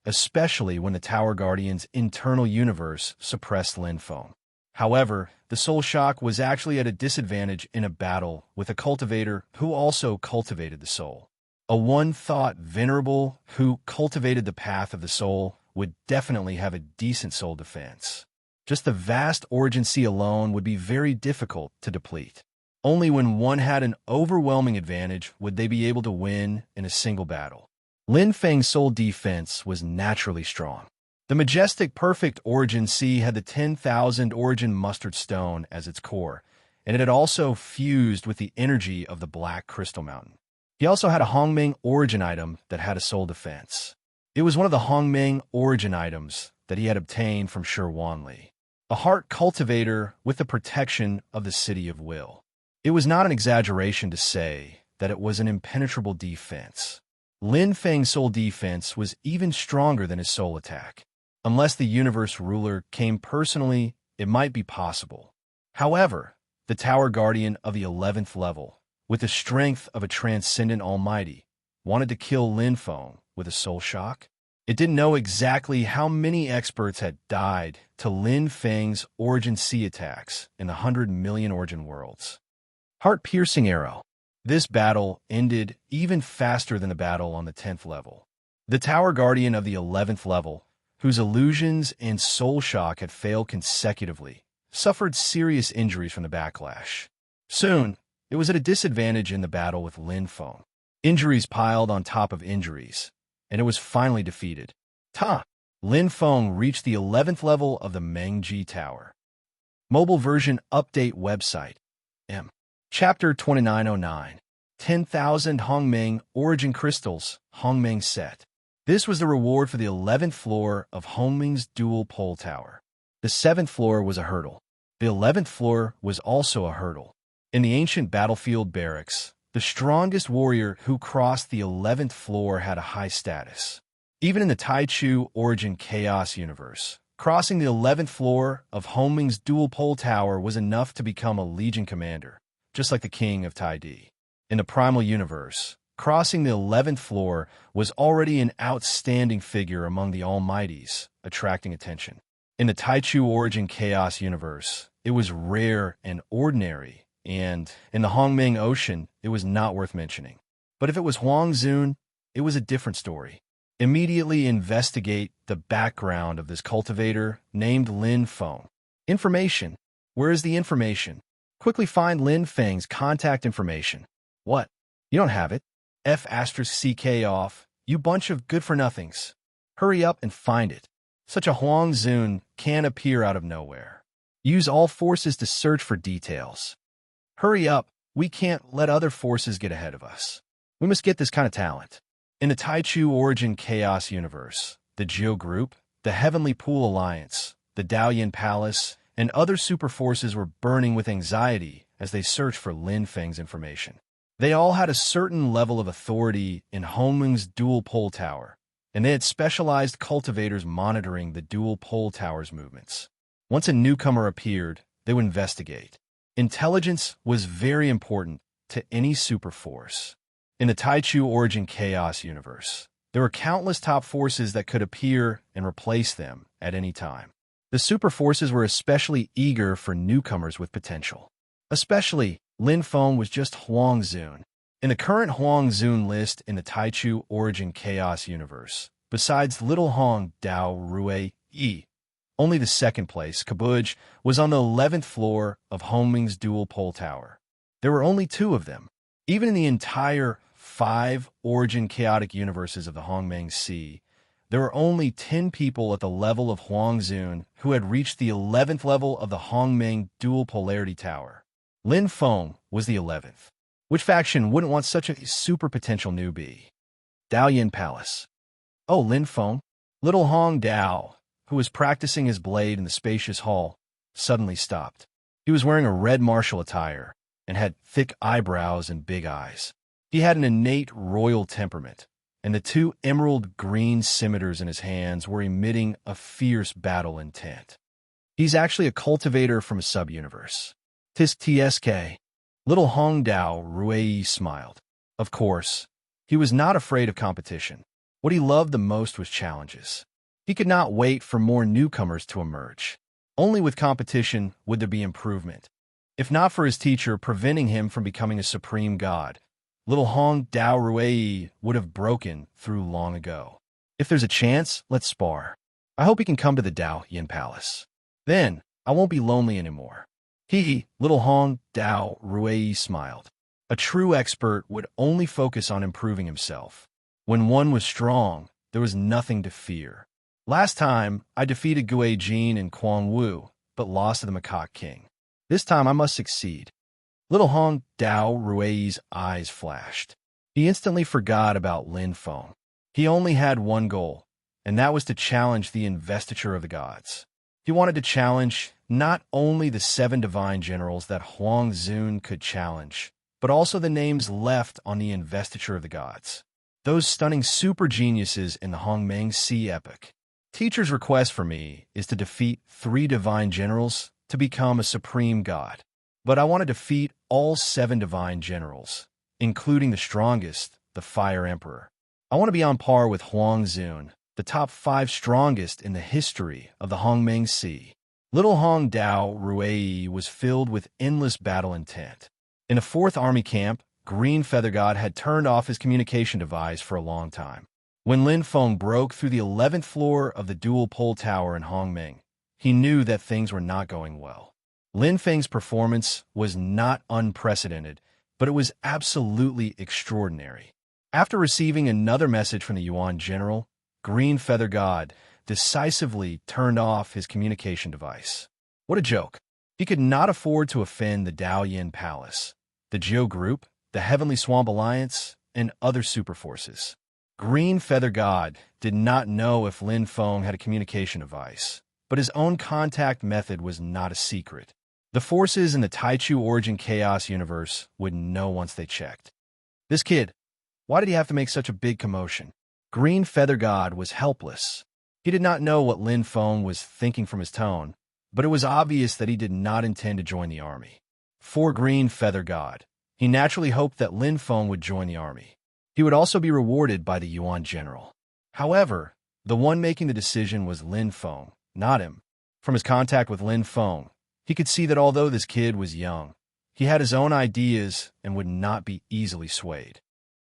[SPEAKER 1] especially when the Tower Guardian's internal universe suppressed Lin Feng. However, the soul shock was actually at a disadvantage in a battle with a cultivator who also cultivated the soul. A one-thought venerable who cultivated the path of the soul would definitely have a decent soul defense. Just the vast origin sea alone would be very difficult to deplete. Only when one had an overwhelming advantage would they be able to win in a single battle. Lin Feng's soul defense was naturally strong. The majestic perfect origin sea had the 10,000 origin mustard stone as its core, and it had also fused with the energy of the Black Crystal Mountain. He also had a Hongmeng origin item that had a soul defense. It was one of the Hongmeng origin items that he had obtained from Shi Wanli, a heart cultivator with the protection of the City of Will. It was not an exaggeration to say that it was an impenetrable defense. Lin Feng's soul defense was even stronger than his soul attack. Unless the universe ruler came personally, it might be possible. However, the Tower Guardian of the 11th level, with the strength of a transcendent almighty, wanted to kill Lin Feng with a soul shock. It didn't know exactly how many experts had died to Lin Feng's origin sea attacks in the 100 million origin worlds. Heart-piercing arrow. This battle ended even faster than the battle on the 10th level. The Tower Guardian of the 11th level, whose illusions and soul shock had failed consecutively, suffered serious injuries from the backlash. Soon, it was at a disadvantage in the battle with Lin Feng. Injuries piled on top of injuries, and it was finally defeated. Lin Feng reached the 11th level of the Mengji Tower. Mobile version update website. Chapter 2909. 10,000 Hongmeng Origin Crystals, Hongmeng Set. This was the reward for the 11th floor of Hongmeng's Dual Pole Tower. The 7th floor was a hurdle. The 11th floor was also a hurdle. In the ancient battlefield barracks, the strongest warrior who crossed the 11th floor had a high status. Even in the Taichu Origin Chaos universe, crossing the 11th floor of Hongming's dual pole tower was enough to become a legion commander, just like the king of Taidi. In the primal universe, crossing the 11th floor was already an outstanding figure among the Almighties, attracting attention. In the Taichu Origin Chaos universe, it was rare and ordinary, and in the Hongming Ocean, it was not worth mentioning. But if it was Huangzun, it was a different story. Immediately investigate the background of this cultivator named Lin Feng. Information. Where is the information? Quickly find Lin Feng's contact information. What? You don't have it? F*CK off, you bunch of good-for-nothings. Hurry up and find it. Such a Huangzun can't appear out of nowhere. Use all forces to search for details. Hurry up, we can't let other forces get ahead of us. We must get this kind of talent. In the Taichu Origin Chaos universe, the Jiu Group, the Heavenly Pool Alliance, the Daoyin Palace, and other super forces were burning with anxiety as they searched for Lin Feng's information. They all had a certain level of authority in Hongming's dual pole tower, and they had specialized cultivators monitoring the dual pole tower's movements. Once a newcomer appeared, they would investigate. Intelligence was very important to any super force. In the Taichu Origin Chaos universe, there were countless top forces that could appear and replace them at any time. The super forces were especially eager for newcomers with potential. Especially, Lin Feng was just Huangzun. In the current Huangzun list in the Taichu Origin Chaos universe, besides Little Hong Dao Rui Yi, only the second place, Kabuj, was on the 11th floor of Hongming's dual pole tower. There were only 2 of them. Even in the entire 5 Origin Chaotic universes of the Hongming Sea, there were only 10 people at the level of Huangzun who had reached the 11th level of the Hongming dual polarity tower. Lin Feng was the 11th. Which faction wouldn't want such a super potential newbie? Daoyin Palace. Oh, Lin Feng? Little Hong Dao, who was practicing his blade in the spacious hall, suddenly stopped. He was wearing a red martial attire and had thick eyebrows and big eyes. He had an innate royal temperament, and the 2 emerald green scimitars in his hands were emitting a fierce battle intent. He's actually a cultivator from a sub-universe. Tisk TSK. Little Hong Dao Rui smiled. Of course, he was not afraid of competition. What he loved the most was challenges. He could not wait for more newcomers to emerge. Only with competition would there be improvement. If not for his teacher preventing him from becoming a supreme god, Little Hong Dao Rui would have broken through long ago. If there's a chance, let's spar. I hope he can come to the Daoyin Palace. Then, I won't be lonely anymore. Little Hong Dao Rui smiled. A true expert would only focus on improving himself. When one was strong, there was nothing to fear. Last time, I defeated Gui Jin and Quan Wu, but lost to the Macaque King. This time I must succeed. Little Hong Dao Rui's eyes flashed. He instantly forgot about Lin Feng. He only had one goal, and that was to challenge the investiture of the gods. He wanted to challenge not only the 7 divine generals that Huangzun could challenge, but also the names left on the investiture of the gods. Those stunning super geniuses in the Hongmeng Sea epic. Teacher's request for me is to defeat 3 divine generals to become a supreme god. But I want to defeat all 7 divine generals, including the strongest, the Fire Emperor. I want to be on par with Huangzun, the top 5 strongest in the history of the Hongmeng Sea. Little Hong Dao Rui was filled with endless battle intent. In the 4th Army camp, Green Feather God had turned off his communication device for a long time. When Lin Feng broke through the 11th floor of the dual pole tower in Hongming, he knew that things were not going well. Lin Feng's performance was not unprecedented, but it was absolutely extraordinary. After receiving another message from the Yuan general, Green Feather God decisively turned off his communication device. What a joke. He could not afford to offend the Daoyin Palace, the Jiu Group, the Heavenly Swamp Alliance, and other super forces. Green Feather God did not know if Lin Feng had a communication device, but his own contact method was not a secret. The forces in the Taichu Origin Chaos universe would know once they checked. This kid, why did he have to make such a big commotion? Green Feather God was helpless. He did not know what Lin Feng was thinking from his tone, but it was obvious that he did not intend to join the army. For Green Feather God, he naturally hoped that Lin Feng would join the army. He would also be rewarded by the Yuan general. However, the one making the decision was Lin Feng, not him. From his contact with Lin Feng, he could see that although this kid was young, he had his own ideas and would not be easily swayed.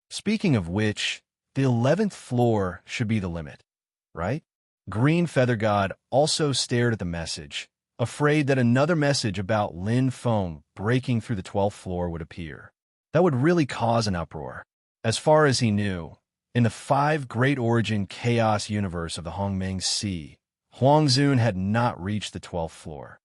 [SPEAKER 1] Speaking of which, the 11th floor should be the limit, right? Green Feather God also stared at the message, afraid that another message about Lin Feng breaking through the 12th floor would appear. That would really cause an uproar. As far as he knew, in the 5 Great Origin Chaos universe of the Hongmeng Sea, Huangzun had not reached the 12th floor.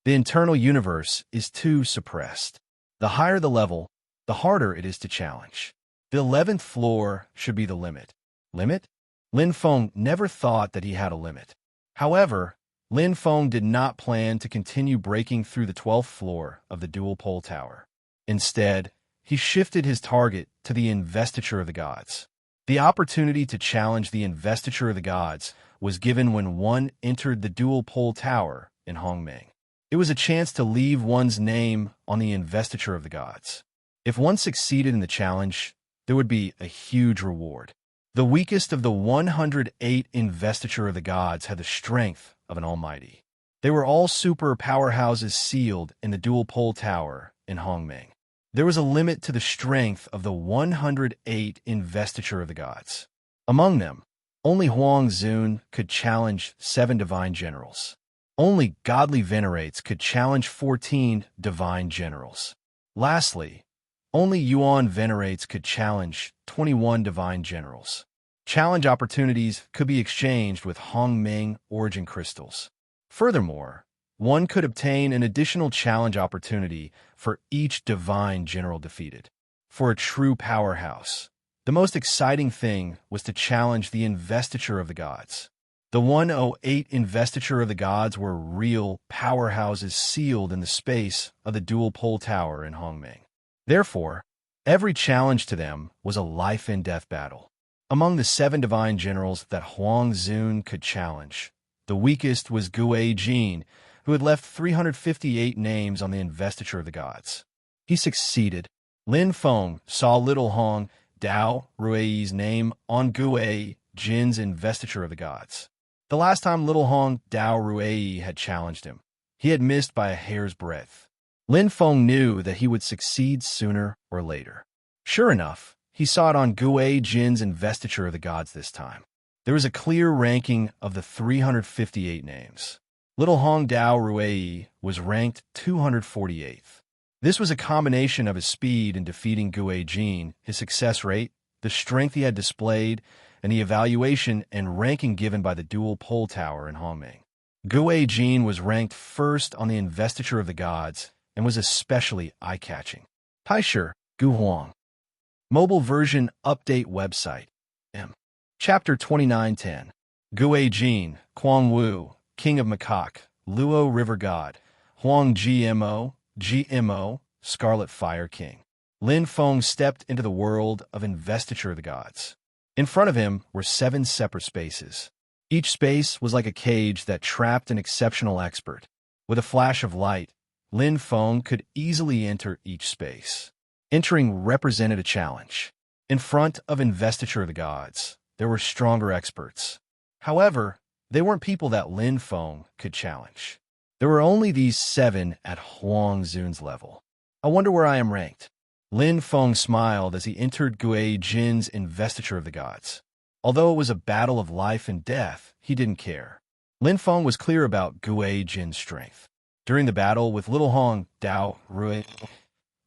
[SPEAKER 1] The internal universe is too suppressed. The higher the level, the harder it is to challenge. The 11th floor should be the limit. Limit? Lin Feng never thought that he had a limit. However, Lin Feng did not plan to continue breaking through the 12th floor of the dual pole tower. Instead, he shifted his target to the investiture of the gods. The opportunity to challenge the investiture of the gods was given when one entered the dual pole tower in Hongmeng. It was a chance to leave one's name on the investiture of the gods. If one succeeded in the challenge, there would be a huge reward. The weakest of the 108 investiture of the gods had the strength of an almighty. They were all super powerhouses sealed in the dual pole tower in Hongmeng. There was a limit to the strength of the 108 investiture of the gods. Among them, only Huangzun could challenge 7 divine generals. Only godly venerates could challenge 14 divine generals. Lastly, only Yuan venerates could challenge 21 divine generals. Challenge opportunities could be exchanged with Hongmeng origin crystals. Furthermore, one could obtain an additional challenge opportunity for each divine general defeated. For a true powerhouse, the most exciting thing was to challenge the investiture of the gods. The 108 investiture of the gods were real powerhouses sealed in the space of the dual pole tower in Hongmeng. Therefore, every challenge to them was a life-and-death battle. Among the 7 divine generals that Huangzun could challenge, the weakest was Gue Jin, who had left 358 names on the investiture of the gods. He succeeded. Lin Feng saw Little Hong Dao Rui's name on Gue Jin's investiture of the gods. The last time Little Hong Dao Rui had challenged him, he had missed by a hair's breadth. Lin Feng knew that he would succeed sooner or later. Sure enough, he saw it on Gue Jin's investiture of the gods this time. There was a clear ranking of the 358 names. Little Hong Dao Rui was ranked 248th. This was a combination of his speed in defeating Gue Jin, his success rate, the strength he had displayed, and the evaluation and ranking given by the dual pole tower in Hongmeng. Gue Jin was ranked first on the investiture of the gods and was especially eye-catching. Taisher, Gu Huang. Mobile version update website. M. Chapter 2910. Gue Jin, Quang Wu, King of Makak, Luo River God, Huang GMO, Scarlet Fire King. Lin Feng stepped into the world of investiture of the gods. In front of him were 7 separate spaces. Each space was like a cage that trapped an exceptional expert. With a flash of light, Lin Feng could easily enter each space. Entering represented a challenge. In front of investiture of the gods, there were stronger experts. However, they weren't people that Lin Feng could challenge. There were only these 7 at Huangzun's level. I wonder where I am ranked. Lin Feng smiled as he entered Gue Jin's investiture of the gods. Although it was a battle of life and death, he didn't care. Lin Feng was clear about Gue Jin's strength. During the battle with Little Hong Dao Rui,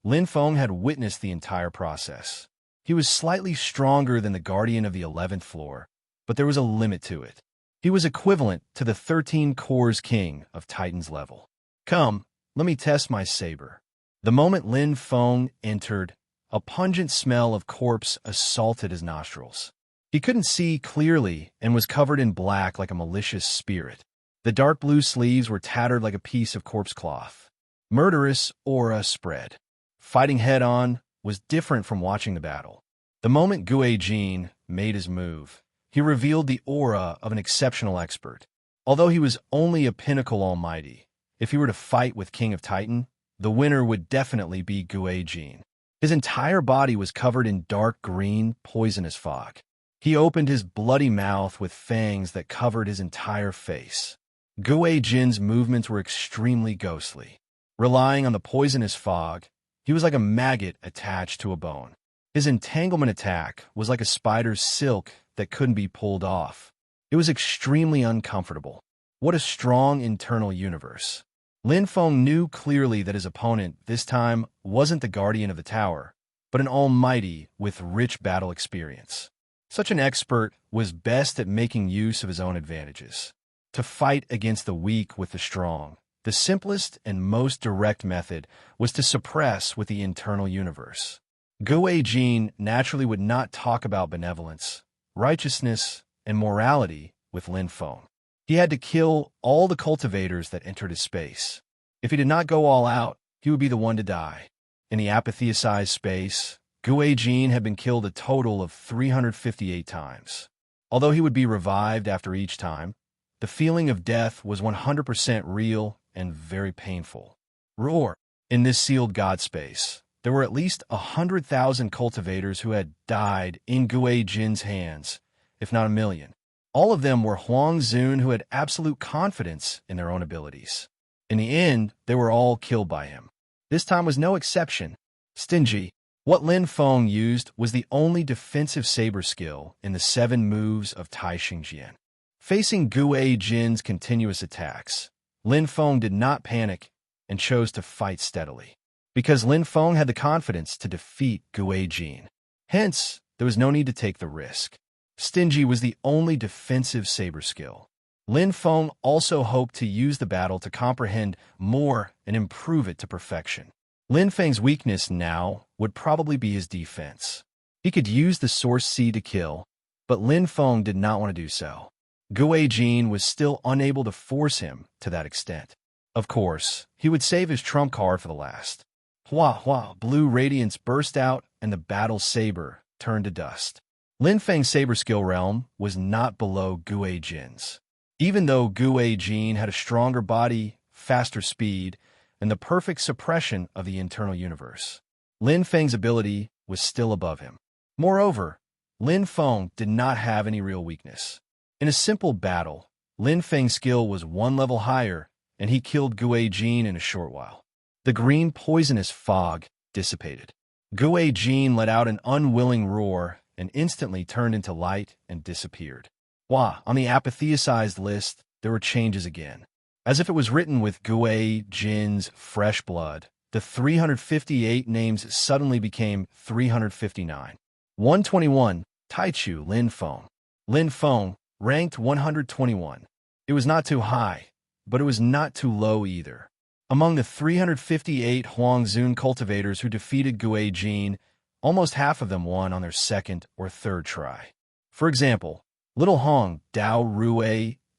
[SPEAKER 1] Lin Feng had witnessed the entire process. He was slightly stronger than the guardian of the 11th floor, but there was a limit to it. He was equivalent to the 13 cores king of Titan's level. Come, let me test my saber. The moment Lin Feng entered, a pungent smell of corpse assaulted his nostrils. He couldn't see clearly and was covered in black like a malicious spirit. The dark blue sleeves were tattered like a piece of corpse cloth. murderous aura spread. Fighting head-on was different from watching the battle. The moment Gue Jin made his move, he revealed the aura of an exceptional expert. Although he was only a pinnacle almighty, if he were to fight with King of Titan, the winner would definitely be Gue Jin. His entire body was covered in dark green, poisonous fog. He opened his bloody mouth with fangs that covered his entire face. Gue Jin's movements were extremely ghostly. Relying on the poisonous fog, he was like a maggot attached to a bone. His entanglement attack was like a spider's silk that couldn't be pulled off. It was extremely uncomfortable. What a strong internal universe. Lin Feng knew clearly that his opponent this time wasn't the guardian of the tower, but an almighty with rich battle experience. Such an expert was best at making use of his own advantages. To fight against the weak with the strong, the simplest and most direct method was to suppress with the internal universe. Gue Jin naturally would not talk about benevolence, righteousness, and morality with Lin Feng. He had to kill all the cultivators that entered his space. If he did not go all out, he would be the one to die. In the apatheosized space, Gue Jin had been killed a total of 358 times. Although he would be revived after each time, the feeling of death was 100% real and very painful. Roar! In this sealed god space, there were at least 100,000 cultivators who had died in Gue Jin's hands, if not a million. All of them were Huang Zun who had absolute confidence in their own abilities. In the end, they were all killed by him. This time was no exception. Stingy. What Lin Feng used was the only defensive saber skill in the 7 moves of Tai Xingjian. Facing Gue Jin's continuous attacks, Lin Feng did not panic and chose to fight steadily. Because Lin Feng had the confidence to defeat Gue Jin. Hence, there was no need to take the risk. Stingy was the only defensive saber skill. Lin Feng also hoped to use the battle to comprehend more and improve it to perfection. Lin Feng's weakness now would probably be his defense. He could use the Source Seed to kill, but Lin Feng did not want to do so. Gue Jin was still unable to force him to that extent. Of course, he would save his trump card for the last. Hua hua, blue radiance burst out and the battle saber turned to dust. Lin Feng's saber skill realm was not below Gue Jin's. Even though Gue Jin had a stronger body, faster speed, and the perfect suppression of the internal universe, Lin Feng's ability was still above him. Moreover, Lin Feng did not have any real weakness. In a simple battle, Lin Feng's skill was 1 level higher, and he killed Gue Jin in a short while. The green poisonous fog dissipated. Gue Jin let out an unwilling roar and instantly turned into light and disappeared. Wah! On the apatheosized list, there were changes again. As if it was written with Gue Jin's fresh blood, the 358 names suddenly became 359. 121. Taichu Lin Feng. Lin Feng, ranked 121. It was not too high, but it was not too low either. Among the 358 Huang Zun cultivators who defeated Gue Jin, almost half of them won on their second or third try. For example, Little Hong Dao Rue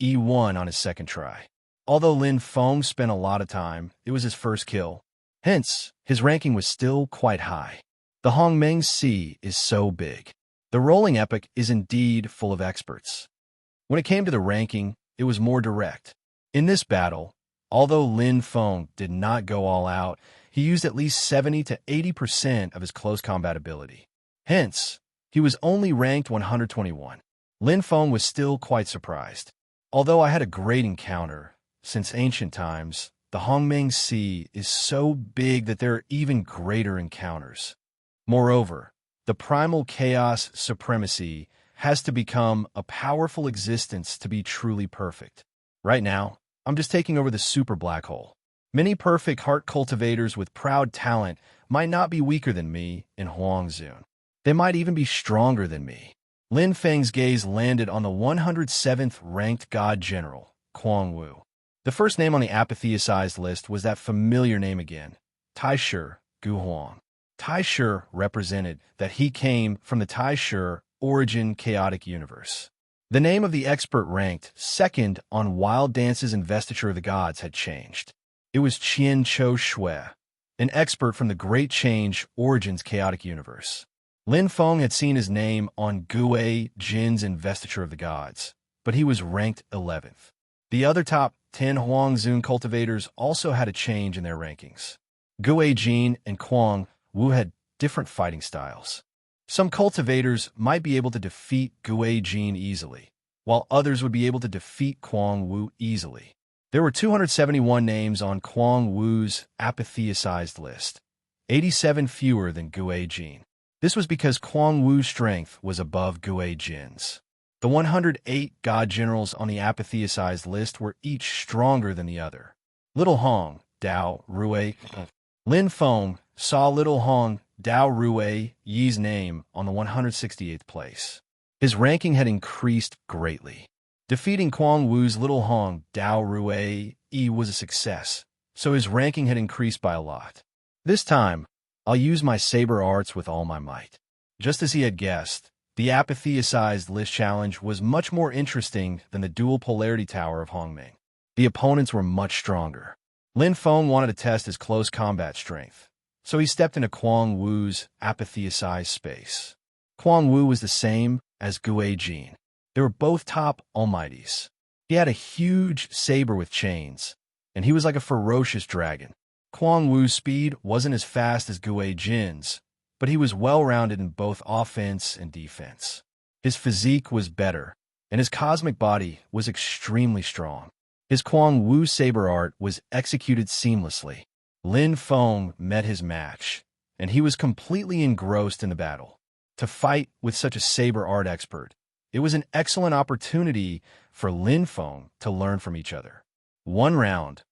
[SPEAKER 1] E1 on his second try. Although Lin Feng spent a lot of time, it was his first kill. Hence, his ranking was still quite high. The Hongmeng Sea is so big. The rolling epic is indeed full of experts. When it came to the ranking, it was more direct. In this battle, although Lin Feng did not go all out, he used at least 70 to 80% of his close combat ability. Hence, he was only ranked 121. Lin Feng was still quite surprised. Although I had a great encounter, since ancient times, the Hongmeng Sea is so big that there are even greater encounters. Moreover, the primal chaos supremacy has to become a powerful existence to be truly perfect. Right now, I'm just taking over the super black hole. Many perfect heart cultivators with proud talent might not be weaker than me in Huangzun. They might even be stronger than me. Lin Feng's gaze landed on the 107th ranked god general, Kuang Wu. The first name on the apatheosized list was that familiar name again, Taishu Gu Huang. Taishu represented that he came from the Taishu origin chaotic universe. The name of the expert ranked second on Wild Dance's Investiture of the Gods had changed. It was Qian Cho Shui, an expert from the Great Change Origins chaotic universe. Lin Feng had seen his name on Gui Jin's Investiture of the Gods, but he was ranked 11th. The other top 10 Huangzun cultivators also had a change in their rankings. Gui Jin and Kuang Wu had different fighting styles. Some cultivators might be able to defeat Gui Jin easily, while others would be able to defeat Kuang Wu easily. There were 271 names on Kuang Wu's apotheosized list, 87 fewer than Gui Jin. This was because Kuang Wu's strength was above Gui Jin's. The 108 god generals on the apotheosized list were each stronger than the other. Little Hong, Dao, Rui, Lin Feng saw Little Hong, Dao Rui Yi's name on the 168th place. His ranking had increased greatly. Defeating Kuang Wu's Little Hong, Dao Rui Yi was a success, so his ranking had increased by a lot. This time, I'll use my saber arts with all my might. Just as he had guessed, the apotheosized list challenge was much more interesting than the dual polarity tower of Hongming. The opponents were much stronger. Lin Feng wanted to test his close combat strength, so he stepped into Kuang Wu's apotheosized space. Kuang Wu was the same as Gui Jin. They were both top almighties. He had a huge saber with chains, and he was like a ferocious dragon. Kuang Wu's speed wasn't as fast as Gui Jin's, but he was well-rounded in both offense and defense. His physique was better, and his cosmic body was extremely strong. His Kuang Wu saber art was executed seamlessly. Lin Feng met his match, and he was completely engrossed in the battle. To fight with such a saber art expert, it was an excellent opportunity for Lin Feng to learn from each other. One round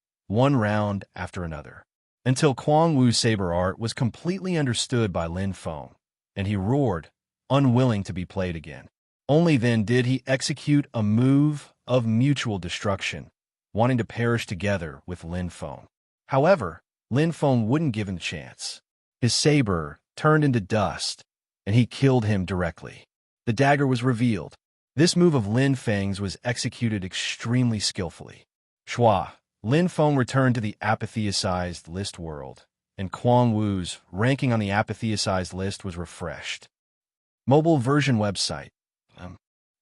[SPEAKER 1] after another, until Kuang Wu's saber art was completely understood by Lin Feng, and he roared, unwilling to be played again. Only then did he execute a move of mutual destruction, wanting to perish together with Lin Feng. However, Lin Feng wouldn't give him the chance. His saber turned into dust, and he killed him directly. The dagger was revealed. This move of Lin Feng's was executed extremely skillfully. Shua, Lin Feng returned to the apotheosized list world, and Kuang Wu's ranking on the apotheosized list was refreshed. Mobile version website.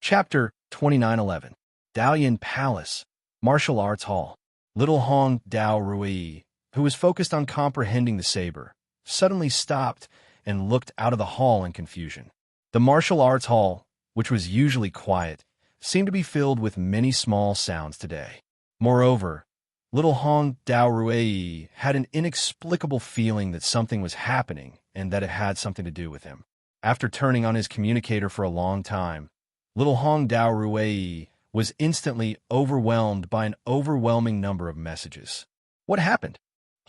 [SPEAKER 1] Chapter 2911. Daoyin Palace, Martial Arts Hall. Little Hong Dao Rui, who was focused on comprehending the saber, suddenly stopped and looked out of the hall in confusion. The martial arts hall, which was usually quiet, seemed to be filled with many small sounds today. Moreover, Little Hong Dao Rui had an inexplicable feeling that something was happening and that it had something to do with him. After turning on his communicator for a long time, Little Hong Dao Rui was instantly overwhelmed by an overwhelming number of messages. What happened?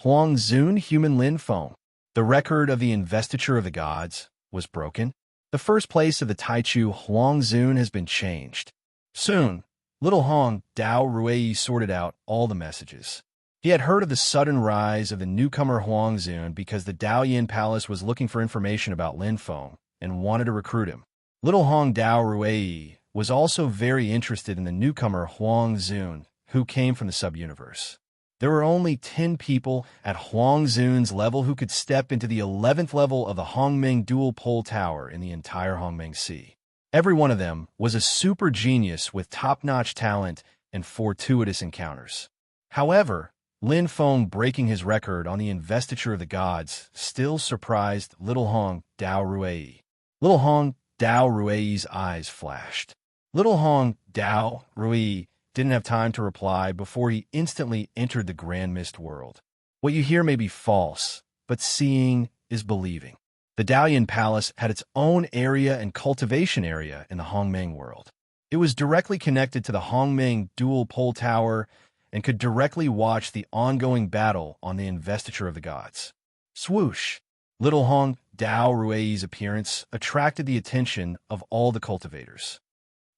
[SPEAKER 1] Huangzun Human Lin Feng. The record of the Investiture of the Gods was broken. The first place of the Taichu Huangzun has been changed. Soon, Little Hong Dao Rui sorted out all the messages. He had heard of the sudden rise of the newcomer Huangzun because the Daoyin Palace was looking for information about Lin Feng and wanted to recruit him. Little Hong Dao Rui was also very interested in the newcomer Huangzun, who came from the sub-universe. There were only 10 people at Huangzun's level who could step into the 11th level of the Hongming Dual Pole Tower in the entire Hongming Sea. Every one of them was a super genius with top-notch talent and fortuitous encounters. However, Lin Feng breaking his record on the Investiture of the Gods still surprised Little Hong Dao Rui. Little Hong Dao Rui's eyes flashed. Little Hong Dao Rui didn't have time to reply before he instantly entered the Grand Mist world. What you hear may be false, but seeing is believing. The Daoyin Palace had its own area and cultivation area in the Hongming world. It was directly connected to the Hongming Dual Pole Tower and could directly watch the ongoing battle on the Investiture of the Gods. Swoosh! Little Hong Dao Rui's appearance attracted the attention of all the cultivators.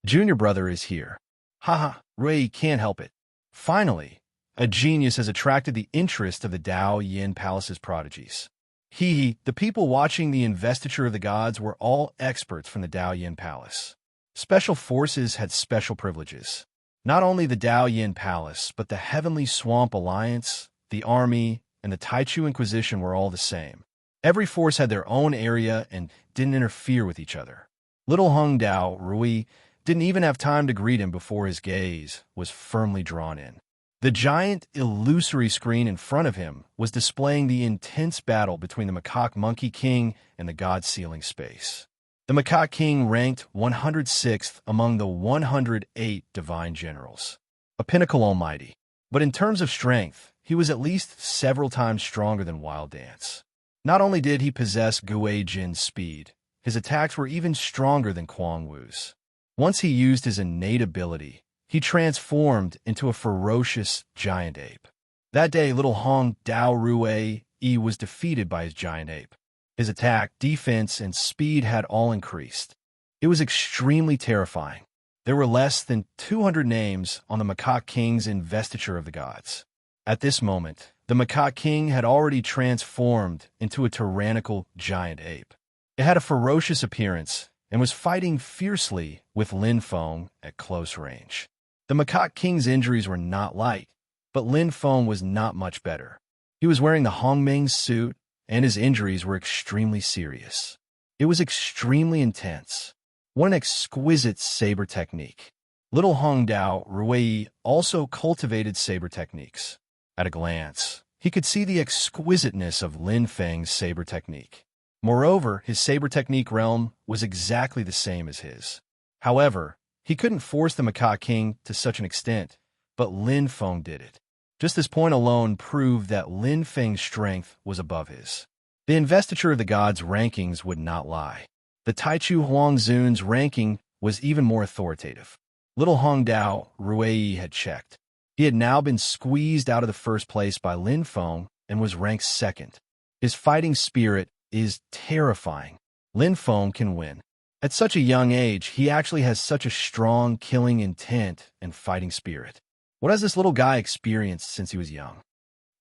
[SPEAKER 1] Junior brother is here. Haha, Rui can't help it. Finally, a genius has attracted the interest of the Daoyin Palace's prodigies. The people watching the Investiture of the Gods were all experts from the Daoyin Palace. Special forces had special privileges. Not only the Daoyin Palace, but the Heavenly Swamp Alliance, the army, and the Taichu Inquisition were all the same. Every force had their own area and didn't interfere with each other. Little Hung Dao Rui didn't even have time to greet him before his gaze was firmly drawn in. The giant, illusory screen in front of him was displaying the intense battle between the Macaque Monkey King and the God sealing space. The Macaque King ranked 106th among the 108 divine generals, a pinnacle almighty. But in terms of strength, he was at least several times stronger than Wild Dance. Not only did he possess Gui Jin's speed, his attacks were even stronger than Kuang Wu's. Once he used his innate ability, he transformed into a ferocious giant ape. That day, little Hong Dao Rui was defeated by his giant ape. His attack, defense, and speed had all increased. It was extremely terrifying. There were less than 200 names on the Macaque King's investiture of the gods. At this moment, the Macaque King had already transformed into a tyrannical giant ape. It had a ferocious appearance and was fighting fiercely with Lin Feng at close range. The Macaque King's injuries were not light, but Lin Feng was not much better. He was wearing the Hongming's suit, and his injuries were extremely serious. It was extremely intense. What an exquisite saber technique. Little Hong Dao Rui also cultivated saber techniques. At a glance, he could see the exquisiteness of Lin Feng's saber technique. Moreover, his saber technique realm was exactly the same as his. However, he couldn't force the Macaque King to such an extent, but Lin Feng did it. Just this point alone proved that Lin Feng's strength was above his. The investiture of the gods' rankings would not lie. The Taichu Huangzun's ranking was even more authoritative. Little Hong Dao Rui had checked. He had now been squeezed out of the first place by Lin Feng and was ranked second. His fighting spirit is terrifying. Lin Feng can win. At such a young age, he actually has such a strong killing intent and fighting spirit. What has this little guy experienced since he was young?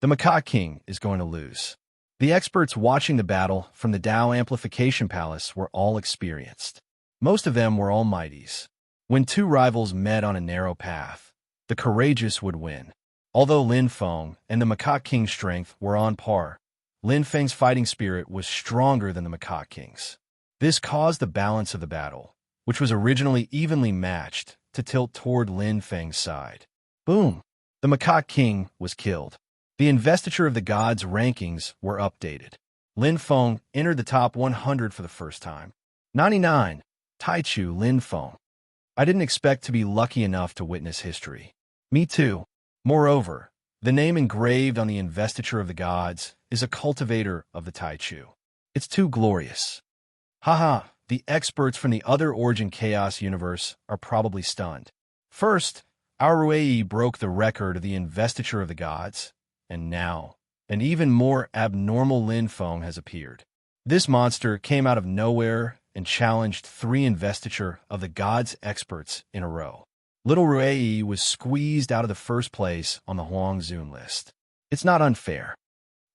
[SPEAKER 1] The Macaque King is going to lose. The experts watching the battle from the Dao Amplification Palace were all experienced. Most of them were almighties. When two rivals met on a narrow path, the courageous would win. Although Lin Feng and the Macaque King's strength were on par, Lin Feng's fighting spirit was stronger than the Macaque King's. This caused the balance of the battle, which was originally evenly matched, to tilt toward Lin Feng's side. Boom! The Macaque King was killed. The investiture of the gods' rankings were updated. Lin Feng entered the top 100 for the first time. 99. Taichu Lin Feng. I didn't expect to be lucky enough to witness history. Me too. Moreover, the name engraved on the investiture of the gods is a cultivator of the Taichu. It's too glorious. Haha, the experts from the other Origin Chaos universe are probably stunned. First, our Rui broke the record of the investiture of the gods, and now, an even more abnormal Lin Feng has appeared. This monster came out of nowhere and challenged 3 investiture of the gods' experts in a row. Little Rui was squeezed out of the first place on the Huangzun list. It's not unfair.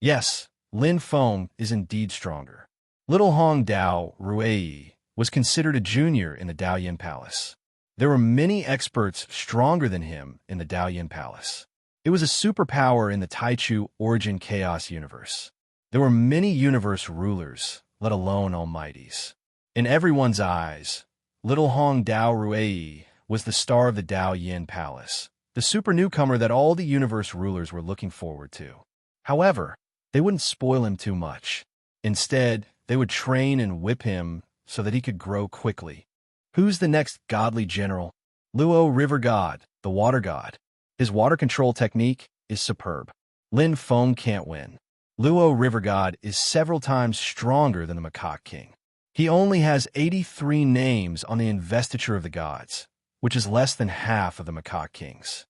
[SPEAKER 1] Yes, Lin Feng is indeed stronger. Little Hong Dao Rui was considered a junior in the Daoyin Palace. There were many experts stronger than him in the Daoyin Palace. It was a superpower in the Taichu Origin Chaos universe. There were many universe rulers, let alone almighties. In everyone's eyes, Little Hong Dao Rui was the star of the Daoyin Palace, the super newcomer that all the universe rulers were looking forward to. However, they wouldn't spoil him too much. Instead, they would train and whip him so that he could grow quickly. Who's the next godly general? Luo River God, the water god. His water control technique is superb. Lin Feng can't win. Luo River God is several times stronger than the Macaque King. He only has 83 names on the investiture of the gods, which is less than half of the Macaque King's.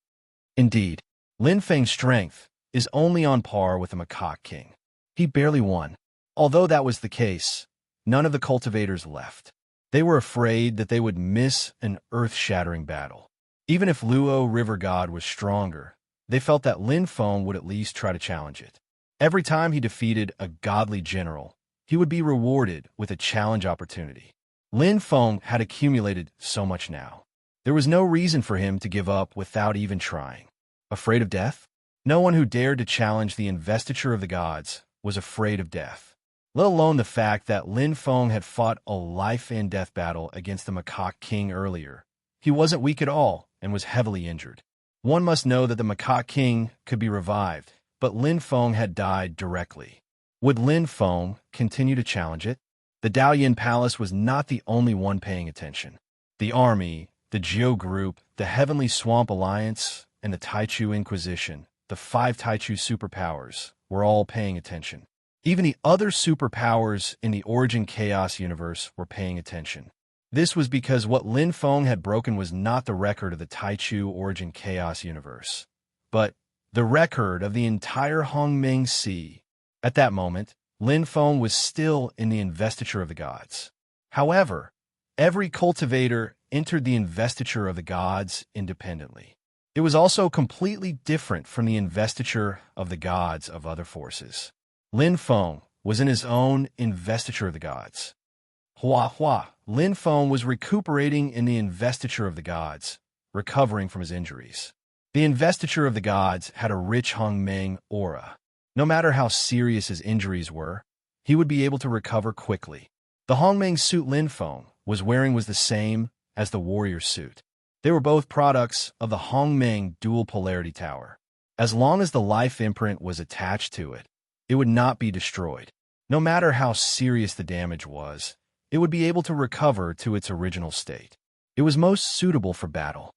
[SPEAKER 1] Indeed, Lin Feng's strength is only on par with the Macaque King. He barely won. Although that was the case, none of the cultivators left. They were afraid that they would miss an earth-shattering battle. Even if Luo River God was stronger, they felt that Lin Feng would at least try to challenge it. Every time he defeated a godly general, he would be rewarded with a challenge opportunity. Lin Feng had accumulated so much now. There was no reason for him to give up without even trying. Afraid of death? No one who dared to challenge the investiture of the gods was afraid of death, let alone the fact that Lin Feng had fought a life-and-death battle against the Macaque King earlier. He wasn't weak at all and was heavily injured. One must know that the Macaque King could be revived, but Lin Feng had died directly. Would Lin Feng continue to challenge it? The Daoyin Palace was not the only one paying attention. The army, the Jiu Group, the Heavenly Swamp Alliance, and the Taichu Inquisition, the 5 Taichu superpowers, were all paying attention. Even the other superpowers in the Origin Chaos universe were paying attention. This was because what Lin Feng had broken was not the record of the Taichu Origin Chaos universe, but the record of the entire Hongmeng Sea. At that moment, Lin Feng was still in the investiture of the gods. However, every cultivator entered the investiture of the gods independently. It was also completely different from the investiture of the gods of other forces. Lin Feng was in his own investiture of the gods. Lin Feng was recuperating in the investiture of the gods, recovering from his injuries. The investiture of the gods had a rich Hongmeng aura. No matter how serious his injuries were, he would be able to recover quickly. The Hongmeng suit Lin Feng was wearing was the same as the warrior suit. They were both products of the Hongmeng dual polarity tower. As long as the life imprint was attached to it, it would not be destroyed. No matter how serious the damage was, it would be able to recover to its original state. It was most suitable for battle.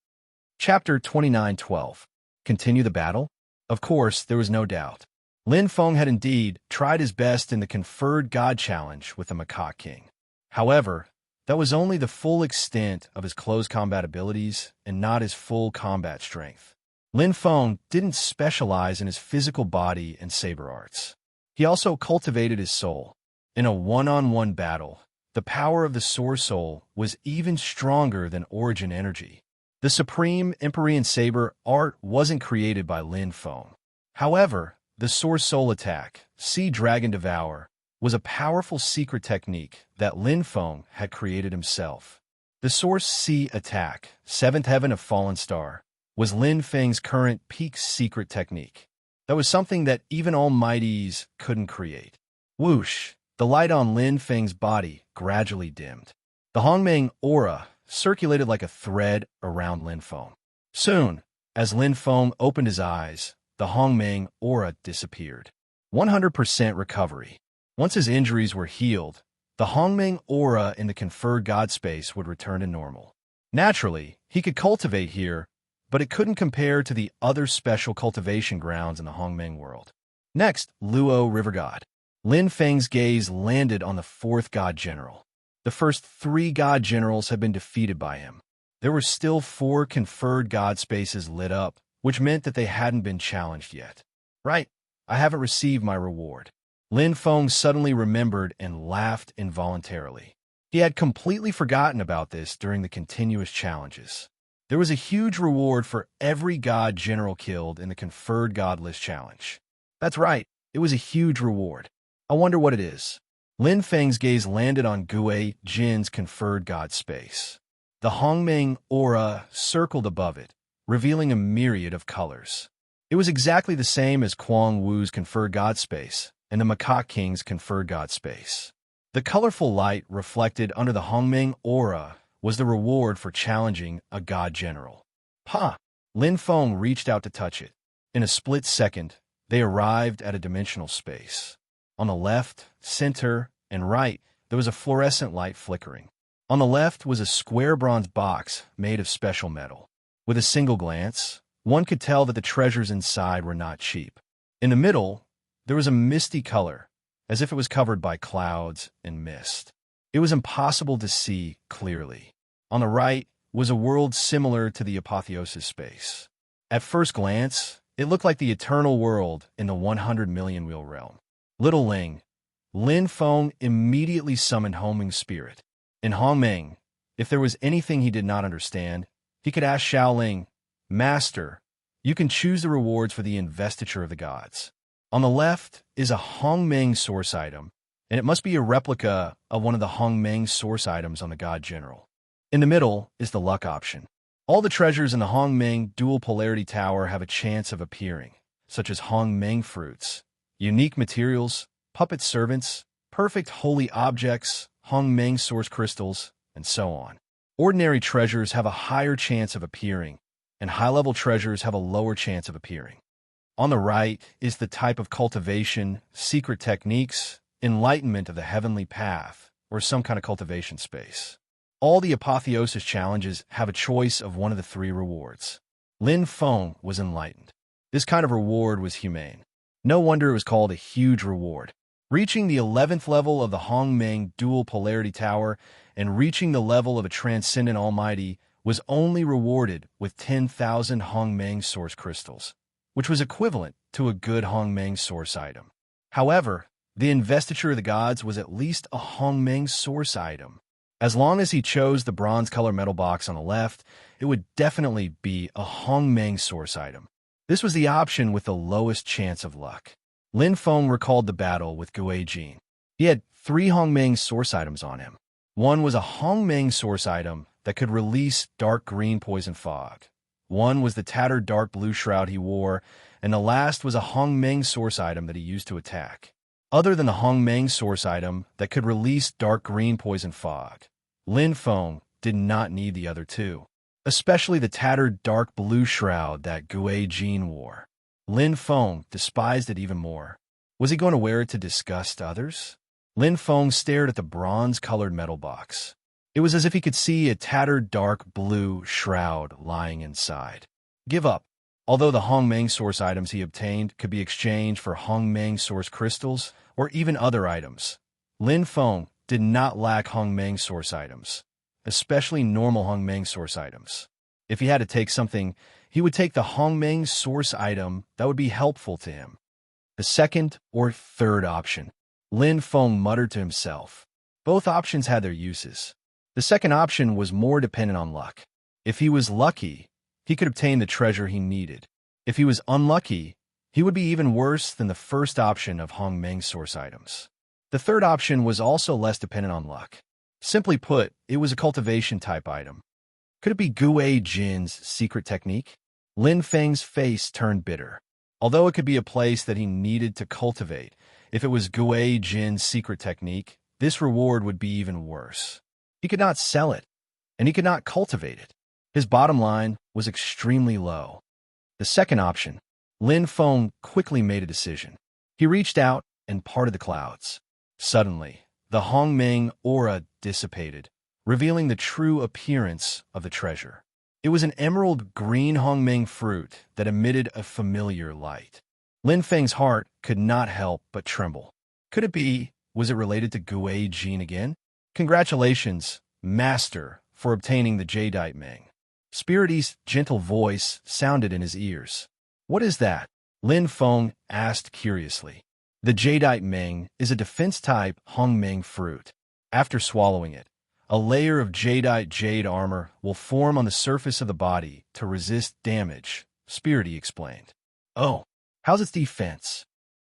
[SPEAKER 1] Chapter 29:12. Continue the battle? Of course, there was no doubt. Lin Feng had indeed tried his best in the conferred God challenge with the Macaque King. However, that was only the full extent of his close combat abilities and not his full combat strength. Lin Feng didn't specialize in his physical body and saber arts. He also cultivated his soul. In a one-on-one battle, the power of the Source Soul was even stronger than Origin Energy. The Supreme Empyrean Saber art wasn't created by Lin Feng. However, the Source Soul attack, Sea Dragon Devour, was a powerful secret technique that Lin Feng had created himself. The Source Sea attack, Seventh Heaven of Fallen Star, was Lin Feng's current peak secret technique. That was something that even Almighties couldn't create. Whoosh! The light on Lin Feng's body gradually dimmed. The Hongmeng aura circulated like a thread around Lin Feng. Soon, as Lin Feng opened his eyes, the Hongmeng aura disappeared. 100% recovery. Once his injuries were healed, the Hongmeng aura in the conferred god space would return to normal. Naturally, he could cultivate here, but it couldn't compare to the other special cultivation grounds in the Hongmeng world. Next, Luo River God. Lin Feng's gaze landed on the 4th god general. The first 3 god generals had been defeated by him. There were still 4 conferred god spaces lit up, which meant that they hadn't been challenged yet. Right, I haven't received my reward. Lin Feng suddenly remembered and laughed involuntarily. He had completely forgotten about this during the continuous challenges. There was a huge reward for every god general killed in the conferred god list challenge. That's right, it was a huge reward. I wonder what it is. Lin Feng's gaze landed on Gue Jin's conferred god space. The Hongmeng aura circled above it, revealing a myriad of colors. It was exactly the same as Kuang Wu's conferred god space and the Macaque King's conferred god space. The colorful light reflected under the Hongmeng aura was the reward for challenging a god general. Ha! Lin Feng reached out to touch it. In a split second, they arrived at a dimensional space. On the left, center, and right, there was a fluorescent light flickering. On the left was a square bronze box made of special metal. With a single glance, one could tell that the treasures inside were not cheap. In the middle, there was a misty color, as if it was covered by clouds and mist. It was impossible to see clearly. On the right was a world similar to the apotheosis space. At first glance, it looked like the eternal world in the 100 million wheel realm. Little Ling, Lin Feng immediately summoned Hongmeng's spirit. In Hongmeng, if there was anything he did not understand, he could ask Xiaoling, Master, you can choose the rewards for the investiture of the gods. On the left is a Hongmeng source item, and it must be a replica of one of the Hongmeng source items on the God General. In the middle is the luck option. All the treasures in the Hongmeng dual polarity tower have a chance of appearing, such as Hong Meng fruits, unique materials, puppet servants, perfect holy objects, Hong Meng source crystals, and so on. Ordinary treasures have a higher chance of appearing, and high-level treasures have a lower chance of appearing. On the right is the type of cultivation, secret techniques, enlightenment of the heavenly path, or some kind of cultivation space. All the apotheosis challenges have a choice of one of the three rewards. Lin Feng was enlightened. This kind of reward was humane. No wonder it was called a huge reward. Reaching the 11th level of the Hong Meng dual polarity tower and reaching the level of a transcendent almighty was only rewarded with 10,000 Hong Meng source crystals, which was equivalent to a good Hong Meng source item. However, the investiture of the gods was at least a Hong Meng source item. As long as he chose the bronze color metal box on the left, it would definitely be a Hong Meng source item. This was the option with the lowest chance of luck. Lin Feng recalled the battle with Gui Jin. He had 3 Hong Meng source items on him. One was a Hong Meng source item that could release dark green poison fog. One was the tattered dark blue shroud he wore, and the last was a Hong Meng source item that he used to attack. Other than the Hong Meng source item that could release dark green poison fog, Lin Feng did not need the other 2, especially the tattered dark blue shroud that Gui Jin wore. Lin Feng despised it even more. Was he going to wear it to disgust others? Lin Feng stared at the bronze-colored metal box. It was as if he could see a tattered dark blue shroud lying inside. Give up. Although the Hong Meng source items he obtained could be exchanged for Hong Meng source crystals or even other items, Lin Feng did not lack Hong Meng source items, especially normal Hong Meng source items. If he had to take something, he would take the Hong Meng source item that would be helpful to him. The second or third option, Lin Feng muttered to himself. Both options had their uses. The second option was more dependent on luck. If he was lucky, he could obtain the treasure he needed. If he was unlucky, he would be even worse than the first option of Hong Meng source items. The third option was also less dependent on luck. Simply put, it was a cultivation-type item. Could it be Gui Jin's secret technique? Lin Feng's face turned bitter. Although it could be a place that he needed to cultivate, if it was Gui Jin's secret technique, this reward would be even worse. He could not sell it, and he could not cultivate it. His bottom line was extremely low. The second option, Lin Feng quickly made a decision. He reached out and parted the clouds. Suddenly, the Hong Meng aura dissipated, revealing the true appearance of the treasure. It was an emerald green Hong Meng fruit that emitted a familiar light. Lin Feng's heart could not help but tremble. Could it be? Was it related to Gui Jin again? Congratulations, Master, for obtaining the Jadeite Meng. Spirity's gentle voice sounded in his ears. What is that? Lin Feng asked curiously. The Jadeite Meng is a defense-type Hong Meng fruit. After swallowing it, a layer of jadeite jade armor will form on the surface of the body to resist damage, Spirity explained. Oh, how's its defense?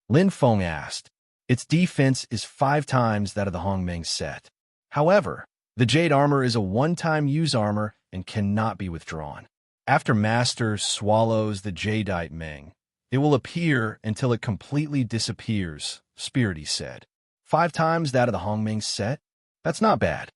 [SPEAKER 1] Lin Feng asked. Its defense is 5 times that of the Hong Meng set. However, the jade armor is a one-time use armor and cannot be withdrawn. After Master swallows the Jadeite Meng, it will appear until it completely disappears, Spirity said. 5 times that of the Hong Meng set? That's not bad.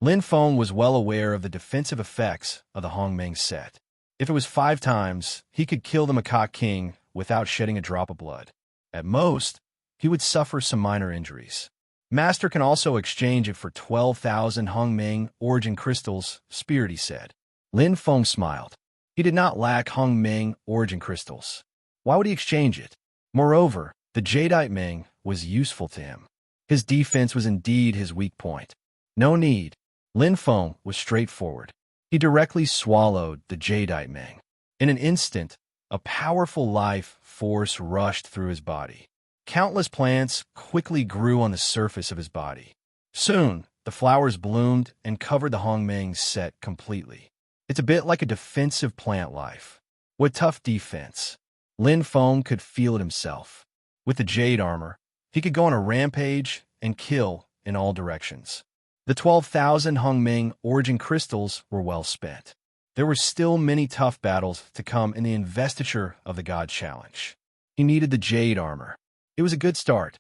[SPEAKER 1] Lin Feng was well aware of the defensive effects of the Hong Meng set. If it was 5 times, he could kill the Macaque King without shedding a drop of blood. At most, he would suffer some minor injuries. Master can also exchange it for 12,000 Hong Meng origin crystals, Spirity said. Lin Feng smiled. He did not lack Hong Meng origin crystals. Why would he exchange it? Moreover, the Jadeite Meng was useful to him. His defense was indeed his weak point. No need. Lin Feng was straightforward. He directly swallowed the Jadeite Meng. In an instant, a powerful life force rushed through his body. Countless plants quickly grew on the surface of his body. Soon, the flowers bloomed and covered the Hong Meng set completely. It's a bit like a defensive plant life. With tough defense, Lin Feng could feel it himself. With the jade armor, he could go on a rampage and kill in all directions. The 12,000 Hong Meng origin crystals were well spent. There were still many tough battles to come in the investiture of the God Challenge. He needed the jade armor. It was a good start.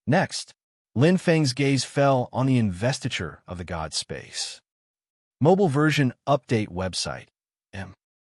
[SPEAKER 1] Next, Lin Feng's gaze fell on the investiture of the god space. Mobile version update website.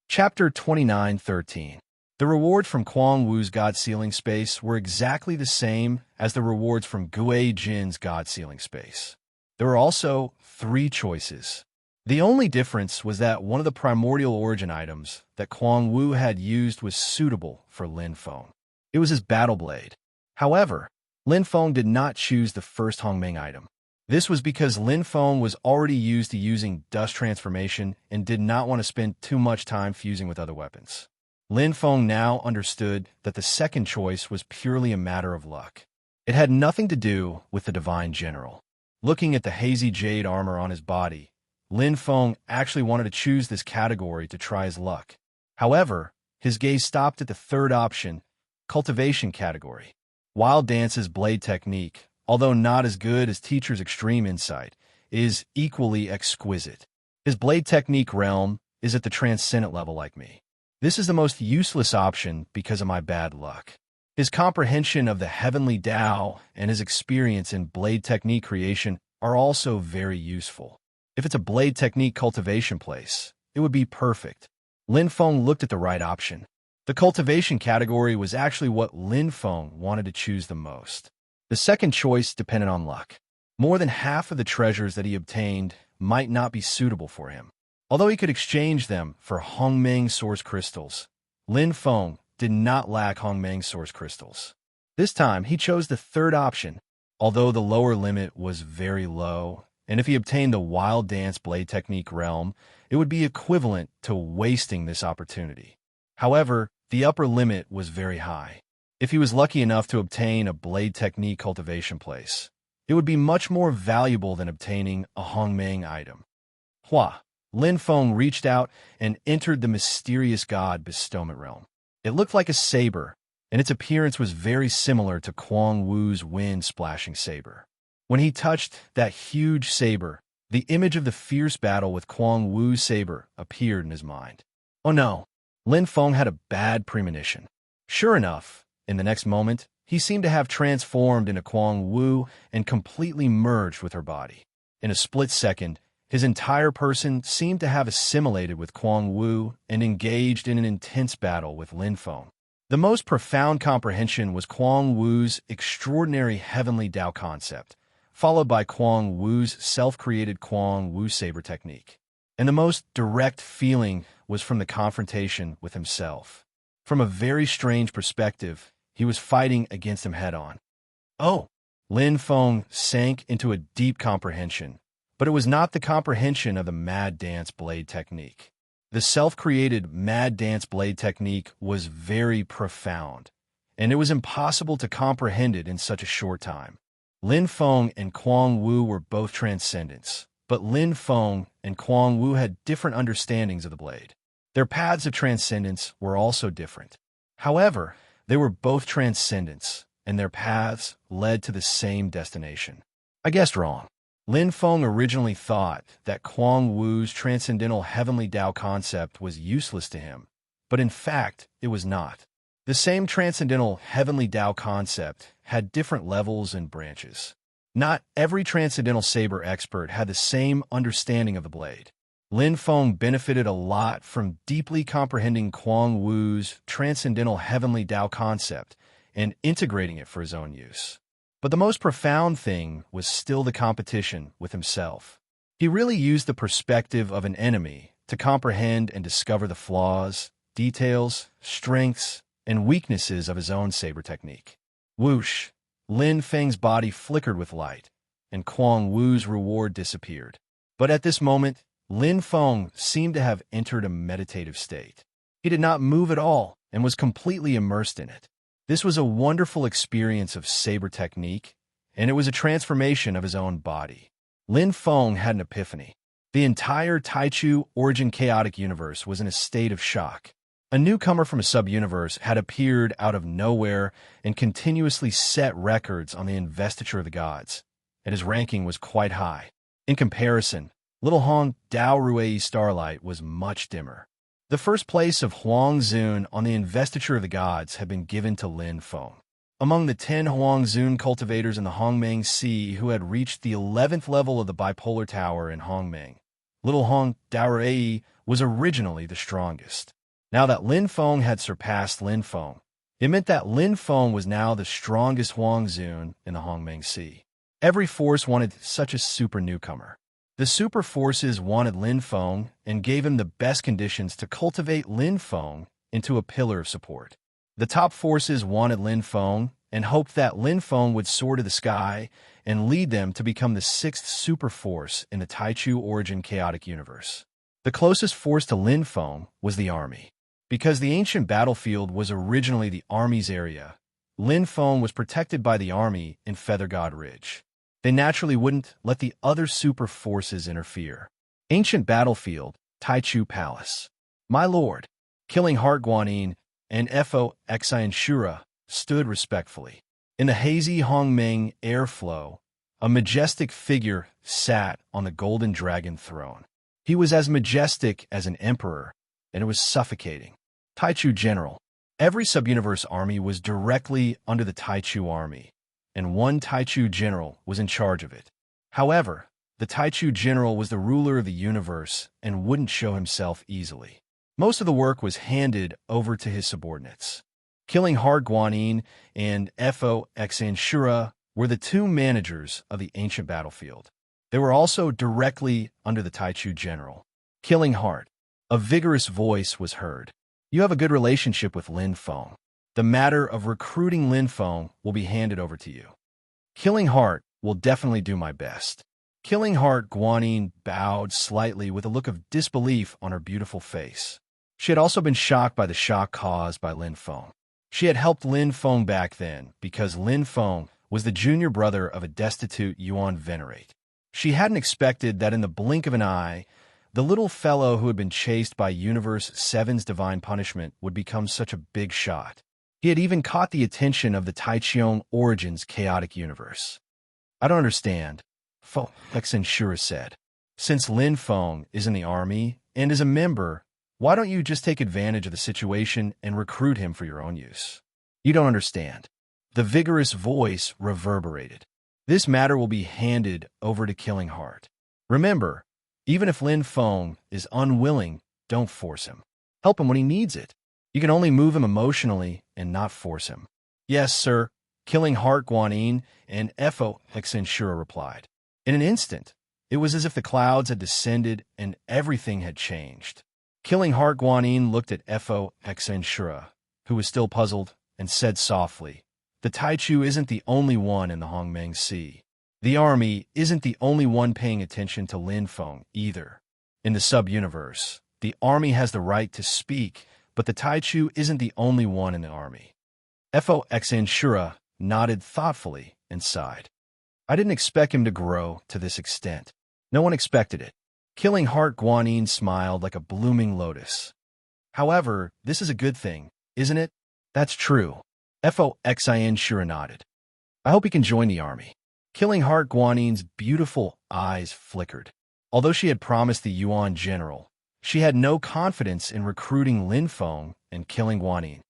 [SPEAKER 1] Chapter 29:13. The rewards from Kuang Wu's god sealing space were exactly the same as the rewards from Gui Jin's god sealing space. There were also 3 choices. The only difference was that one of the primordial origin items that Kuang Wu had used was suitable for Lin Feng. It was his battle blade. However, Lin Feng did not choose the first Hongming item. This was because Lin Feng was already used to using dust transformation and did not want to spend too much time fusing with other weapons. Lin Feng now understood that the second choice was purely a matter of luck. It had nothing to do with the Divine General. Looking at the hazy jade armor on his body, Lin Feng actually wanted to choose this category to try his luck. However, his gaze stopped at the third option, cultivation category. Wild Dance's blade technique, although not as good as Teacher's extreme insight, is equally exquisite. His blade technique realm is at the transcendent level like me. This is the most useless option because of my bad luck. His comprehension of the heavenly Tao and his experience in blade technique creation are also very useful. If it's a blade technique cultivation place, it would be perfect. Lin Feng looked at the right option. The cultivation category was actually what Lin Feng wanted to choose the most. The second choice depended on luck. More than half of the treasures that he obtained might not be suitable for him. Although he could exchange them for Hongmeng source crystals, Lin Feng did not lack Hongmeng source crystals. This time, he chose the third option, although the lower limit was very low, and if he obtained the Wild Dance blade technique realm, it would be equivalent to wasting this opportunity. However, the upper limit was very high. If he was lucky enough to obtain a blade technique cultivation place, it would be much more valuable than obtaining a Hongmeng item. Hua, Lin Feng reached out and entered the mysterious god bestowment realm. It looked like a saber, and its appearance was very similar to Kuang Wu's wind-splashing saber. When he touched that huge saber, the image of the fierce battle with Kuang Wu's saber appeared in his mind. Oh no, Lin Feng had a bad premonition. Sure enough, in the next moment, he seemed to have transformed into Kuang Wu and completely merged with her body. In a split second, his entire person seemed to have assimilated with Kuang Wu and engaged in an intense battle with Lin Feng. The most profound comprehension was Kuang Wu's extraordinary heavenly Tao concept, followed by Kuang Wu's self-created Kuang Wu saber technique. And the most direct feeling was from the confrontation with himself. From a very strange perspective, he was fighting against him head-on. Oh! Lin Feng sank into a deep comprehension, but it was not the comprehension of the Mad Dance blade technique. The self-created Mad Dance blade technique was very profound, and it was impossible to comprehend it in such a short time. Lin Feng and Kuang Wu were both transcendents, but Lin Feng and Kuang Wu had different understandings of the blade. Their paths of transcendence were also different. However, they were both transcendents, and their paths led to the same destination. I guessed wrong. Lin Feng originally thought that Kuang Wu's transcendental heavenly Tao concept was useless to him, but in fact, it was not. The same transcendental heavenly Tao concept had different levels and branches. Not every transcendental saber expert had the same understanding of the blade. Lin Feng benefited a lot from deeply comprehending Kuang Wu's transcendental heavenly Tao concept and integrating it for his own use. But the most profound thing was still the competition with himself. He really used the perspective of an enemy to comprehend and discover the flaws, details, strengths, and weaknesses of his own saber technique. Whoosh! Lin Feng's body flickered with light, and Kuang Wu's reward disappeared. But at this moment, Lin Feng seemed to have entered a meditative state. He did not move at all and was completely immersed in it. This was a wonderful experience of saber technique, and it was a transformation of his own body. Lin Feng had an epiphany. The entire Taichu Origin Chaotic Universe was in a state of shock. A newcomer from a sub-universe had appeared out of nowhere and continuously set records on the investiture of the gods, and his ranking was quite high. In comparison, Little Hong Dao Ruei Starlight was much dimmer. The first place of Huangzun on the investiture of the gods had been given to Lin Feng. Among the 10 Huangzun cultivators in the Hongmeng Sea who had reached the 11th level of the bipolar tower in Hongmeng, Little Hong Daorei was originally the strongest. Now that Lin Feng had surpassed Lin Feng, it meant that Lin Feng was now the strongest Huangzun in the Hongmeng Sea. Every force wanted such a super newcomer. The super forces wanted Lin Feng and gave him the best conditions to cultivate Lin Feng into a pillar of support. The top forces wanted Lin Feng and hoped that Lin Feng would soar to the sky and lead them to become the 6th super force in the Taichu origin chaotic universe. The closest force to Lin Feng was the army. Because the ancient battlefield was originally the army's area, Lin Feng was protected by the army in Feather God Ridge. They naturally wouldn't let the other super forces interfere. Ancient battlefield, Taichu Palace. My lord, Killing Heart Guanyin and Fo Xian Shura stood respectfully. In the hazy Hongmeng airflow, a majestic figure sat on the golden dragon throne. He was as majestic as an emperor, and it was suffocating. Taichu General. Every sub-universe army was directly under the Taichu army, and one Taichu General was in charge of it. However, the Taichu General was the ruler of the universe and wouldn't show himself easily. Most of the work was handed over to his subordinates. Killing Heart Guanyin and Fo Xian Shura were the 2 managers of the ancient battlefield. They were also directly under the Taichu General. Killing Heart. A vigorous voice was heard. You have a good relationship with Lin Feng. The matter of recruiting Lin Feng will be handed over to you. Killing Heart will definitely do my best. Killing Heart Guanyin bowed slightly with a look of disbelief on her beautiful face. She had also been shocked by the shock caused by Lin Feng. She had helped Lin Feng back then because Lin Feng was the junior brother of a destitute Yuan Venerate. She hadn't expected that in the blink of an eye, the little fellow who had been chased by Universe 7's divine punishment would become such a big shot. He had even caught the attention of the Taichung Origins chaotic universe. I don't understand, Fo Xian Shura said. Since Lin Feng is in the army and is a member, why don't you just take advantage of the situation and recruit him for your own use? You don't understand. The vigorous voice reverberated. This matter will be handed over to Killing Heart. Remember, even if Lin Feng is unwilling, don't force him. Help him when he needs it. You can only move him emotionally and not force him. Yes, sir, Killing Heart Guanyin and Fo Xian Shura replied. In an instant, it was as if the clouds had descended and everything had changed. Killing Heart Guanyin looked at Fo Xian Shura, who was still puzzled, and said softly, the Taichu isn't the only one in the Hongmeng Sea. The army isn't the only one paying attention to Lin Feng either. In the sub-universe, the army has the right to speak, but the Taichu isn't the only one in the army. Fo Xian Shura nodded thoughtfully and sighed. I didn't expect him to grow to this extent. No one expected it. Killing Heart Guanyin smiled like a blooming lotus. However, this is a good thing, isn't it? That's true. Fo Xian Shura nodded. I hope he can join the army. Killing Heart Guanyin's beautiful eyes flickered. Although she had promised the Yuan general, she had no confidence in recruiting Lin Feng and killing Guanyin.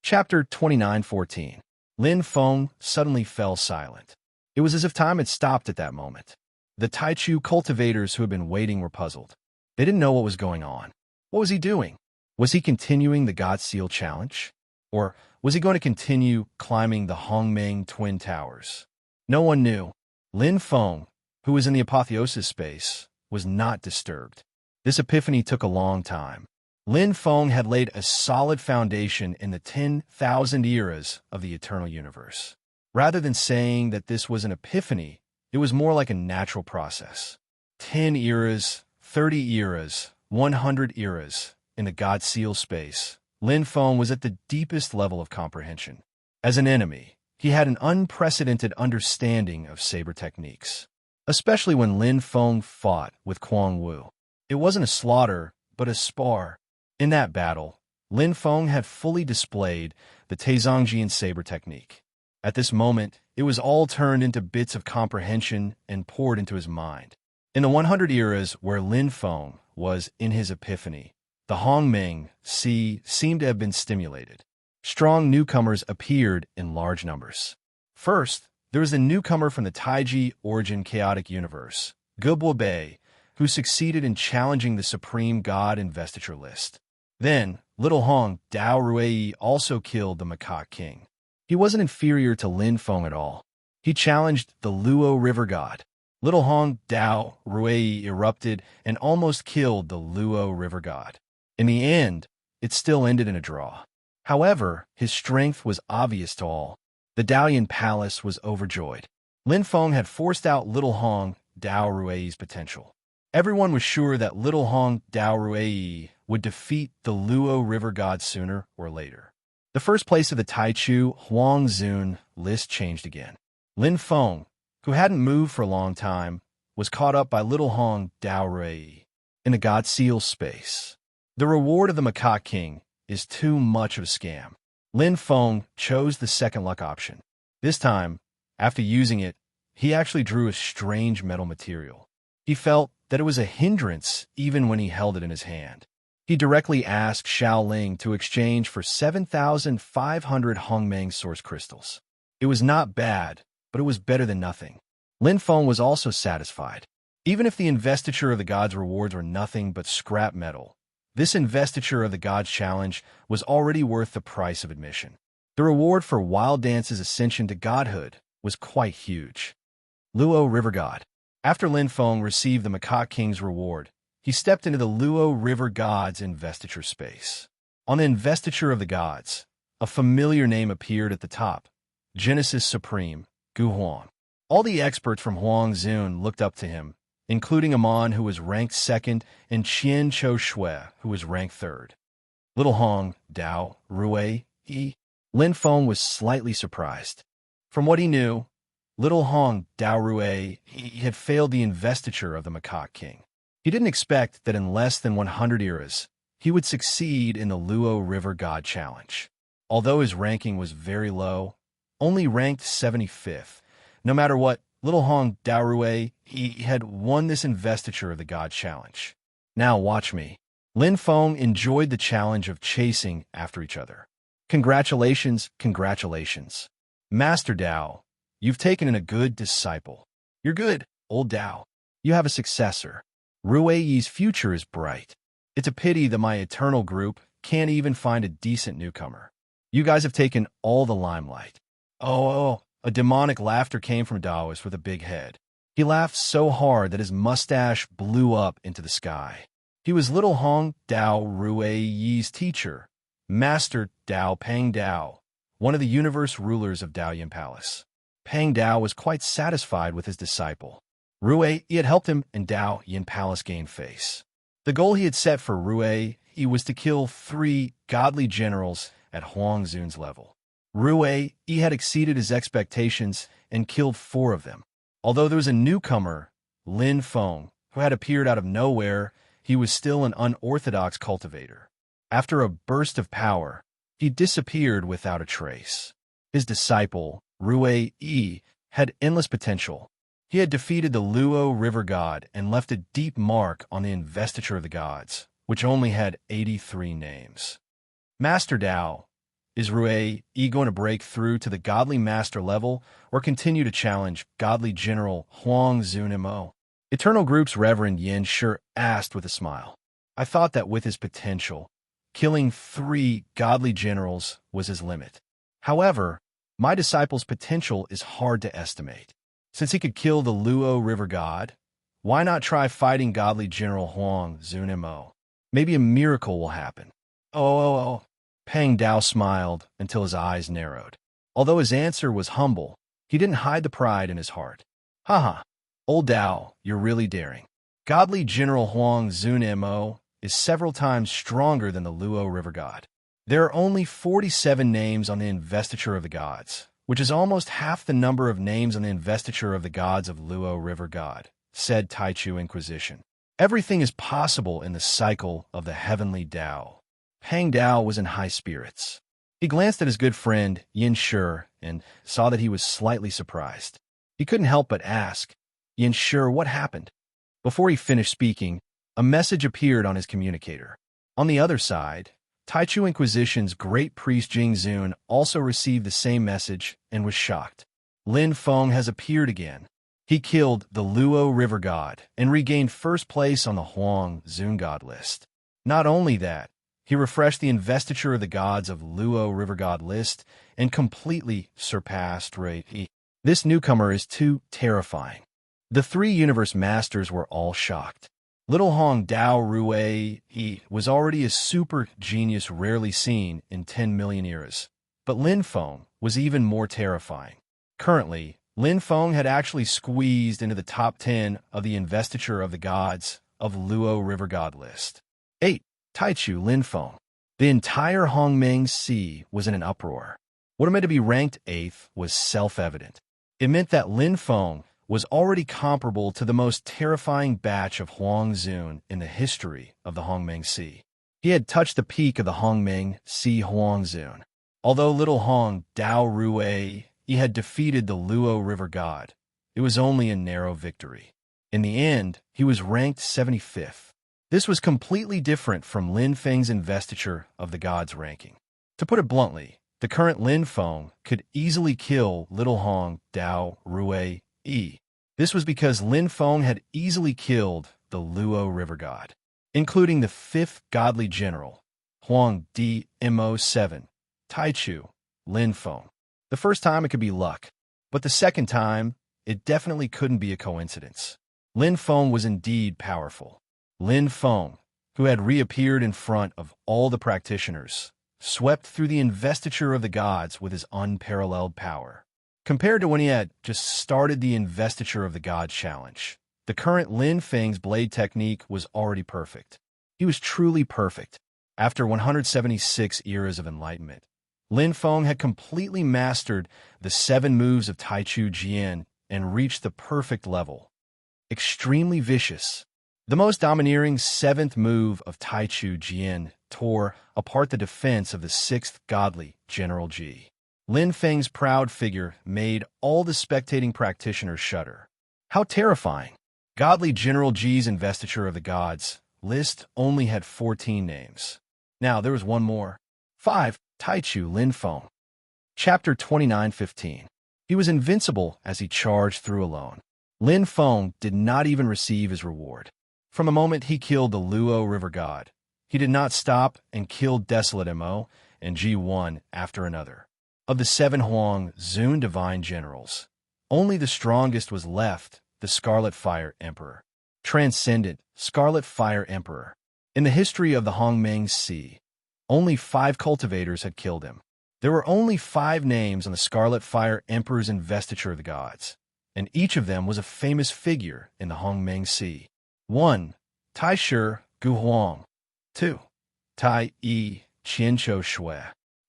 [SPEAKER 1] Chapter 29:14. Lin Feng suddenly fell silent. It was as if time had stopped at that moment. The Taichu cultivators who had been waiting were puzzled. They didn't know what was going on. What was he doing? Was he continuing the God Seal challenge? Or was he going to continue climbing the Hongmeng Twin Towers? No one knew. Lin Feng, who was in the apotheosis space, was not disturbed. This epiphany took a long time. Lin Feng had laid a solid foundation in the 10,000 eras of the eternal universe. Rather than saying that this was an epiphany, it was more like a natural process. 10 eras, 30 eras, 100 eras in the God Seal space. Lin Feng was at the deepest level of comprehension. As an enemy, he had an unprecedented understanding of saber techniques, especially when Lin Feng fought with Kuang Wu. It wasn't a slaughter, but a spar. In that battle, Lin Feng had fully displayed the Taizongjian saber technique. At this moment, it was all turned into bits of comprehension and poured into his mind. In the 100 eras where Lin Feng was in his epiphany, the Hongming Sea seemed to have been stimulated. Strong newcomers appeared in large numbers. First, there was a newcomer from the Taiji origin chaotic universe, Gubo Bei, who succeeded in challenging the supreme god investiture list. Then, Little Hong Dao Ruei also killed the Macaque King. He wasn't inferior to Lin Feng at all. He challenged the Luo River god. Little Hong Dao Ruei erupted and almost killed the Luo River god. In the end, it still ended in a draw. However, his strength was obvious to all. The Daoyan Palace was overjoyed. Lin Feng had forced out Little Hong Dao Ruei's potential. Everyone was sure that Little Hong Dao Ruei would defeat the Luo River god sooner or later. The first place of the Taichu Huang Zun list changed again. Lin Feng, who hadn't moved for a long time, was caught up by Little Hong Dao Ruei in the God Seal space. The reward of the Macaque King is too much of a scam. Lin Feng chose the second luck option. This time, after using it, he actually drew a strange metal material. He felt that it was a hindrance even when he held it in his hand. He directly asked Xiao Ling to exchange for 7,500 Hongmeng source crystals. It was not bad, but it was better than nothing. Lin Feng was also satisfied. Even if the investiture of the gods' rewards were nothing but scrap metal, this investiture of the gods' challenge was already worth the price of admission. The reward for Wild Dance's ascension to godhood was quite huge. Luo River God. After Lin Feng received the Macaque King's reward, he stepped into the Luo River God's investiture space. On the investiture of the gods, a familiar name appeared at the top, Genesis Supreme, Gu Huang. All the experts from Huang Zun looked up to him, including Amon, who was ranked second, and Qian Cho Shui, who was ranked third. Little Hong Dao Ruei Lin Feng was slightly surprised. From what he knew, Little Hong Dao Ruei had failed the investiture of the Macaque King. He didn't expect that in less than 100 eras, he would succeed in the Luo River God Challenge. Although his ranking was very low, only ranked 75th, no matter what, Little Hong Dao Ruei had won this investiture of the God Challenge. Now watch me. Lin Feng enjoyed the challenge of chasing after each other. Congratulations, congratulations. Master Dao, you've taken in a good disciple. You're good, old Dao. You have a successor. Ruei's future is bright. It's a pity that my eternal group can't even find a decent newcomer. You guys have taken all the limelight. Oh, a demonic laughter came from Daoist with a big head. He laughed so hard that his mustache blew up into the sky. He was Little Hong Dao Ruei's teacher, Master Dao Pang Dao, one of the universe rulers of Daoyan Palace. Pang Dao was quite satisfied with his disciple. Ruei had helped him and Daoyan Palace gain face. The goal he had set for Ruei was to kill 3 godly generals at Huang Zun's level. Ruei had exceeded his expectations and killed 4 of them. Although there was a newcomer, Lin Feng, who had appeared out of nowhere, he was still an unorthodox cultivator. After a burst of power, he disappeared without a trace. His disciple, Ruei, had endless potential. He had defeated the Luo River God and left a deep mark on the investiture of the gods, which only had 83 names. Master Dao, is Ruei going to break through to the godly master level or continue to challenge godly general Huang Zunimo? Eternal Group's Reverend Yin Shi asked with a smile. I thought that with his potential, killing 3 godly generals was his limit. However, my disciple's potential is hard to estimate. Since he could kill the Luo River God, why not try fighting godly General Huang Zunimo? Maybe a miracle will happen. Oh. Pang Dao smiled until his eyes narrowed. Although his answer was humble, he didn't hide the pride in his heart. Haha, old Dao, you're really daring. Godly General Huang Zunimo is several times stronger than the Luo River God. There are only 47 names on the investiture of the gods, which is almost half the number of names on the investiture of the gods of Luo River God, said Taichu Inquisition. Everything is possible in the cycle of the heavenly Dao. Pang Dao was in high spirits. He glanced at his good friend, Yin Shi, and saw that he was slightly surprised. He couldn't help but ask, Yin Shi, what happened? Before he finished speaking, a message appeared on his communicator. On the other side, Taichu Inquisition's great priest Jingzun also received the same message and was shocked. Lin Feng has appeared again. He killed the Luo River God and regained first place on the Huang Zun God list. Not only that, he refreshed the investiture of the gods of Luo River God list and completely surpassed Rei. This newcomer is too terrifying. The three universe masters were all shocked. Little Hong Dao Rui was already a super genius rarely seen in 10 million eras, but Lin Feng was even more terrifying. Currently, Lin Feng had actually squeezed into the top 10 of the investiture of the gods of Luo River God list. 8. Taichu Lin Feng. The entire Hongmeng Sea was in an uproar. What it meant to be ranked 8th was self-evident. It meant that Lin Feng was already comparable to the most terrifying batch of Huang Zun in the history of the Hongmeng Sea. He had touched the peak of the Hongmeng Sea Huang Zun. Although Little Hong Dao Rui had defeated the Luo River God, it was only a narrow victory. In the end, he was ranked 75th. This was completely different from Lin Feng's investiture of the gods ranking. To put it bluntly, the current Lin Feng could easily kill Little Hong Dao Rui. This was because Lin Feng had easily killed the Luo River God, including the 5th godly general, Huang Di Mo 7, Taichu, Lin Feng. The first time it could be luck, but the second time, it definitely couldn't be a coincidence. Lin Feng was indeed powerful. Lin Feng, who had reappeared in front of all the practitioners, swept through the investiture of the gods with his unparalleled power. Compared to when he had just started the investiture of the gods challenge, the current Lin Feng's blade technique was already perfect. He was truly perfect. After 176 eras of enlightenment, Lin Feng had completely mastered the 7 moves of Taichu Jian and reached the perfect level. Extremely vicious. The most domineering 7th move of Taichu Jian tore apart the defense of the 6th godly General Ji. Lin Feng's proud figure made all the spectating practitioners shudder. How terrifying! Godly General Ji's investiture of the gods list only had 14 names. Now there was one more. 5. Taichu Lin Feng. Chapter 29:15. He was invincible as he charged through alone. Lin Feng did not even receive his reward. From the moment he killed the Luo River God, he did not stop and killed Desolate Mo and Ji one after another. Of the 7 Huang Zun divine generals, only the strongest was left, the Scarlet Fire Emperor. Transcendent Scarlet Fire Emperor. In the history of the Hongmeng Sea, only 5 cultivators had killed him. There were only 5 names on the Scarlet Fire Emperor's investiture of the gods, and each of them was a famous figure in the Hongmeng Sea. 1. Tai Shi Gu Huang. 2. Tai Yi Qianqiu Shui.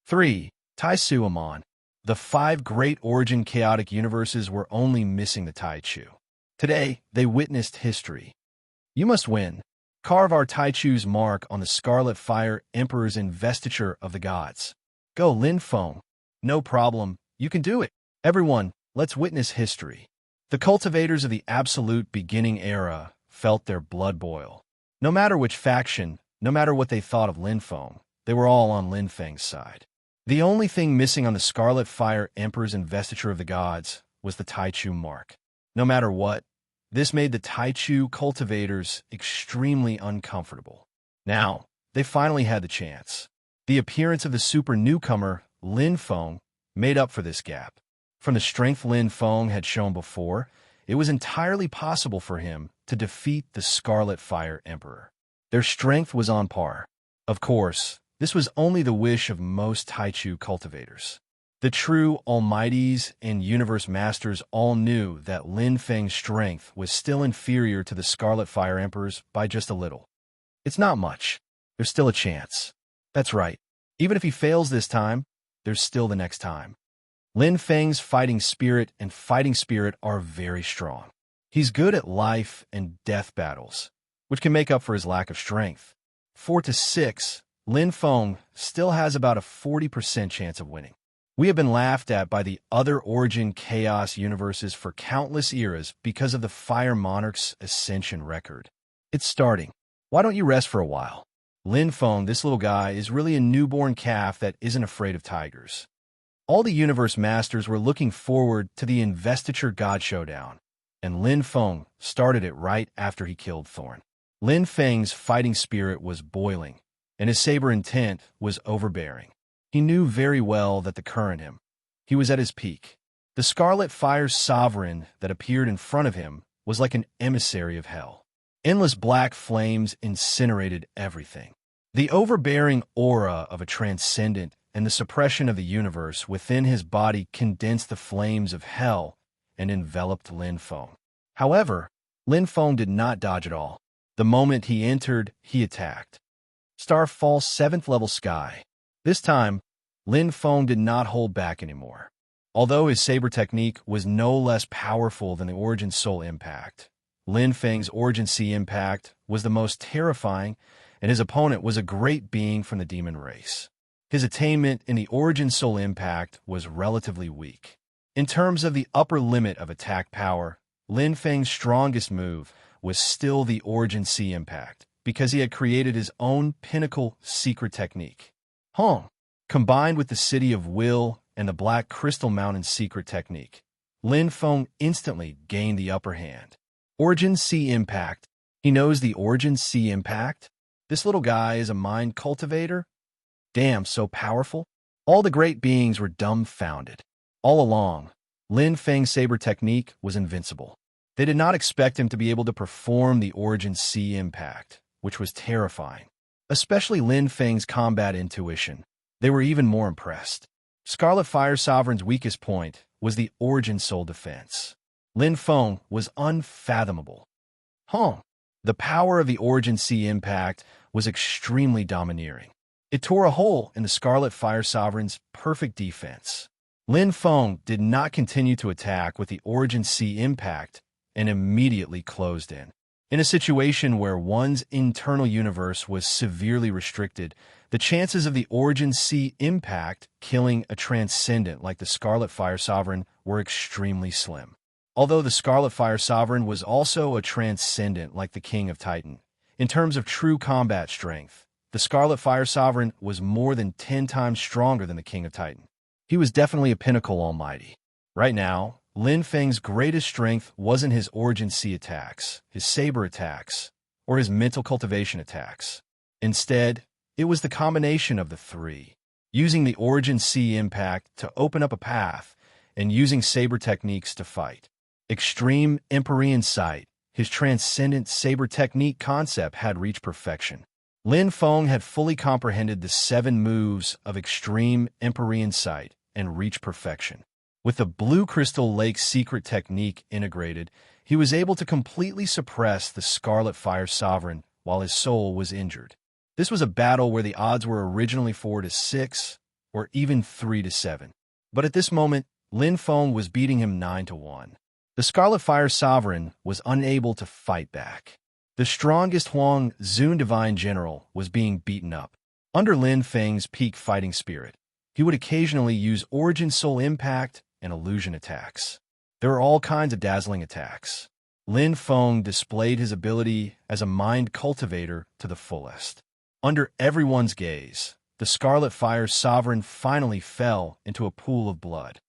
[SPEAKER 1] 3. Tai Su Amon. The 5 great origin chaotic universes were only missing the Taichu. Today, they witnessed history. You must win. Carve our Taichu's mark on the Scarlet Fire Emperor's investiture of the gods. Go, Lin Feng. No problem, you can do it. Everyone, let's witness history. The cultivators of the absolute beginning era felt their blood boil. No matter which faction, no matter what they thought of Lin Feng, they were all on Lin Feng's side. The only thing missing on the Scarlet Fire Emperor's investiture of the gods was the Taichu mark. No matter what, this made the Taichu cultivators extremely uncomfortable. Now, they finally had the chance. The appearance of the super newcomer, Lin Feng, made up for this gap. From the strength Lin Feng had shown before, it was entirely possible for him to defeat the Scarlet Fire Emperor. Their strength was on par. Of course, this was only the wish of most Taichu cultivators. The true almighties and universe masters all knew that Lin Feng's strength was still inferior to the Scarlet Fire Emperor's by just a little. It's not much. There's still a chance. That's right. Even if he fails this time, there's still the next time. Lin Feng's fighting spirit and fighting spirit are very strong. He's good at life and death battles, which can make up for his lack of strength. 4 to 6, Lin Feng still has about a 40% chance of winning. We have been laughed at by the other origin chaos universes for countless eras because of the Fire Monarch's ascension record. It's starting. Why don't you rest for a while? Lin Feng, this little guy, is really a newborn calf that isn't afraid of tigers. All the universe masters were looking forward to the investiture god showdown, and Lin Feng started it right after he killed Thorn. Lin Feng's fighting spirit was boiling, and his saber intent was overbearing. He knew very well that the current him. He was at his peak. The scarlet fire sovereign that appeared in front of him was like an emissary of hell. Endless black flames incinerated everything. The overbearing aura of a transcendent and the suppression of the universe within his body condensed the flames of hell and enveloped Lin Feng. However, Lin Feng did not dodge at all. The moment he entered, he attacked. Starfall 7th level sky. This time, Lin Feng did not hold back anymore. Although his saber technique was no less powerful than the Origin Soul Impact, Lin Feng's Origin Sea Impact was the most terrifying, and his opponent was a great being from the demon race. His attainment in the Origin Soul Impact was relatively weak. In terms of the upper limit of attack power, Lin Feng's strongest move was still the Origin Sea Impact, because he had created his own pinnacle secret technique. Combined with the City of Will and the Black Crystal Mountain secret technique, Lin Feng instantly gained the upper hand. Origin Sea Impact. He knows the Origin Sea Impact? This little guy is a mind cultivator? Damn, so powerful? All the great beings were dumbfounded. All along, Lin Feng's saber technique was invincible. They did not expect him to be able to perform the Origin Sea Impact, which was terrifying. Especially Lin Feng's combat intuition. They were even more impressed. Scarlet Fire Sovereign's weakest point was the Origin Soul defense. Lin Feng was unfathomable. The power of the Origin Sea Impact was extremely domineering. It tore a hole in the Scarlet Fire Sovereign's perfect defense. Lin Feng did not continue to attack with the Origin Sea Impact and immediately closed in. In a situation where one's internal universe was severely restricted, the chances of the Origin Sea Impact killing a transcendent like the Scarlet Fire Sovereign were extremely slim. Although the Scarlet Fire Sovereign was also a transcendent like the King of Titan, in terms of true combat strength, the Scarlet Fire Sovereign was more than 10 times stronger than the King of Titan. He was definitely a pinnacle almighty. Right now, Lin Feng's greatest strength wasn't his Origin Sea attacks, his saber attacks, or his mental cultivation attacks. Instead, it was the combination of the three, using the Origin Sea Impact to open up a path and using saber techniques to fight. Extreme Empyrean Sight, his transcendent saber technique concept had reached perfection. Lin Feng had fully comprehended the 7 moves of Extreme Empyrean Sight and reached perfection. With the Blue Crystal Lake secret technique integrated, he was able to completely suppress the Scarlet Fire Sovereign while his soul was injured. This was a battle where the odds were originally 4-6 or even 3-7. But at this moment, Lin Feng was beating him 9-1. The Scarlet Fire Sovereign was unable to fight back. The strongest Huang Zun Divine General was being beaten up. Under Lin Feng's peak fighting spirit, he would occasionally use Origin Soul Impact and illusion attacks. There were all kinds of dazzling attacks. Lin Feng displayed his ability as a mind cultivator to the fullest. Under everyone's gaze, the Scarlet Fire Sovereign finally fell into a pool of blood.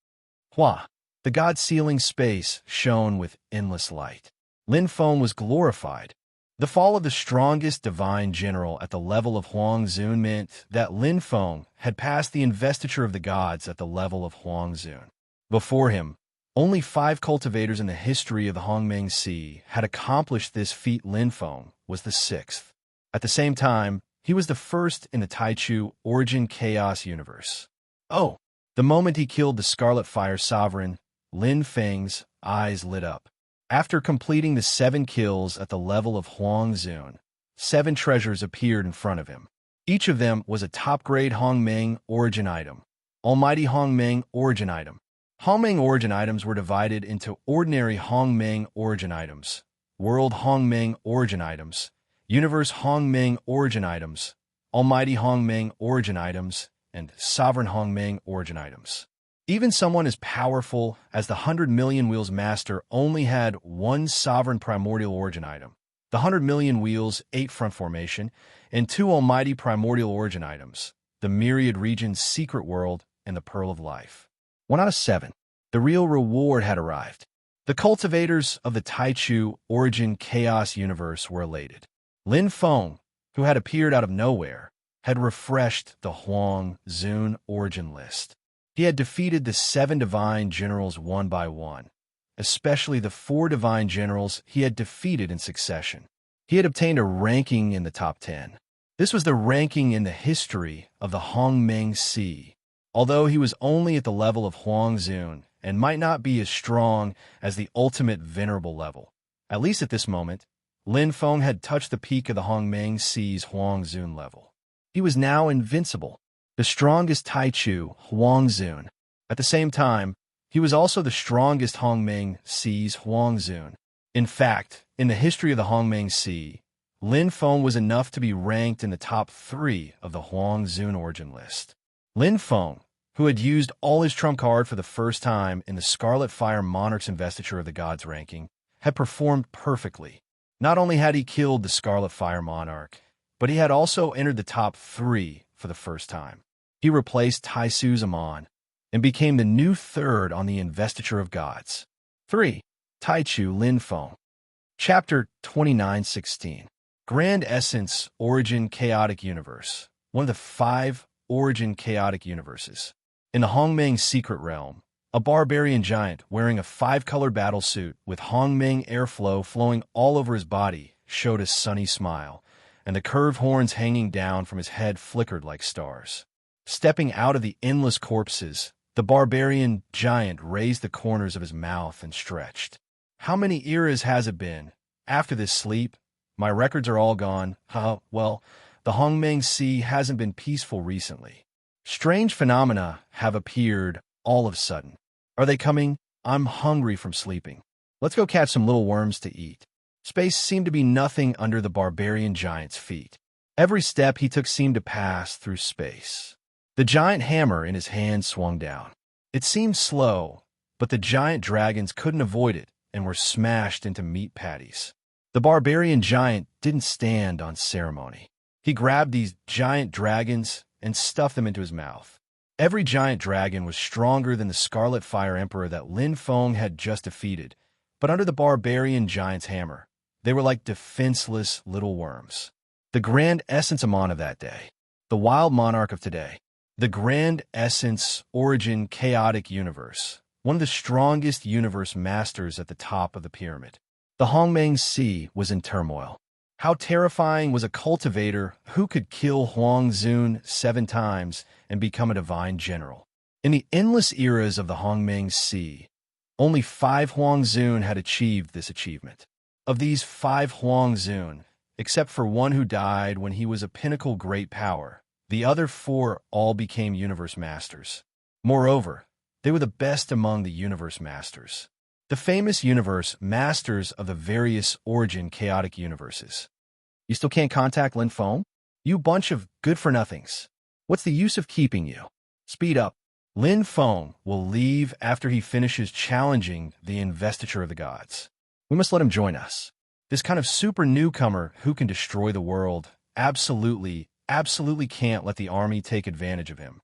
[SPEAKER 1] The God-sealing space shone with endless light. Lin Feng was glorified. The fall of the strongest divine general at the level of Huang Zun meant that Lin Feng had passed the investiture of the gods at the level of Huang Zun. Before him, only 5 cultivators in the history of the Hongmeng Sea had accomplished this feat. Lin Feng was the 6th. At the same time, he was the first in the Taichu Origin Chaos universe. The moment he killed the Scarlet Fire Sovereign, Lin Feng's eyes lit up. After completing the 7 kills at the level of Huang Zun, 7 treasures appeared in front of him. Each of them was a top-grade Hongmeng Origin item. Almighty Hongmeng Origin item. Hongmeng Origin items were divided into ordinary Hongmeng Origin items, World Hongmeng Origin items, Universe Hongmeng Origin items, Almighty Hongmeng Origin items, and Sovereign Hongmeng Origin items. Even someone as powerful as the 100 Million Wheels Master only had 1 Sovereign Primordial Origin item. the 100 million wheels 8 front formation, and 2 almighty primordial origin items, the myriad region's secret world and the pearl of life. 1 out of 7. The real reward had arrived. The cultivators of the Taichu origin chaos universe were elated. Lin Feng, who had appeared out of nowhere, had refreshed the Huang Zun origin list. He had defeated the 7 divine generals one by one, especially the 4 divine generals he had defeated in succession. He had obtained a ranking in the top 10. This was the ranking in the history of the Hongmeng Sea. Although he was only at the level of Huang Zun and might not be as strong as the ultimate venerable level, at least at this moment, Lin Feng had touched the peak of the Hongmeng Sea's Huang Zun level. He was now invincible, the strongest Taichu Huang Zun. At the same time, he was also the strongest Hongmeng Sea's Huang Zun. In fact, in the history of the Hongmeng Sea, Lin Feng was enough to be ranked in the top 3 of the Huang Zun origin list. Lin Feng, who had used all his trump card for the first time in the Scarlet Fire Monarch's investiture of the gods ranking, had performed perfectly. Not only had he killed the Scarlet Fire Monarch, but he had also entered the top 3 for the first time. He replaced Taisu Zaman and became the new 3rd on the investiture of gods. 3. Taichu Lin Feng. Chapter 29:16. Grand Essence Origin Chaotic Universe. One of the 5 origin chaotic universes. In the Hongmeng Secret Realm, a barbarian giant wearing a 5-color battle suit with Hongmeng airflow flowing all over his body showed a sunny smile, and the curved horns hanging down from his head flickered like stars. Stepping out of the endless corpses, the barbarian giant raised the corners of his mouth and stretched. How many eras has it been? After this sleep, my records are all gone. Well, the Hongmeng Sea hasn't been peaceful recently. Strange phenomena have appeared all of a sudden. Are they coming? I'm hungry from sleeping. Let's go catch some little worms to eat. Space seemed to be nothing under the barbarian giant's feet. Every step he took seemed to pass through space. The giant hammer in his hand swung down. It seemed slow, but the giant dragons couldn't avoid it and were smashed into meat patties. The barbarian giant didn't stand on ceremony. He grabbed these giant dragons and stuffed them into his mouth. Every giant dragon was stronger than the Scarlet Fire Emperor that Lin Feng had just defeated, but under the barbarian giant's hammer, they were like defenseless little worms. The Grand Essence Amon of that day, the Wild Monarch of today, the Grand Essence Origin Chaotic Universe, one of the strongest universe masters at the top of the pyramid. The Hongmeng Sea was in turmoil. How terrifying was a cultivator who could kill Huang Zun 7 times and become a divine general? In the endless eras of the Hongmeng Sea, only 5 Huang Zun had achieved this achievement. Of these 5 Huang Zun, except for one who died when he was a pinnacle great power, the other 4 all became universe masters. Moreover, they were the best among the universe masters. The famous universe masters of the various origin chaotic universes. You still can't contact Lin Feng? You bunch of good-for-nothings. What's the use of keeping you? Speed up. Lin Feng will leave after he finishes challenging the investiture of the gods. We must let him join us. This kind of super newcomer who can destroy the world absolutely can't let the army take advantage of him.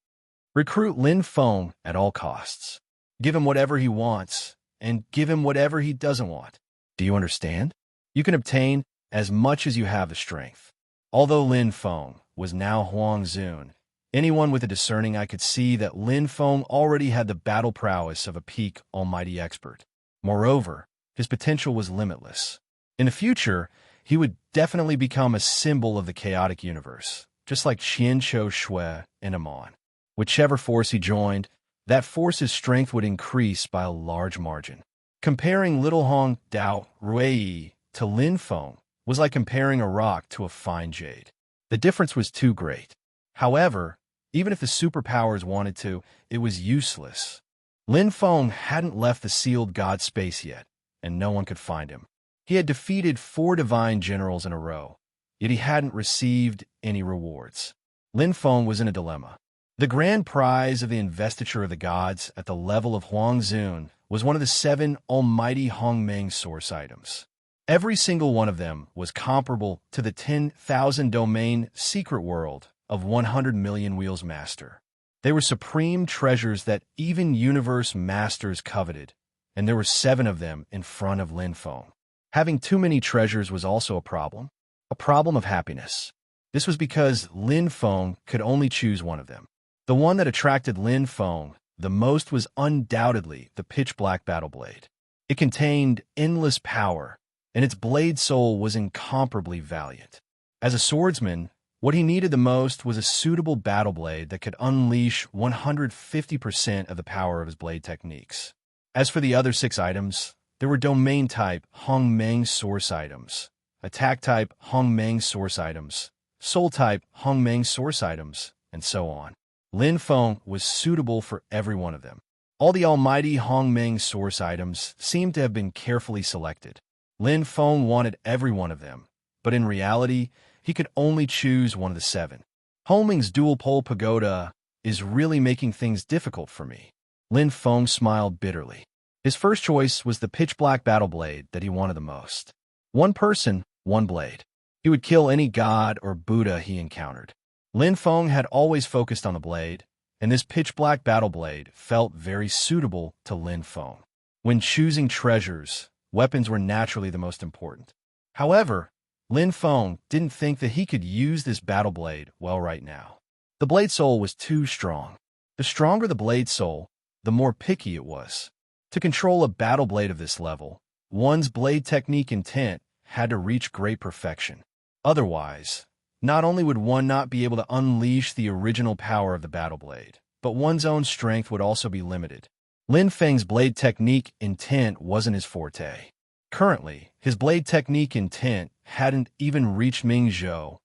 [SPEAKER 1] Recruit Lin Feng at all costs. Give him whatever he wants, and give him whatever he doesn't want. Do you understand? You can obtain as much as you have the strength. Although Lin Feng was now Huang Zun, anyone with a discerning eye could see that Lin Feng already had the battle prowess of a peak almighty expert. Moreover, his potential was limitless. In the future, he would definitely become a symbol of the chaotic universe, just like Qian Chou Shui and Amon. Whichever force he joined, that force's strength would increase by a large margin. Comparing Little Hong Dao Ruiyi to Lin Feng was like comparing a rock to a fine jade. The difference was too great. However, even if the superpowers wanted to, it was useless. Lin Feng hadn't left the sealed god space yet, and no one could find him. He had defeated 4 divine generals in a row, yet he hadn't received any rewards. Lin Feng was in a dilemma. The grand prize of the investiture of the gods at the level of Huang Zun was one of the 7 almighty Hongmeng source items. Every single one of them was comparable to the 10,000 domain secret world of 100 million wheels master. They were supreme treasures that even universe masters coveted, and there were 7 of them in front of Lin Feng. Having too many treasures was also a problem of happiness. This was because Lin Feng could only choose one of them. The one that attracted Lin Feng the most was undoubtedly the pitch-black battle blade. It contained endless power, and its blade soul was incomparably valiant. As a swordsman, what he needed the most was a suitable battle blade that could unleash 150% of the power of his blade techniques. As for the other 6 items, there were domain-type Hongmeng source items, attack-type Hongmeng source items, soul-type Hongmeng source items, and so on. Lin Feng was suitable for every one of them. All the almighty Hongmeng source items seemed to have been carefully selected. Lin Feng wanted every one of them, but in reality, he could only choose one of the 7. Hongmeng's dual pole pagoda is really making things difficult for me. Lin Feng smiled bitterly. His first choice was the pitch-black battle blade that he wanted the most. One person, one blade. He would kill any god or Buddha he encountered. Lin Feng had always focused on the blade, and this pitch-black battle blade felt very suitable to Lin Feng. When choosing treasures, weapons were naturally the most important. However, Lin Feng didn't think that he could use this battle blade well right now. The blade soul was too strong. The stronger the blade soul, the more picky it was. To control a battle blade of this level, one's blade technique intent had to reach great perfection. Otherwise, not only would one not be able to unleash the original power of the battle blade, but one's own strength would also be limited. Lin Feng's blade technique intent wasn't his forte. Currently, his blade technique intent hadn't even reached Mingzhou,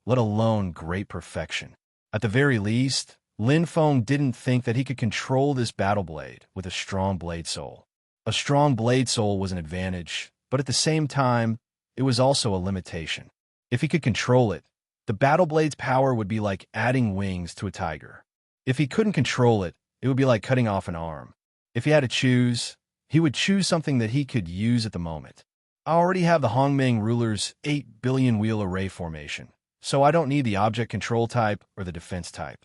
[SPEAKER 1] let alone great perfection. At the very least, Lin Feng didn't think that he could control this battle blade with a strong blade soul. A strong blade soul was an advantage, but at the same time, it was also a limitation. If he could control it, the battle blade's power would be like adding wings to a tiger. If he couldn't control it, it would be like cutting off an arm. If he had to choose, he would choose something that he could use at the moment. I already have the Hongmeng ruler's 8 billion wheel array formation, so I don't need the object control type or the defense type.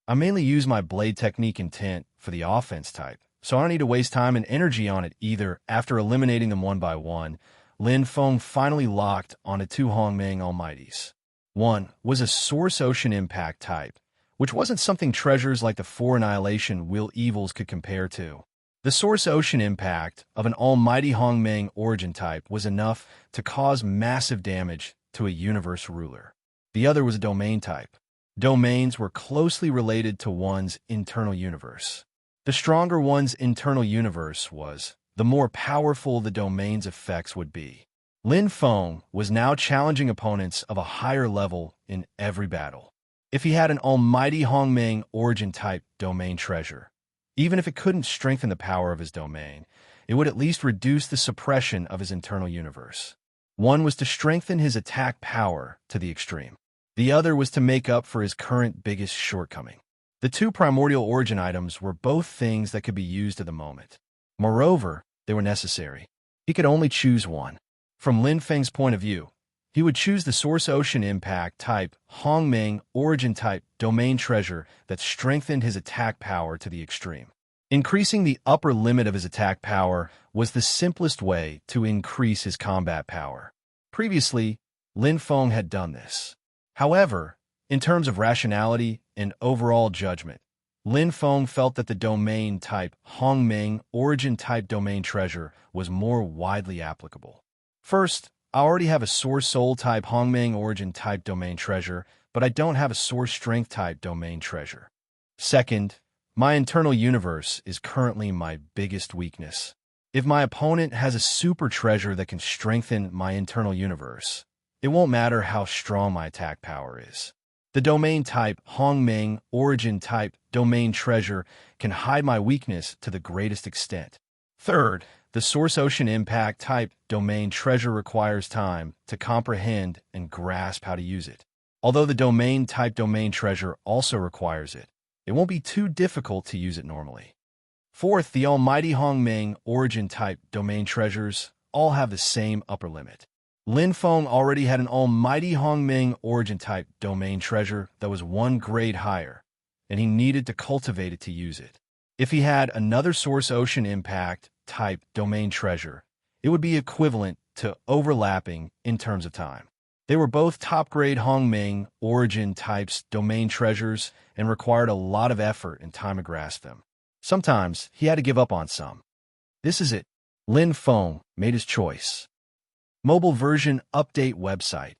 [SPEAKER 1] I mainly use my blade technique intent for the offense type, so I don't need to waste time and energy on it either. After eliminating them one by one, Lin Feng finally locked onto 2 Hongmeng Almighties. One was a Source Ocean Impact type, which wasn't something treasures like the 4 Annihilation Will Evils could compare to. The Source Ocean Impact of an almighty Hongmeng origin type was enough to cause massive damage to a universe ruler. The other was a domain type. Domains were closely related to one's internal universe. The stronger one's internal universe was, the more powerful the domain's effects would be. Lin Feng was now challenging opponents of a higher level in every battle. If he had an almighty Hongmeng origin type domain treasure, even if it couldn't strengthen the power of his domain, it would at least reduce the suppression of his internal universe. One was to strengthen his attack power to the extreme. The other was to make up for his current biggest shortcoming. The 2 primordial origin items were both things that could be used at the moment. Moreover, they were necessary. He could only choose one. From Lin Feng's point of view, he would choose the Source Ocean Impact type Hongmeng origin type domain treasure that strengthened his attack power to the extreme. Increasing the upper limit of his attack power was the simplest way to increase his combat power. Previously, Lin Feng had done this. However, in terms of rationality and overall judgment, Lin Feng felt that the domain type Hongmeng origin type domain treasure was more widely applicable. First, I already have a Source Soul type Hongmeng origin type domain treasure, but I don't have a Source Strength type domain treasure. Second, my internal universe is currently my biggest weakness. If my opponent has a super treasure that can strengthen my internal universe, it won't matter how strong my attack power is. The domain type Hongmeng origin type domain treasure can hide my weakness to the greatest extent. Third, the Source Ocean Impact type domain treasure requires time to comprehend and grasp how to use it. Although the domain type domain treasure also requires it, it won't be too difficult to use it normally. Fourth, the almighty Hongmeng origin type domain treasures all have the same upper limit. Lin Feng already had an almighty Hongming origin-type domain treasure that was one grade higher, and he needed to cultivate it to use it. If he had another source ocean impact-type domain treasure, it would be equivalent to overlapping in terms of time. They were both top-grade Hongming origin types domain treasures and required a lot of effort and time to grasp them. Sometimes he had to give up on some. This is it. Lin Feng made his choice. Mobile version update website.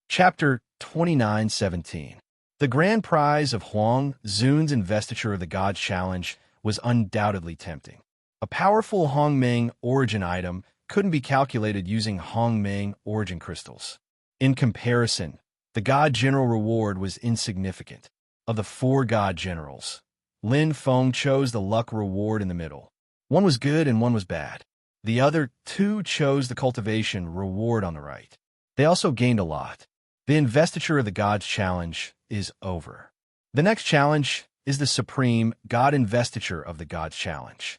[SPEAKER 1] Chapter 29:17. The grand prize of Huang Zun's investiture of the Gods Challenge was undoubtedly tempting. A powerful Hongming origin item couldn't be calculated using Hongming origin crystals. In comparison, the God General reward was insignificant. Of the 4 God Generals, Lin Feng chose the luck reward in the middle. One was good and one was bad. The other 2 chose the cultivation reward on the right. They also gained a lot. The investiture of the Gods Challenge is over. The next challenge is the Supreme God Investiture of the Gods Challenge.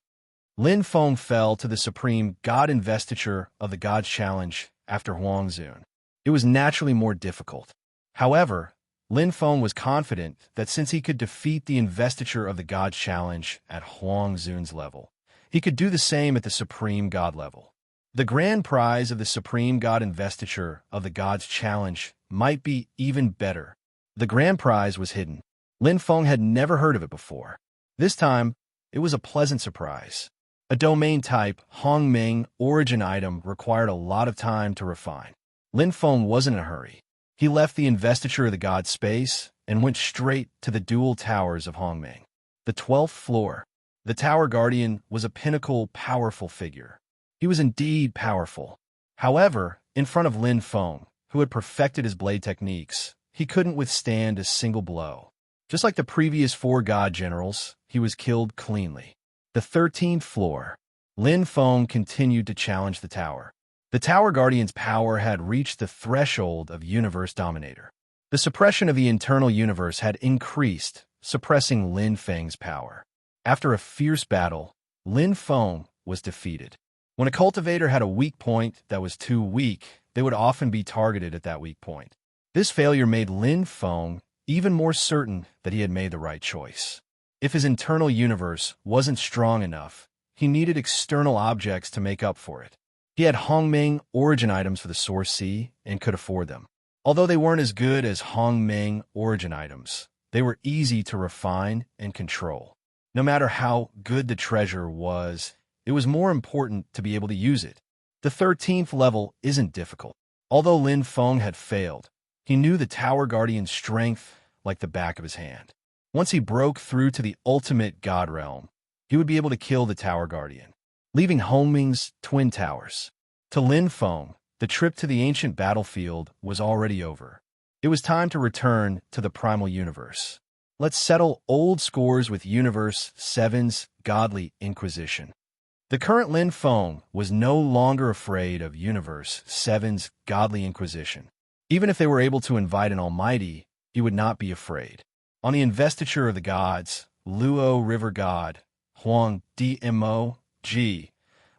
[SPEAKER 1] Lin Feng fell to the Supreme God Investiture of the Gods Challenge after Huang Zun. It was naturally more difficult. However, Lin Feng was confident that since he could defeat the investiture of the Gods Challenge at Huang Zun's level, he could do the same at the Supreme God level. The grand prize of the Supreme God Investiture of the Gods Challenge might be even better. The grand prize was hidden. Lin Feng had never heard of it before. This time, it was a pleasant surprise. A domain-type Hongming origin item required a lot of time to refine. Lin Feng wasn't in a hurry. He left the investiture of the God's space and went straight to the dual towers of Hongming. The 12th floor. The Tower Guardian was a pinnacle, powerful figure. He was indeed powerful. However, in front of Lin Feng, who had perfected his blade techniques, he couldn't withstand a single blow. Just like the previous 4 God Generals, he was killed cleanly. The 13th floor. Lin Feng continued to challenge the tower. The Tower Guardian's power had reached the threshold of Universe Dominator. The suppression of the internal universe had increased, suppressing Lin Feng's power. After a fierce battle, Lin Feng was defeated. When a cultivator had a weak point that was too weak, they would often be targeted at that weak point. This failure made Lin Feng even more certain that he had made the right choice. If his internal universe wasn't strong enough, he needed external objects to make up for it. He had Hongming origin items for the Source Sea and could afford them. Although they weren't as good as Hongming origin items, they were easy to refine and control. No matter how good the treasure was, it was more important to be able to use it. The 13th level isn't difficult. Although Lin Feng had failed, he knew the Tower Guardian's strength like the back of his hand. Once he broke through to the ultimate God realm, he would be able to kill the Tower Guardian, leaving Hongming's twin towers. To Lin Feng, the trip to the ancient battlefield was already over. It was time to return to the primal universe. Let's settle old scores with Universe 7's Godly Inquisition. The current Lin Feng was no longer afraid of Universe 7's Godly Inquisition. Even if they were able to invite an almighty, he would not be afraid. On the investiture of the gods, Luo River God, Huang Dmo, G,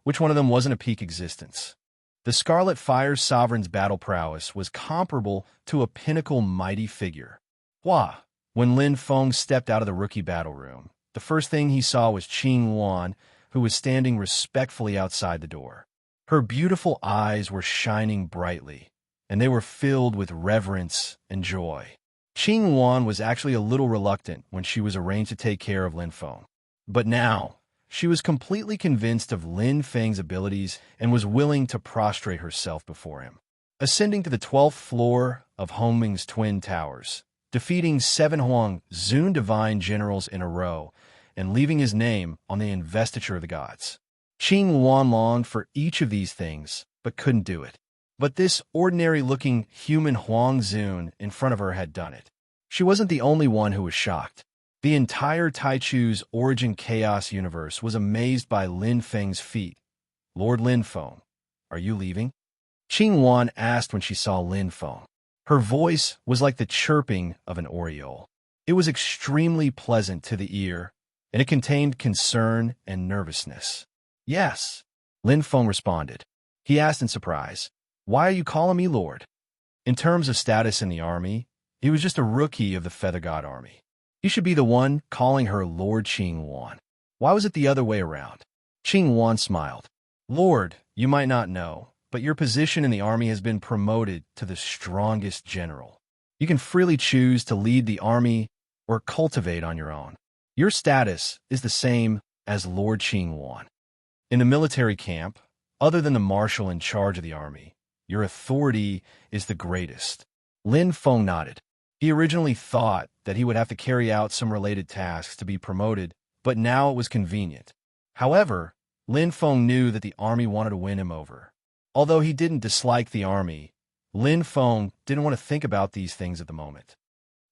[SPEAKER 1] which one of them wasn't a peak existence? The Scarlet Fire's sovereign's battle prowess was comparable to a pinnacle mighty figure. Hua. When Lin Feng stepped out of the rookie battle room, the first thing he saw was Qing Yuan, who was standing respectfully outside the door. Her beautiful eyes were shining brightly, and they were filled with reverence and joy. Qing Yuan was actually a little reluctant when she was arranged to take care of Lin Feng. But now, she was completely convinced of Lin Feng's abilities and was willing to prostrate herself before him. Ascending to the 12th floor of Hongming's twin towers, defeating 7 Huang Zun divine generals in a row, and leaving his name on the investiture of the gods. Qing Yuan longed for each of these things, but couldn't do it. But this ordinary-looking human Huang Zun in front of her had done it. She wasn't the only one who was shocked. The entire Taichu's Origin Chaos universe was amazed by Lin Feng's feat. Lord Lin Feng, are you leaving? Qing Yuan asked when she saw Lin Feng. Her voice was like the chirping of an oriole. It was extremely pleasant to the ear, and it contained concern and nervousness. Yes. Lin Feng responded. He asked in surprise, "Why are you calling me Lord?" In terms of status in the army, he was just a rookie of the Feather God army. He should be the one calling her Lord Qing Wan. Why was it the other way around? Qing Wan smiled. Lord, you might not know, but your position in the army has been promoted to the strongest general. You can freely choose to lead the army or cultivate on your own. Your status is the same as Lord Qing Wan. In a military camp, other than the marshal in charge of the army, your authority is the greatest. Lin Feng nodded. He originally thought that he would have to carry out some related tasks to be promoted, but now it was convenient. However, Lin Feng knew that the army wanted to win him over. Although he didn't dislike the army, Lin Feng didn't want to think about these things at the moment.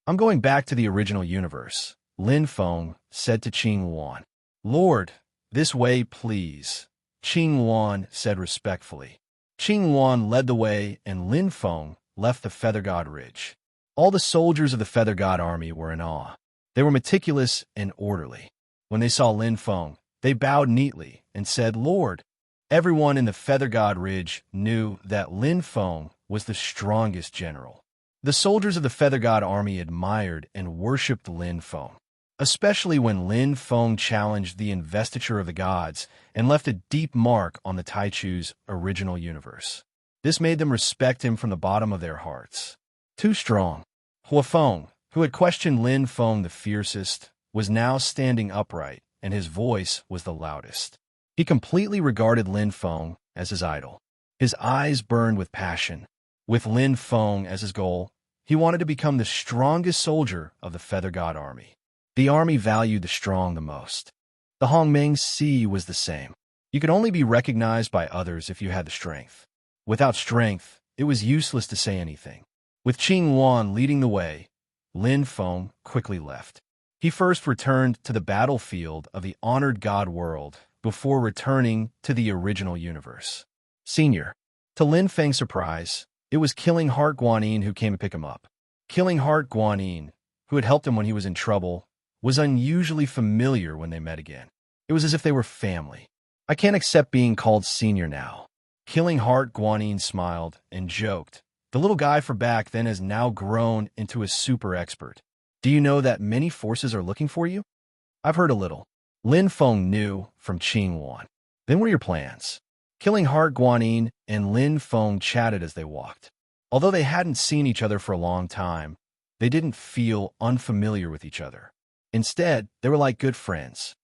[SPEAKER 1] I'm going back to the original universe, Lin Feng said to Qing Wan. Lord, this way, please, Qing Wan said respectfully. Qing Wan led the way and Lin Feng left the Feather God Ridge. All the soldiers of the Feather God army were in awe. They were meticulous and orderly. When they saw Lin Feng, they bowed neatly and said, Lord. Everyone in the Feather God Ridge knew that Lin Feng was the strongest general. The soldiers of the Feather God army admired and worshipped Lin Feng, especially when Lin Feng challenged the investiture of the gods and left a deep mark on the Taichu's original universe. This made them respect him from the bottom of their hearts. Too strong. Hua Feng, who had questioned Lin Feng the fiercest, was now standing upright, and his voice was the loudest. He completely regarded Lin Feng as his idol. His eyes burned with passion. With Lin Feng as his goal, he wanted to become the strongest soldier of the Feather God army. The army valued the strong the most. The Hongmeng Sea was the same. You could only be recognized by others if you had the strength. Without strength, it was useless to say anything. With Qing Wan leading the way, Lin Feng quickly left. He first returned to the battlefield of the honored God world before returning to the original universe. Senior. To Lin Feng's surprise, it was Killing Heart Guanyin who came to pick him up. Killing Heart Guanyin, who had helped him when he was in trouble, was unusually familiar when they met again. It was as if they were family. I can't accept being called senior now. Killing Heart Guanyin smiled and joked. The little guy for back then has now grown into a super expert. Do you know that many forces are looking for you? I've heard a little. Lin Feng knew from Qing Wan. Then what are your plans? Killing Heart Guanyin and Lin Feng chatted as they walked. Although they hadn't seen each other for a long time, they didn't feel unfamiliar with each other. Instead, they were like good friends.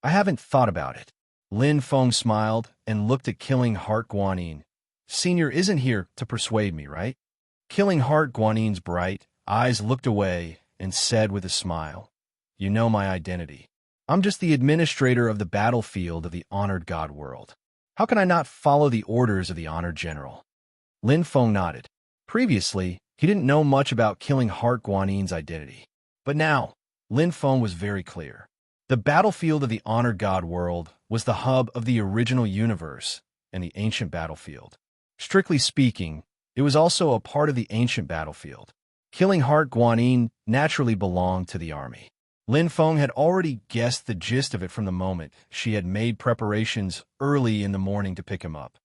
[SPEAKER 1] I haven't thought about it. Lin Feng smiled and looked at Killing Heart Guanyin. Senior isn't here to persuade me, right? Killing Heart Guanyin's bright eyes looked away and said with a smile, You know my identity. I'm just the administrator of the battlefield of the honored God world. How can I not follow the orders of the honored general? Lin Feng nodded. Previously, he didn't know much about Killing Heart Guanyin's identity. But now, Lin Feng was very clear. The battlefield of the honored God world was the hub of the original universe and the ancient battlefield. Strictly speaking, it was also a part of the ancient battlefield. Killing Heart Guanyin naturally belonged to the army. Lin Feng had already guessed the gist of it from the moment she had made preparations early in the morning to pick him up.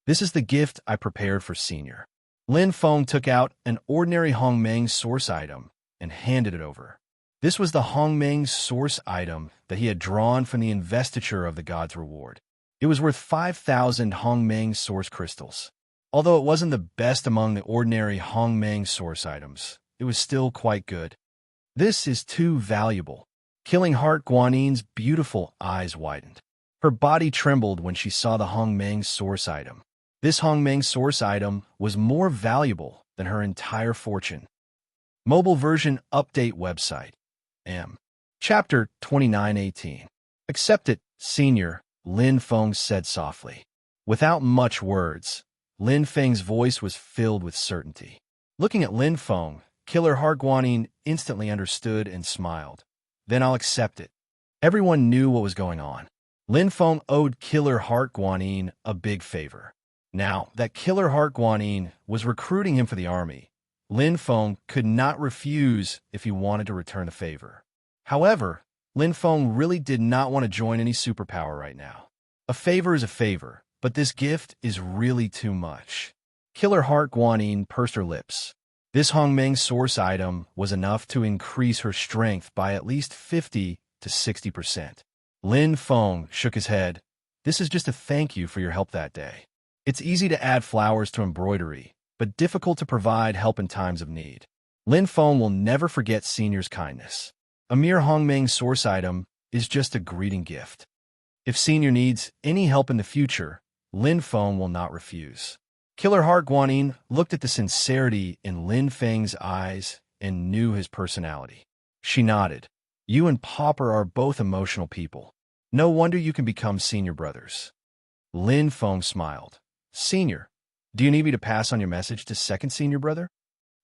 [SPEAKER 1] This is the gift I prepared for Senior. Lin Feng took out an ordinary Hongmeng source item and handed it over. This was the Hongmeng source item that he had drawn from the investiture of the god's reward. It was worth 5,000 Hongmeng source crystals. Although it wasn't the best among the ordinary Hongmeng source items, it was still quite good. This is too valuable. Killing Heart Guanyin's beautiful eyes widened. Her body trembled when she saw the Hongmeng source item. This Hongmeng source item was more valuable than her entire fortune. Mobile version update website. Chapter 2918. Accept it, Senior, Lin Feng said softly. Without much words, Lin Feng's voice was filled with certainty. Looking at Lin Feng, Killer Heart Guanyin instantly understood and smiled. Then I'll accept it. Everyone knew what was going on. Lin Feng owed Killer Heart Guanyin a big favor. Now that Killer Heart Guanyin was recruiting him for the army, Lin Feng could not refuse if he wanted to return the favor. However, Lin Feng really did not want to join any superpower right now. A favor is a favor, but this gift is really too much. Killer Heart Guanyin pursed her lips. This Hongmeng source item was enough to increase her strength by at least 50 to 60%. Lin Feng shook his head. This is just a thank you for your help that day. It's easy to add flowers to embroidery, but difficult to provide help in times of need. Lin Feng will never forget Senior's kindness. A mere Hongmeng source item is just a greeting gift. If Senior needs any help in the future, Lin Feng will not refuse. Killer Heart Guanyin looked at the sincerity in Lin Feng's eyes and knew his personality. She nodded. You and Popper are both emotional people. No wonder you can become senior brothers. Lin Feng smiled. Senior, do you need me to pass on your message to second senior brother?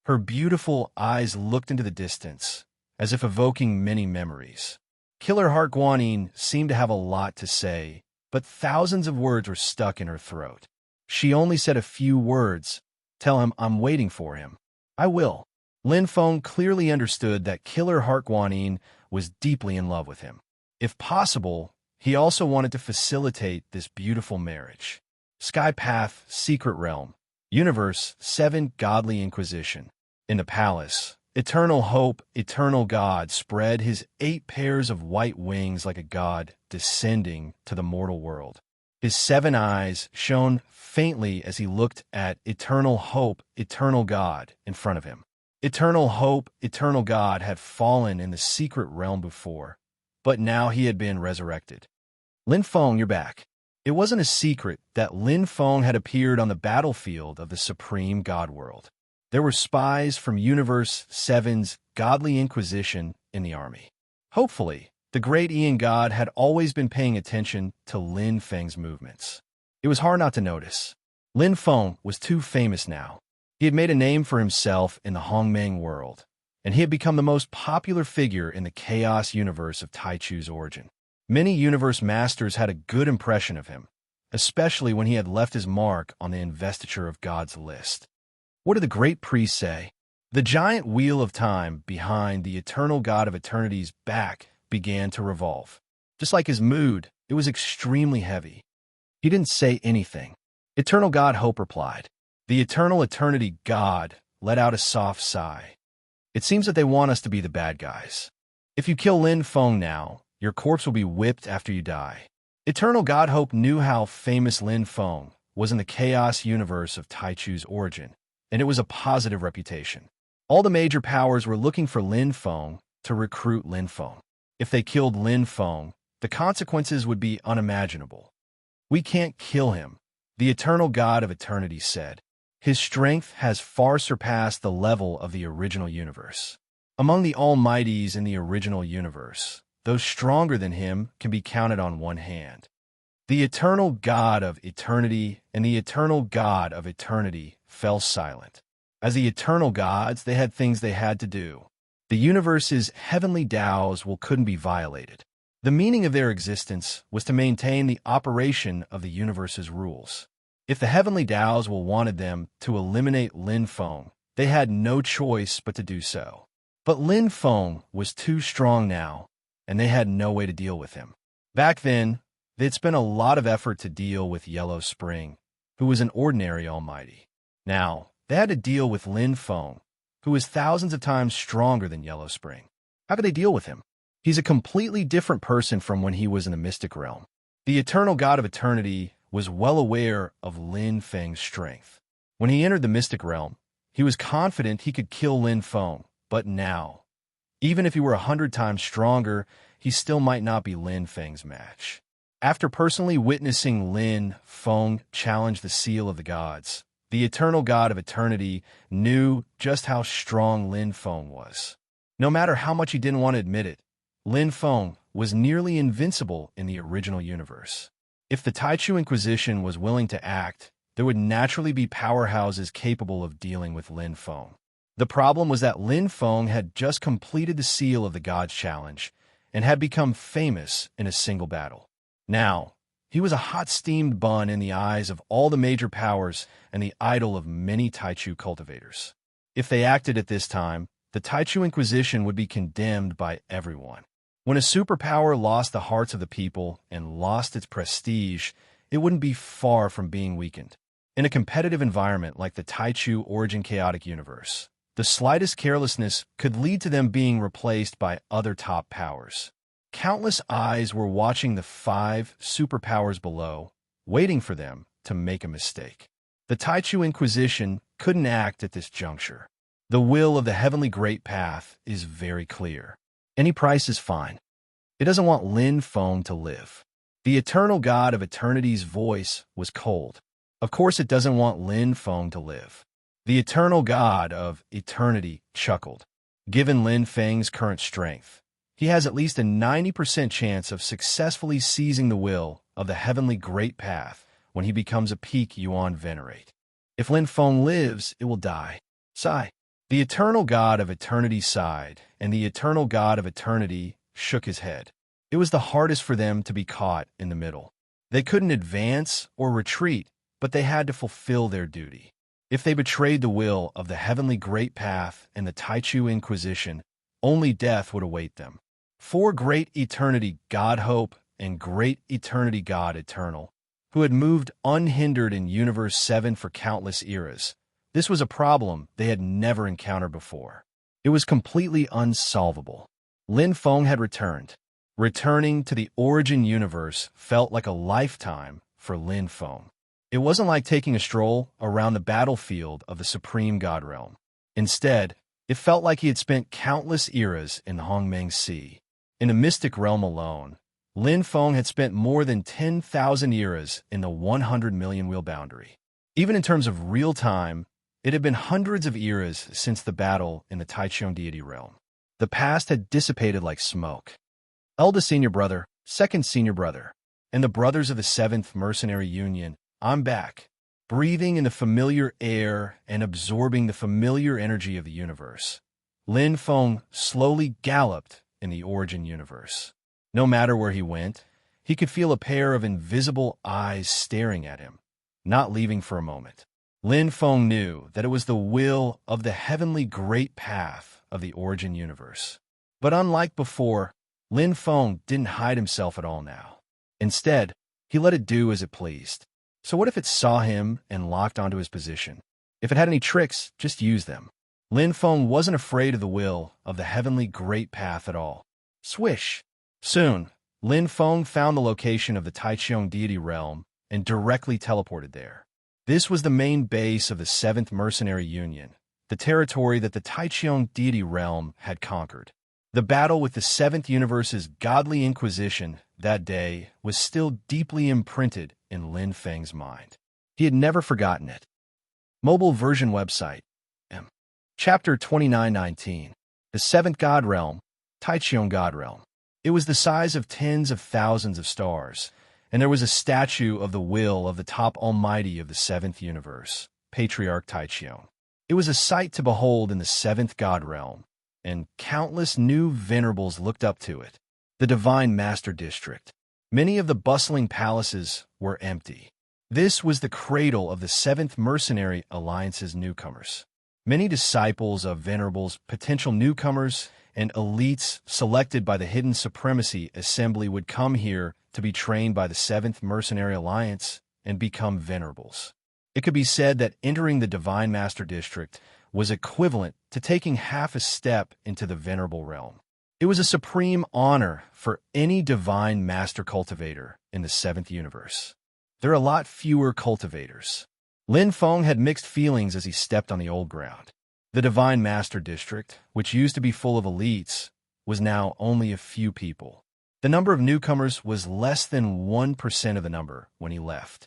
[SPEAKER 1] Her beautiful eyes looked into the distance, as if evoking many memories. Killer Heart Guanyin seemed to have a lot to say, but thousands of words were stuck in her throat. She only said a few words. Tell him I'm waiting for him. I will. Lin Feng clearly understood that Killer Heart Guanyin was deeply in love with him. If possible, he also wanted to facilitate this beautiful marriage. Sky Path, Secret Realm. Universe 7, Godly Inquisition. In the palace, Eternal Hope, Eternal God spread his 8 pairs of white wings like a god descending to the mortal world. His 7 eyes shone faintly as he looked at Eternal Hope, Eternal God in front of him. Eternal Hope, Eternal God had fallen in the secret realm before, but now he had been resurrected. Lin Feng, you're back. It wasn't a secret that Lin Feng had appeared on the battlefield of the Supreme God World. There were spies from Universe 7's Godly Inquisition in the army. Hopefully, the great Ian God had always been paying attention to Lin Feng's movements. It was hard not to notice. Lin Feng was too famous now. He had made a name for himself in the Hongmeng world, and he had become the most popular figure in the chaos universe of Taichu's origin. Many universe masters had a good impression of him, especially when he had left his mark on the Investiture of Gods list. What did the great priest say? The giant wheel of time behind the eternal God of eternity's back began to revolve. Just like his mood, it was extremely heavy. He didn't say anything. Eternal God Hope replied. The eternal eternity God let out a soft sigh. It seems that they want us to be the bad guys. If you kill Lin Feng now, your corpse will be whipped after you die. Eternal God Hope knew how famous Lin Feng was in the chaos universe of Taichu's origin, and it was a positive reputation. All the major powers were looking for Lin Feng to recruit Lin Feng. If they killed Lin Feng, the consequences would be unimaginable. We can't kill him, the eternal God of eternity said. His strength has far surpassed the level of the original universe. Among the almighties in the original universe, those stronger than him can be counted on one hand. The eternal God of eternity and the eternal God of eternity fell silent. As the eternal gods, they had things they had to do. The universe's heavenly Tao's couldn't be violated. The meaning of their existence was to maintain the operation of the universe's rules. If the heavenly Tao's wanted them to eliminate Lin Feng, they had no choice but to do so. But Lin Feng was too strong now, and they had no way to deal with him. Back then, they'd spent a lot of effort to deal with Yellow Spring, who was an ordinary almighty. Now, they had to deal with Lin Feng, who was thousands of times stronger than Yellow Spring. How could they deal with him? He's a completely different person from when he was in the mystic realm. The eternal God of eternity was well aware of Lin Feng's strength. When he entered the mystic realm, he was confident he could kill Lin Feng, but now, even if he were 100 times stronger, he still might not be Lin Feng's match. After personally witnessing Lin Feng challenge the seal of the gods, the eternal God of eternity knew just how strong Lin Feng was. No matter how much he didn't want to admit it, Lin Feng was nearly invincible in the original universe. If the Taichu Inquisition was willing to act, there would naturally be powerhouses capable of dealing with Lin Feng. The problem was that Lin Feng had just completed the seal of the Gods Challenge and had become famous in a single battle. Now, he was a hot steamed bun in the eyes of all the major powers and the idol of many Taichu cultivators. If they acted at this time, the Taichu Inquisition would be condemned by everyone. When a superpower lost the hearts of the people and lost its prestige, it wouldn't be far from being weakened. In a competitive environment like the Taichu Origin Chaotic Universe, the slightest carelessness could lead to them being replaced by other top powers. Countless eyes were watching the 5 superpowers below, waiting for them to make a mistake. The Taichu Inquisition couldn't act at this juncture. The will of the Heavenly Great Path is very clear. Any price is fine. It doesn't want Lin Feng to live. The eternal God of eternity's voice was cold. Of course it doesn't want Lin Feng to live. The eternal God of eternity chuckled. Given Lin Feng's current strength, he has at least a 90% chance of successfully seizing the will of the Heavenly Great Path when he becomes a peak Yuan Venerate. If Lin Feng lives, it will die. Sigh. The eternal God of eternity sighed, and the eternal God of eternity shook his head. It was the hardest for them to be caught in the middle. They couldn't advance or retreat, but they had to fulfill their duty. If they betrayed the will of the Heavenly Great Path and the Taichu Inquisition, only death would await them. 4 Great Eternity God Hope and Great Eternity God Eternal, who had moved unhindered in Universe 7 for countless eras. This was a problem they had never encountered before. It was completely unsolvable. Lin Feng had returned. Returning to the Origin Universe felt like a lifetime for Lin Feng. It wasn't like taking a stroll around the battlefield of the Supreme God Realm. Instead, it felt like he had spent countless eras in the Hongmeng Sea. In the Mystic Realm alone, Lin Feng had spent more than 10,000 eras in the 100 million wheel boundary. Even in terms of real time, it had been hundreds of eras since the battle in the Taichung deity realm. The past had dissipated like smoke. Eldest senior brother, second senior brother, and the brothers of the 7th Mercenary Union, I'm back, breathing in the familiar air and absorbing the familiar energy of the universe. Lin Feng slowly galloped in the Origin Universe. No matter where he went, he could feel a pair of invisible eyes staring at him, not leaving for a moment. Lin Feng knew that it was the will of the Heavenly Great Path of the Origin Universe. But unlike before, Lin Feng didn't hide himself at all now. Instead, he let it do as it pleased. So what if it saw him and locked onto his position? If it had any tricks, just use them. Lin Feng wasn't afraid of the will of the Heavenly Great Path at all. Swish! Soon, Lin Feng found the location of the Taichung deity realm and directly teleported there. This was the main base of the 7th Mercenary Union, the territory that the Taichung deity realm had conquered. The battle with the 7th Universe's godly inquisition that day was still deeply imprinted in Lin Feng's mind. He had never forgotten it. Mobile version website. Chapter 2919. The 7th God Realm, Taichung God Realm. It was the size of tens of thousands of stars, and there was a statue of the will of the top almighty of the 7th universe, Patriarch Taichung. It was a sight to behold in the 7th God Realm, and countless new venerables looked up to it. The Divine Master District. Many of the bustling palaces were empty. This was the cradle of the 7th Mercenary Alliance's newcomers. Many disciples of venerables, potential newcomers, and elites selected by the Hidden Supremacy Assembly would come here to be trained by the 7th Mercenary Alliance and become venerables. It could be said that entering the Divine Master District was equivalent to taking half a step into the venerable realm. It was a supreme honor for any Divine Master cultivator in the 7th universe. There are a lot fewer cultivators. Lin Feng had mixed feelings as he stepped on the old ground. The Divine Master District, which used to be full of elites, was now only a few people. The number of newcomers was less than 1% of the number when he left.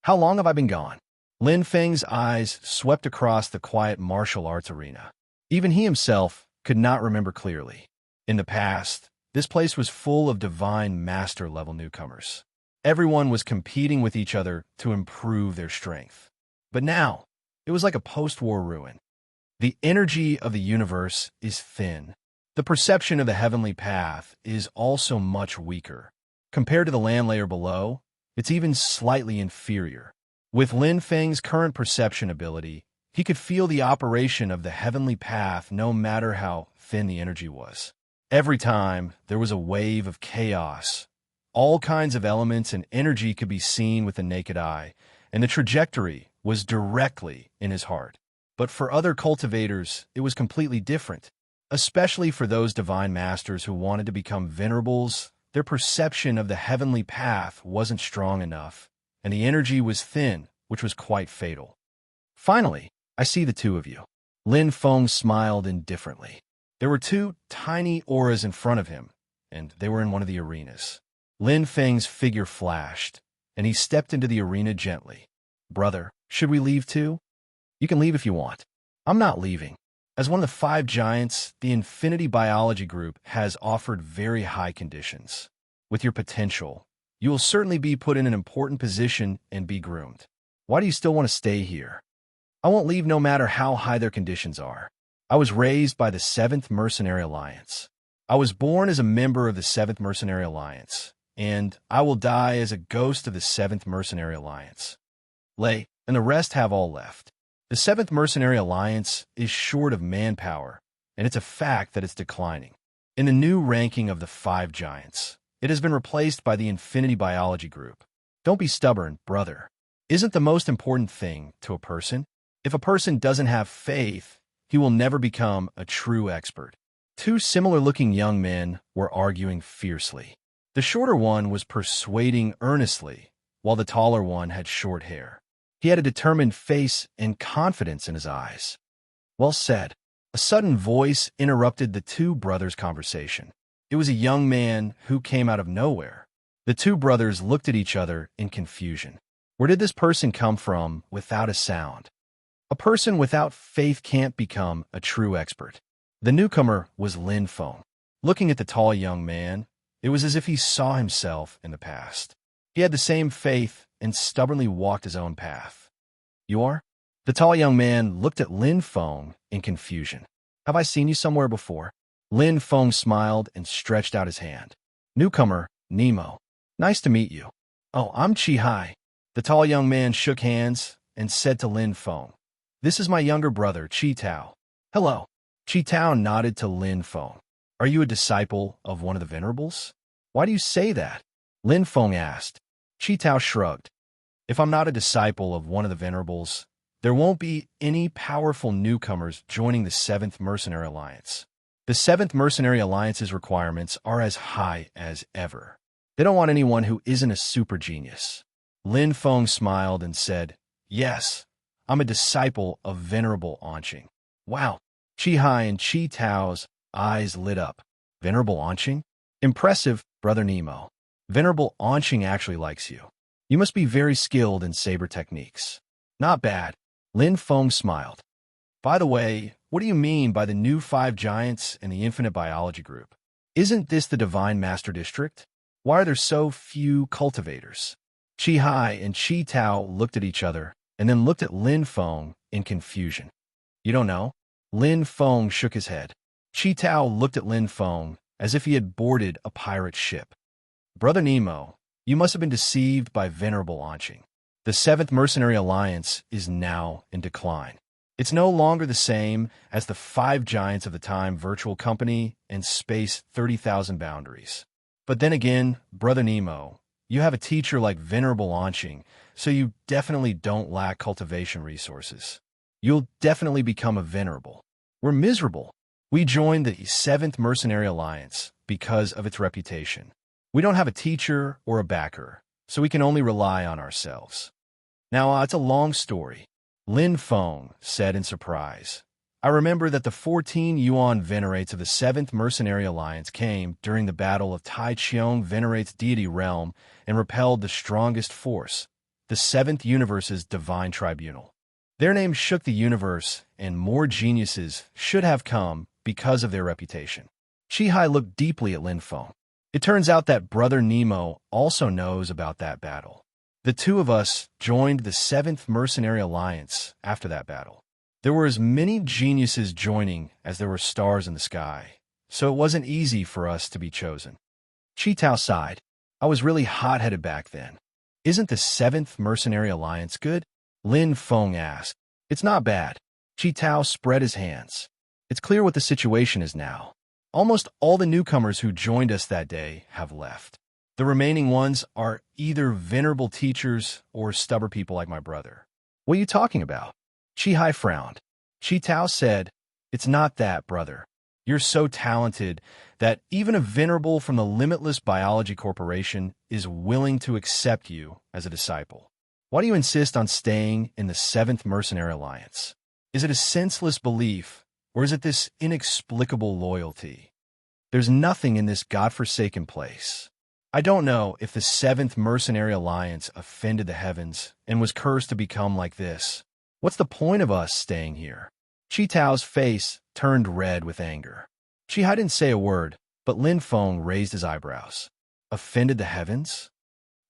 [SPEAKER 1] How long have I been gone? Lin Feng's eyes swept across the quiet martial arts arena. Even he himself could not remember clearly. In the past, this place was full of Divine Master-level newcomers. Everyone was competing with each other to improve their strength. But now, it was like a post-war ruin. The energy of the universe is thin. The perception of the heavenly path is also much weaker. Compared to the land layer below, it's even slightly inferior. With Lin Feng's current perception ability, he could feel the operation of the heavenly path no matter how thin the energy was. Every time there was a wave of chaos All kinds of elements and energy could be seen with the naked eye, and the trajectory was directly in his heart. But for other cultivators, it was completely different. Especially for those divine masters who wanted to become venerables, their perception of the heavenly path wasn't strong enough, and the energy was thin, which was quite fatal. Finally, I see the two of you. Lin Feng smiled indifferently. There were two tiny auras in front of him, and they were in one of the arenas. Lin Feng's figure flashed, and he stepped into the arena gently. Brother, should we leave too? You can leave if you want. I'm not leaving. As one of the 5 giants, the Infinity Biology Group has offered very high conditions. With your potential, you will certainly be put in an important position and be groomed. Why do you still want to stay here? I won't leave no matter how high their conditions are. I was raised by the 7th Mercenary Alliance. I was born as a member of the 7th Mercenary Alliance, and I will die as a ghost of the 7th Mercenary Alliance. Lei and the rest have all left. The 7th Mercenary Alliance is short of manpower, and it's a fact that it's declining. In the new ranking of the 5 giants, it has been replaced by the Infinity Biology Group. Don't be stubborn, brother. Isn't the most important thing to a person? If a person doesn't have faith, he will never become a true expert. 2 similar-looking young men were arguing fiercely. The shorter one was persuading earnestly, while the taller one had short hair. He had a determined face and confidence in his eyes. Well said. A sudden voice interrupted the 2 brothers' conversation. It was a young man who came out of nowhere. The 2 brothers looked at each other in confusion. Where did this person come from without a sound? A person without faith can't become a true expert. The newcomer was Lin Feng. Looking at the tall young man, it was as if he saw himself in the past. He had the same faith and stubbornly walked his own path. You are? The tall young man looked at Lin Feng in confusion. Have I seen you somewhere before? Lin Feng smiled and stretched out his hand. Newcomer, Nemo. Nice to meet you. Oh, I'm Chi Hai. The tall young man shook hands and said to Lin Feng, This is my younger brother, Chi Tao. Hello. Chi Tao nodded to Lin Feng. Are you a disciple of one of the venerables? Why do you say that? Lin Feng asked. Chi Tao shrugged. If I'm not a disciple of one of the venerables, there won't be any powerful newcomers joining the 7th Mercenary Alliance. The 7th Mercenary Alliance's requirements are as high as ever. They don't want anyone who isn't a super genius. Lin Feng smiled and said, Yes, I'm a disciple of Venerable Anqing. Wow. Chi Hai and Chi Tao's eyes lit up. Venerable Anqing? Impressive, Brother Nemo. Venerable Anqing actually likes you. You must be very skilled in saber techniques. Not bad. Lin Feng smiled. By the way, what do you mean by the new 5 giants in the Infinite Biology Group? Isn't this the Divine Master District? Why are there so few cultivators? Chi Hai and Chi Tao looked at each other and then looked at Lin Feng in confusion. You don't know? Lin Feng shook his head. Chi Tao looked at Lin Feng as if he had boarded a pirate ship. Brother Nemo, you must have been deceived by Venerable Anqing. The 7th Mercenary Alliance is now in decline. It's no longer the same as the 5 giants of the time virtual company and space 30,000 boundaries. But then again, Brother Nemo, you have a teacher like Venerable Anqing, so you definitely don't lack cultivation resources. You'll definitely become a venerable. We're miserable. We joined the 7th Mercenary Alliance because of its reputation. We don't have a teacher or a backer, so we can only rely on ourselves. Now, it's a long story. Lin Feng said in surprise. I remember that the 14 Yuan venerates of the 7th Mercenary Alliance came during the Battle of Tai Cheong Venerates Deity Realm and repelled the strongest force, the 7th Universe's Divine Tribunal. Their name shook the universe, and more geniuses should have come because of their reputation. Chi Hai looked deeply at Lin Feng. It turns out that Brother Nemo also knows about that battle. The 2 of us joined the 7th Mercenary Alliance after that battle. There were as many geniuses joining as there were stars in the sky, so it wasn't easy for us to be chosen. Chi Tao sighed. I was really hot-headed back then. Isn't the 7th Mercenary Alliance good? Lin Feng asked. It's not bad. Chi Tao spread his hands. It's clear what the situation is now. Almost all the newcomers who joined us that day have left. The remaining ones are either venerable teachers or stubborn people like my brother. What are you talking about? Chi frowned. Chi Tao said, "It's not that, brother. You're so talented that even a venerable from the Limitless Biology Corporation is willing to accept you as a disciple. Why do you insist on staying in the 7th Mercenary Alliance? Is it a senseless belief, or is it this inexplicable loyalty? There's nothing in this godforsaken place. I don't know if the 7th Mercenary Alliance offended the heavens and was cursed to become like this. What's the point of us staying here?" Chi Tao's face turned red with anger. Chi Hai didn't say a word, but Lin Feng raised his eyebrows. Offended the heavens?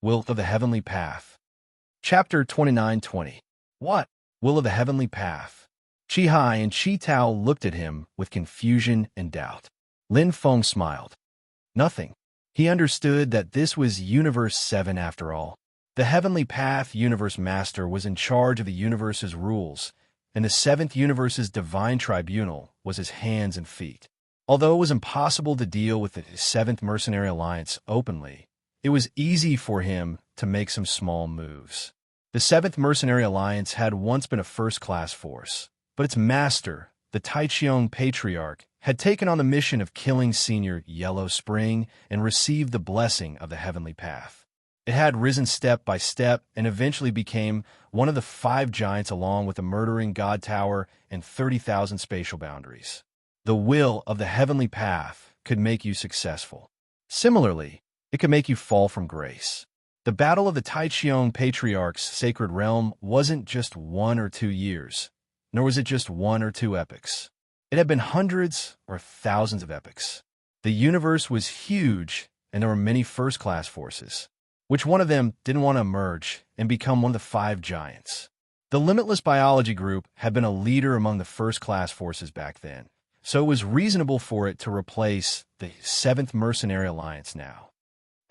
[SPEAKER 1] Will of the heavenly path. Chapter 29:20. What? Will of the heavenly path? Chi Hai and Chi Tao looked at him with confusion and doubt. Lin Feng smiled. Nothing. He understood that this was Universe 7 after all. The Heavenly Path Universe Master was in charge of the universe's rules, and the 7th Universe's Divine Tribunal was his hands and feet. Although it was impossible to deal with the 7th Mercenary Alliance openly, it was easy for him to make some small moves. The 7th Mercenary Alliance had once been a first-class force, but its master, the Taichung Patriarch, had taken on the mission of killing Senior Yellow Spring and received the blessing of the Heavenly Path. It had risen step by step and eventually became one of the 5 giants along with the murdering God Tower and 30,000 spatial boundaries. The will of the Heavenly Path could make you successful. Similarly, it could make you fall from grace. The battle of the Taichung Patriarch's sacred realm wasn't just 1 or 2 years, nor was it just 1 or 2 epochs. It had been hundreds or thousands of epochs. The universe was huge, and there were many first-class forces. Which one of them didn't want to emerge and become one of the 5 giants? The Limitless Biology Group had been a leader among the first-class forces back then, so it was reasonable for it to replace the 7th Mercenary Alliance now.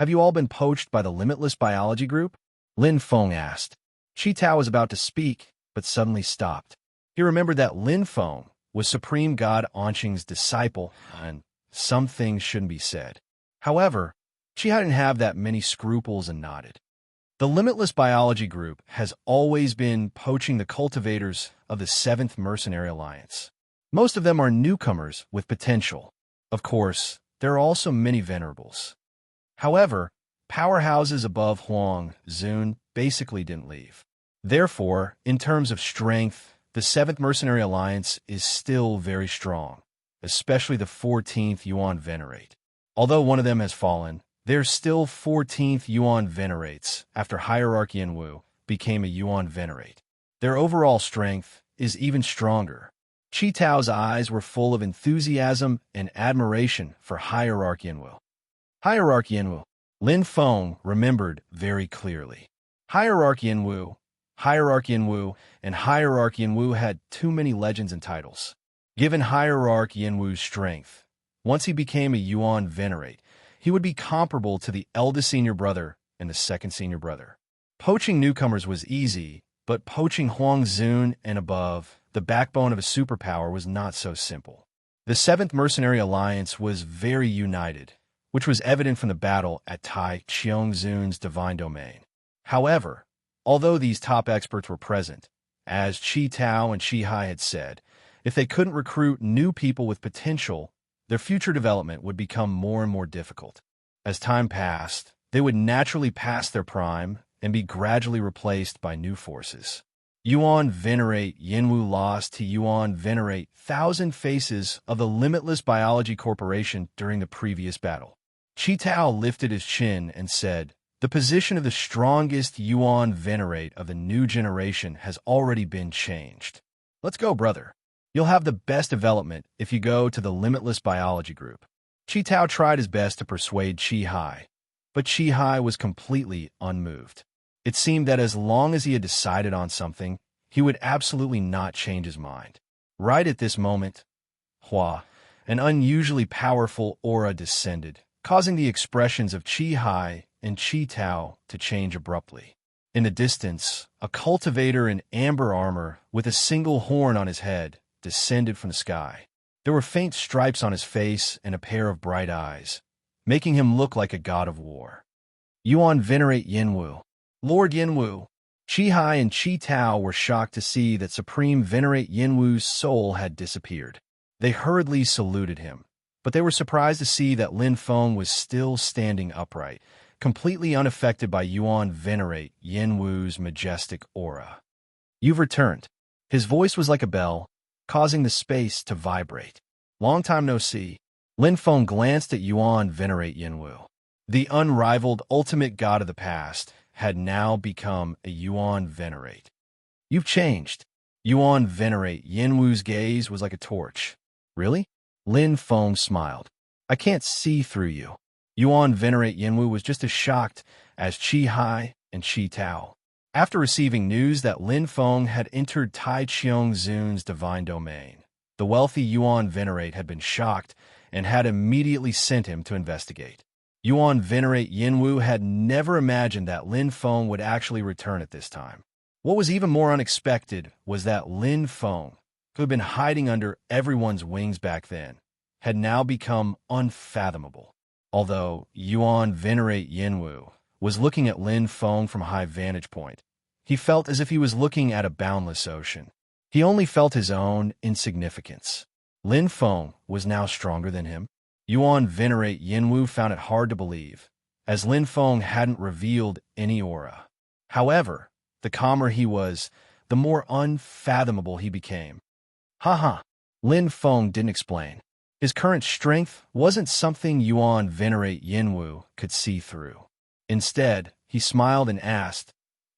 [SPEAKER 1] Have you all been poached by the Limitless Biology Group? Lin Feng asked. Chi Tao was about to speak, but suddenly stopped. He remembered that Lin Feng was Supreme God Anqing's disciple, and some things shouldn't be said. However, Chi didn't have that many scruples and nodded. The Limitless Biology Group has always been poaching the cultivators of the 7th Mercenary Alliance. Most of them are newcomers with potential. Of course, there are also many venerables. However, powerhouses above Huang Zun basically didn't leave. Therefore, in terms of strength, the 7th Mercenary Alliance is still very strong, especially the 14th Yuan Venerate. Although one of them has fallen, there's still 14th Yuan Venerates after Hierarchy and Wu became a Yuan Venerate. Their overall strength is even stronger. Chi Tao's eyes were full of enthusiasm and admiration for Hierarchy and Wu. Hierarchy and Wu. Lin Feng remembered very clearly. Hierarchy and Wu, Hierarchy and Wu, and Hierarchy and Wu had too many legends and titles. Given Hierarchy and Wu's strength, once he became a Yuan Venerate, he would be comparable to the eldest senior brother and the second senior brother. Poaching newcomers was easy, but poaching Huang Zun and above, the backbone of a superpower, was not so simple. The 7th Mercenary Alliance was very united, which was evident from the battle at Tai Zun's divine domain. However, although these top experts were present, as Chi Tao and Chi Hai had said, if they couldn't recruit new people with potential, their future development would become more and more difficult. As time passed, they would naturally pass their prime and be gradually replaced by new forces. Yuan Venerate Yinwu lost to Yuan Venerate 1,000 Faces of the Limitless Biology Corporation during the previous battle. Chi Tao lifted his chin and said, "The position of the strongest Yuan Venerate of the new generation has already been changed. Let's go, brother. You'll have the best development if you go to the Limitless Biology Group." Chi Tao tried his best to persuade Chi Hai, but Chi Hai was completely unmoved. It seemed that as long as he had decided on something, he would absolutely not change his mind. Right at this moment, Hua, an unusually powerful aura descended, causing the expressions of Chi Hai and Chi Tao to change abruptly. In the distance, a cultivator in amber armor with a single horn on his head descended from the sky. There were faint stripes on his face and a pair of bright eyes, making him look like a god of war. Yuan venerate Yinwu. Lord Yinwu. Qi Hai and Qi Tao were shocked to see that Supreme Venerate Yinwu's soul had disappeared. They hurriedly saluted him, but they were surprised to see that Lin Feng was still standing upright, completely unaffected by Yuan Venerate Yinwu's majestic aura. You've returned. His voice was like a bell, causing the space to vibrate. Long time no see. Lin Feng glanced at Yuan Venerate Yinwu. The unrivaled ultimate god of the past had now become a Yuan Venerate. You've changed. Yuan Venerate Yinwu's gaze was like a torch. Really? Lin Feng smiled. I can't see through you. Yuan Venerate Yinwu was just as shocked as Qi Hai and Qi Tao. After receiving news that Lin Feng had entered Tai Qiong Zun's divine domain, the wealthy Yuan Venerate had been shocked and had immediately sent him to investigate. Yuan Venerate Yinwu had never imagined that Lin Feng would actually return at this time. What was even more unexpected was that Lin Feng, who had been hiding under everyone's wings back then, had now become unfathomable. Although Yuan Venerate Yinwu was looking at Lin Feng from a high vantage point, he felt as if he was looking at a boundless ocean. He only felt his own insignificance. Lin Feng was now stronger than him. Yuan Venerate Yinwu found it hard to believe, as Lin Feng hadn't revealed any aura. However, the calmer he was, the more unfathomable he became. Haha, Lin Feng didn't explain. His current strength wasn't something Yuan Venerate Yinwu could see through. Instead, he smiled and asked,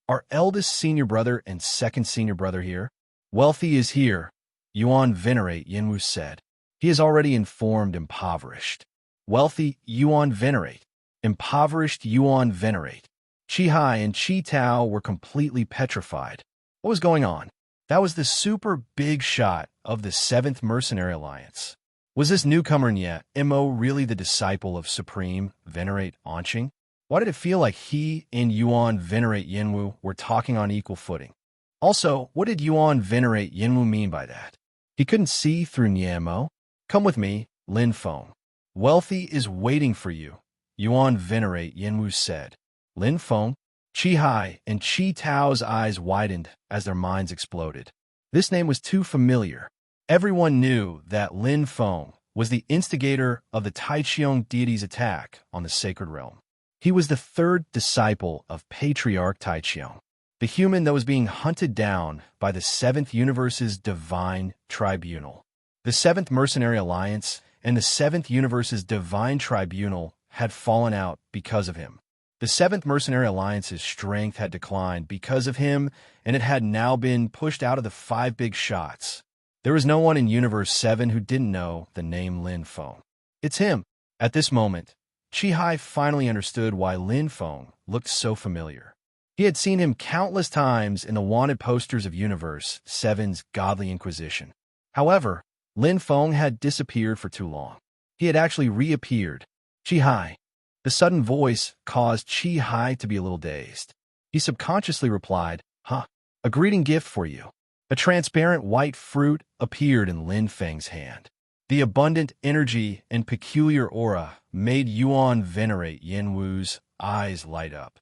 [SPEAKER 1] Our eldest senior brother and second senior brother here? Wealthy is here, Yuan Venerate Yinwu said. He is already informed impoverished. Wealthy Yuan Venerate. Impoverished Yuan Venerate. Qi Hai and Qi Tao were completely petrified. What was going on? That was the super big shot of the 7th Mercenary Alliance. Was this newcomer Nye Mo really the disciple of Supreme Venerate Onqing? Why did it feel like he and Yuan Venerate Yinwu were talking on equal footing? Also, what did Yuan Venerate Yinwu mean by that? He couldn't see through Nye Mo. Come with me, Lin Feng. Wealthy is waiting for you, Yuan Venerate Yinwu said. Lin Feng, Qi Hai, and Qi Tao's eyes widened as their minds exploded. This name was too familiar. Everyone knew that Lin Feng was the instigator of the Tai Qiong deity's attack on the sacred realm. He was the 3rd disciple of Patriarch Tai Qiong, the human that was being hunted down by the 7th universe's divine tribunal. The 7th Mercenary Alliance and the 7th universe's divine tribunal had fallen out because of him. The 7th Mercenary Alliance's strength had declined because of him, and it had now been pushed out of the 5 big shots. There was no one in Universe 7 who didn't know the name Lin Feng. It's him. At this moment, Qi Hai finally understood why Lin Feng looked so familiar. He had seen him countless times in the wanted posters of Universe 7's Godly Inquisition. However, Lin Feng had disappeared for too long. He had actually reappeared. Qi Hai. The sudden voice caused Qi Hai to be a little dazed. He subconsciously replied, Huh, a greeting gift for you. A transparent white fruit appeared in Lin Feng's hand. The abundant energy and peculiar aura made Yuan Venerate Yinwu's eyes light up.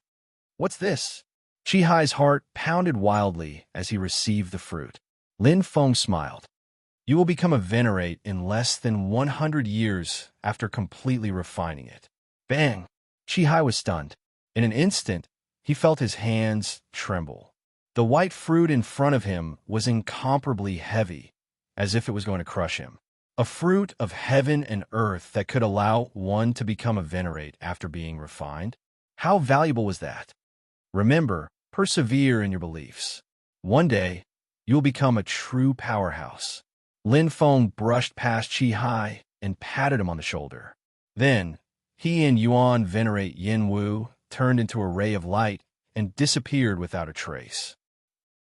[SPEAKER 1] What's this? Qi Hai's heart pounded wildly as he received the fruit. Lin Feng smiled. You will become a venerate in less than 100 years after completely refining it. Bang! Qi Hai was stunned. In an instant, he felt his hands tremble. The white fruit in front of him was incomparably heavy, as if it was going to crush him. A fruit of heaven and earth that could allow one to become a venerate after being refined? How valuable was that? Remember, persevere in your beliefs. One day, you'll become a true powerhouse. Lin Feng brushed past Qi Hai and patted him on the shoulder. Then, he and Yuan Venerate Yinwu turned into a ray of light and disappeared without a trace.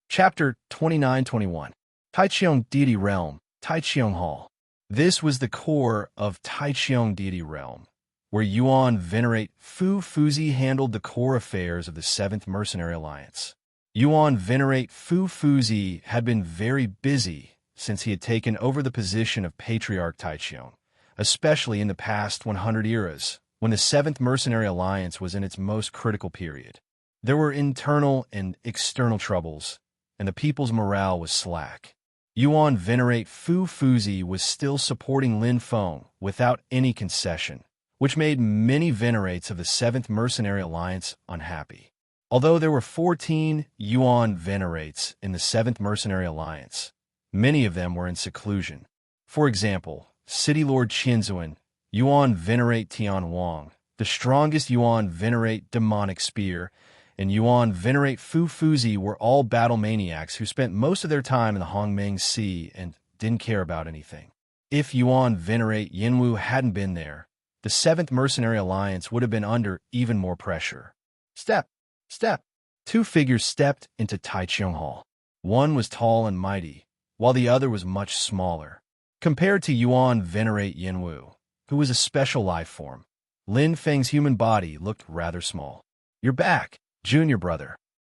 [SPEAKER 1] Chapter 29-21. Tai Qiong Deity Realm, Tai Qiong Hall. This was the core of Tai Qiong Deity Realm, where Yuan Venerate Fu Fuzi handled the core affairs of the 7th Mercenary Alliance. Yuan Venerate Fu Fuzi had been very busy since he had taken over the position of Patriarch Tai Qiong, especially in the past 100 eras, when the 7th Mercenary Alliance was in its most critical period. There were internal and external troubles, and the people's morale was slack. Yuan Venerate Fu Fuzi was still supporting Lin Feng without any concession, which made many venerates of the 7th Mercenary Alliance unhappy. Although there were 14 Yuan venerates in the 7th Mercenary Alliance, many of them were in seclusion. For example, City Lord Qinzuan, Yuan Venerate Tian Wang, the strongest Yuan Venerate Demonic Spear, and Yuan Venerate Fu Fuzi were all battle maniacs who spent most of their time in the Hongmeng Sea and didn't care about anything. If Yuan Venerate Yinwu hadn't been there, the 7th Mercenary Alliance would have been under even more pressure. Step! Step! Two figures stepped into Taichung Hall. One was tall and mighty, while the other was much smaller. Compared to Yuan Venerate Yinwu, who was a special life form, Lin Feng's human body looked rather small. "You're back, junior brother."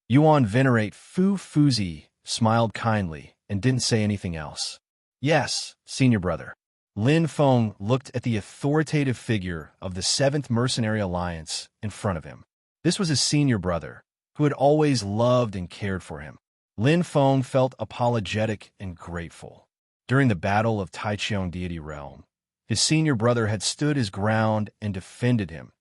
[SPEAKER 1] Yuan Venerate Fu Fuzi smiled kindly and didn't say anything else. "Yes, senior brother." Lin Feng looked at the authoritative figure of the 7th Mercenary Alliance in front of him. This was his senior brother, who had always loved and cared for him. Lin Feng felt apologetic and grateful. During the Battle of Taichung Deity Realm, his senior brother had stood his ground and defended him,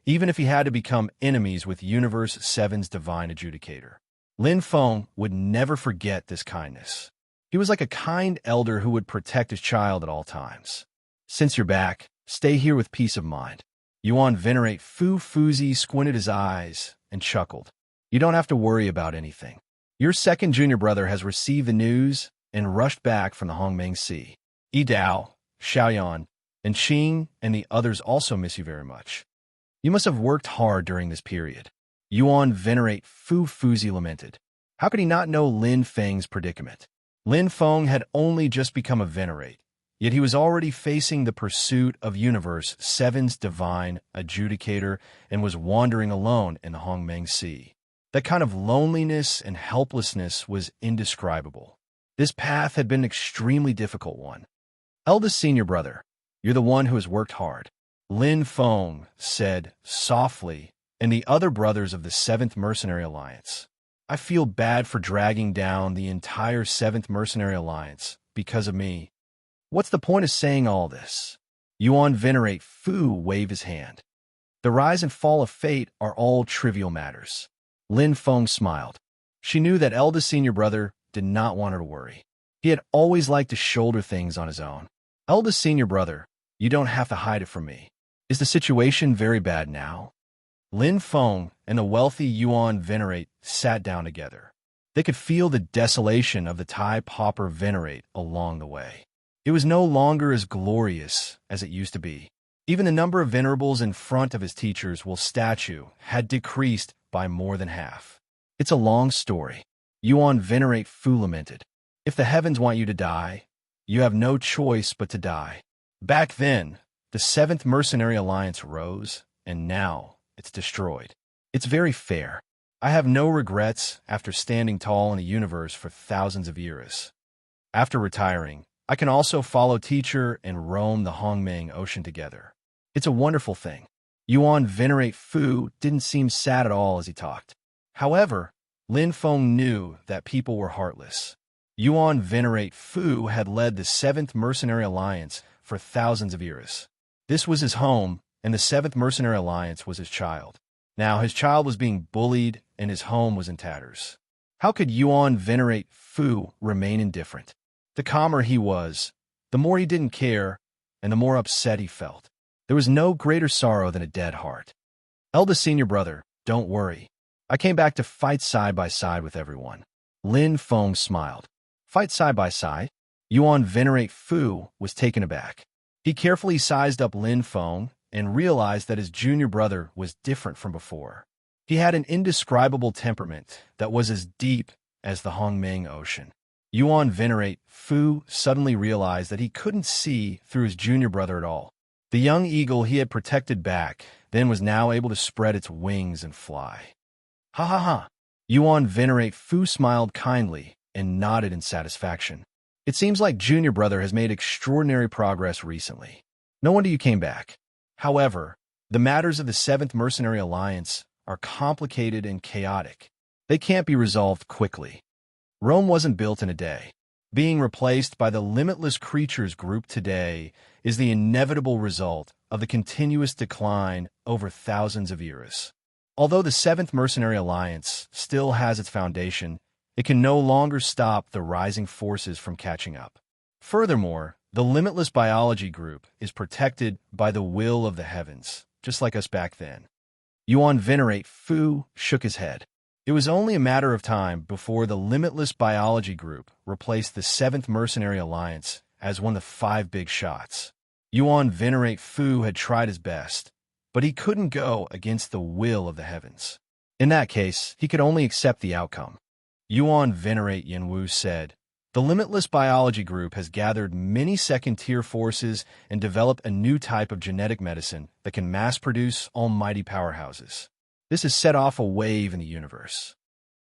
[SPEAKER 1] even if he had to become enemies with Universe 7's Divine Adjudicator. Lin Feng would never forget this kindness. He was like a kind elder who would protect his child at all times. "Since you're back, stay here with peace of mind." Yuan Venerate Fu Fuzi squinted his eyes and chuckled. "You don't have to worry about anything. Your second junior brother has received the news and rushed back from the Hongmeng Sea. Yi Dao, Xiaoyan, and Qing and the others also miss you very much. You must have worked hard during this period." Yuan Venerate Fu Fuzi lamented. How could he not know Lin Feng's predicament? Lin Feng had only just become a venerate, yet he was already facing the pursuit of Universe 7's Divine Adjudicator and was wandering alone in the Hongmeng Sea. That kind of loneliness and helplessness was indescribable. This path had been an extremely difficult one. "Eldest senior brother, you're the one who has worked hard," Lin Feng said softly, and the other brothers of the 7th Mercenary Alliance. "I feel bad for dragging down the entire 7th Mercenary Alliance because of me." "What's the point of saying all this?" Yuan Venerate Fu waved his hand. "The rise and fall of fate are all trivial matters." Lin Feng smiled. She knew that eldest senior brother did not want her to worry. He had always liked to shoulder things on his own. "Eldest senior brother, you don't have to hide it from me. Is the situation very bad now?" Lin Feng and the wealthy Yuan Venerate sat down together. They could feel the desolation of the Tai Pauper Venerate along the way. It was no longer as glorious as it used to be. Even the number of venerables in front of his teacher's will statue had decreased by more than half. "It's a long story," Yuan Venerate Fu lamented. "If the heavens want you to die, you have no choice but to die." Back then, the 7th Mercenary Alliance rose, and now it's destroyed. It's very fair. I have no regrets after standing tall in the universe for thousands of years. After retiring, I can also follow teacher and roam the Hongmeng Ocean together. It's a wonderful thing. Yuan Venerate Fu didn't seem sad at all as he talked. However, Lin Feng knew that people were heartless. Yuan Venerate Fu had led the 7th Mercenary Alliance for thousands of years. This was his home, and the 7th Mercenary Alliance was his child. Now his child was being bullied, and his home was in tatters. How could Yuan Venerate Fu remain indifferent? The calmer he was, the more he didn't care, and the more upset he felt. There was no greater sorrow than a dead heart. "Eldest senior brother, don't worry. I came back to fight side by side with everyone." Lin Feng smiled. "Fight side by side?" Yuan Venerate Fu was taken aback. He carefully sized up Lin Feng and realized that his junior brother was different from before. He had an indescribable temperament that was as deep as the Hongmeng Ocean. Yuan Venerate Fu suddenly realized that he couldn't see through his junior brother at all. The young eagle he had protected back then was now able to spread its wings and fly. "Ha ha ha!" Yuan Venerate Fu smiled kindly and nodded in satisfaction. "It seems like junior brother has made extraordinary progress recently. No wonder you came back. However, The matters of the 7th Mercenary Alliance are complicated and chaotic. They can't be resolved quickly. Rome wasn't built in a day. Being replaced by the limitless creatures group today is the inevitable result of the continuous decline over thousands of years. Although the 7th Mercenary Alliance still has its foundation, it can no longer stop the rising forces from catching up. Furthermore, the limitless biology group is protected by the will of the heavens, just like us back then. Yuan Venerate Fu shook his head. It was only a matter of time before the limitless biology group replaced the 7th Mercenary Alliance as one of the 5 big shots. Yuan Venerate Fu had tried his best, but he couldn't go against the will of the heavens. In that case, he could only accept the outcome. Yuan Venerate Yanwu said, "The limitless biology group has gathered many second-tier forces and developed a new type of genetic medicine that can mass-produce almighty powerhouses. This has set off a wave in the universe.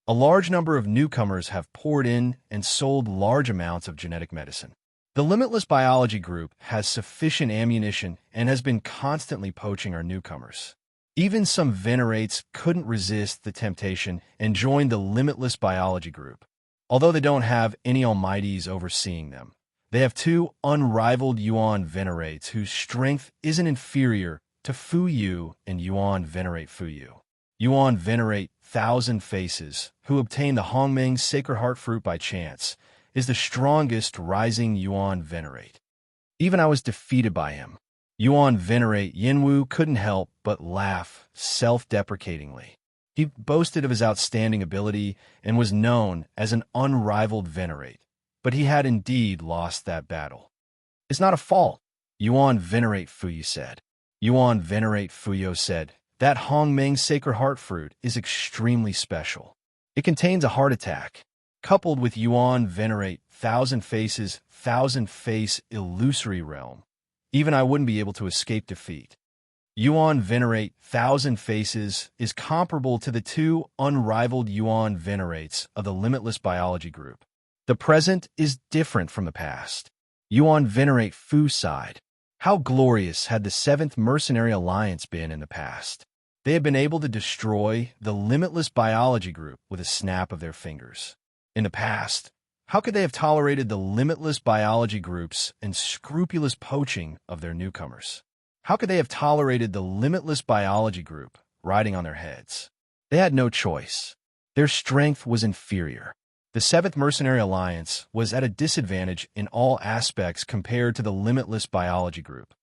[SPEAKER 1] A large number of newcomers have poured in and sold large amounts of genetic medicine. The limitless biology group has sufficient ammunition and has been constantly poaching our newcomers. Even some venerates couldn't resist the temptation and joined the limitless biology group. Although they don't have any almighties overseeing them, they have 2 unrivaled Yuan venerates whose strength isn't inferior to Fu Yu and Yuan Venerate Fu Yu. Yuan Venerate Thousand Faces, who obtained the Hongmeng Sacred Heart Fruit by chance, is the strongest rising Yuan Venerate. Even I was defeated by him." Yuan Venerate Yinwu couldn't help but laugh self-deprecatingly. He boasted of his outstanding ability and was known as an unrivaled Venerate, but he had indeed lost that battle. "It's not a fault," Yuan Venerate Fuyu said. Yuan Venerate Fuyo said, "That Hongmeng Sacred Heart Fruit is extremely special. It contains a heart attack. Coupled with Yuan Venerate Thousand Faces, Thousand Face Illusory Realm, even I wouldn't be able to escape defeat. Yuan Venerate Thousand Faces is comparable to the 2 unrivaled Yuan Venerates of the limitless biology group. The present is different from the past." Yuan Venerate Fu sighed. How glorious had the 7th Mercenary Alliance been in the past. They had been able to destroy the limitless biology group with a snap of their fingers. In the past, how could they have tolerated the limitless biology group's unscrupulous poaching of their newcomers? How could they have tolerated the limitless biology group riding on their heads? They had no choice. Their strength was inferior. The 7th Mercenary Alliance was at a disadvantage in all aspects compared to the limitless biology group.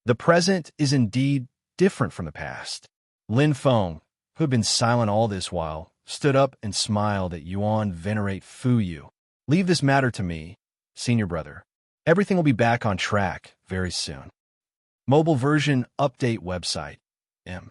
[SPEAKER 1] The present is indeed different from the past. Lin Feng, who had been silent all this while, stood up and smiled at Yuan Venerate Fu Yu. "Leave this matter to me, senior brother. Everything will be back on track very soon." Mobile version update website. M.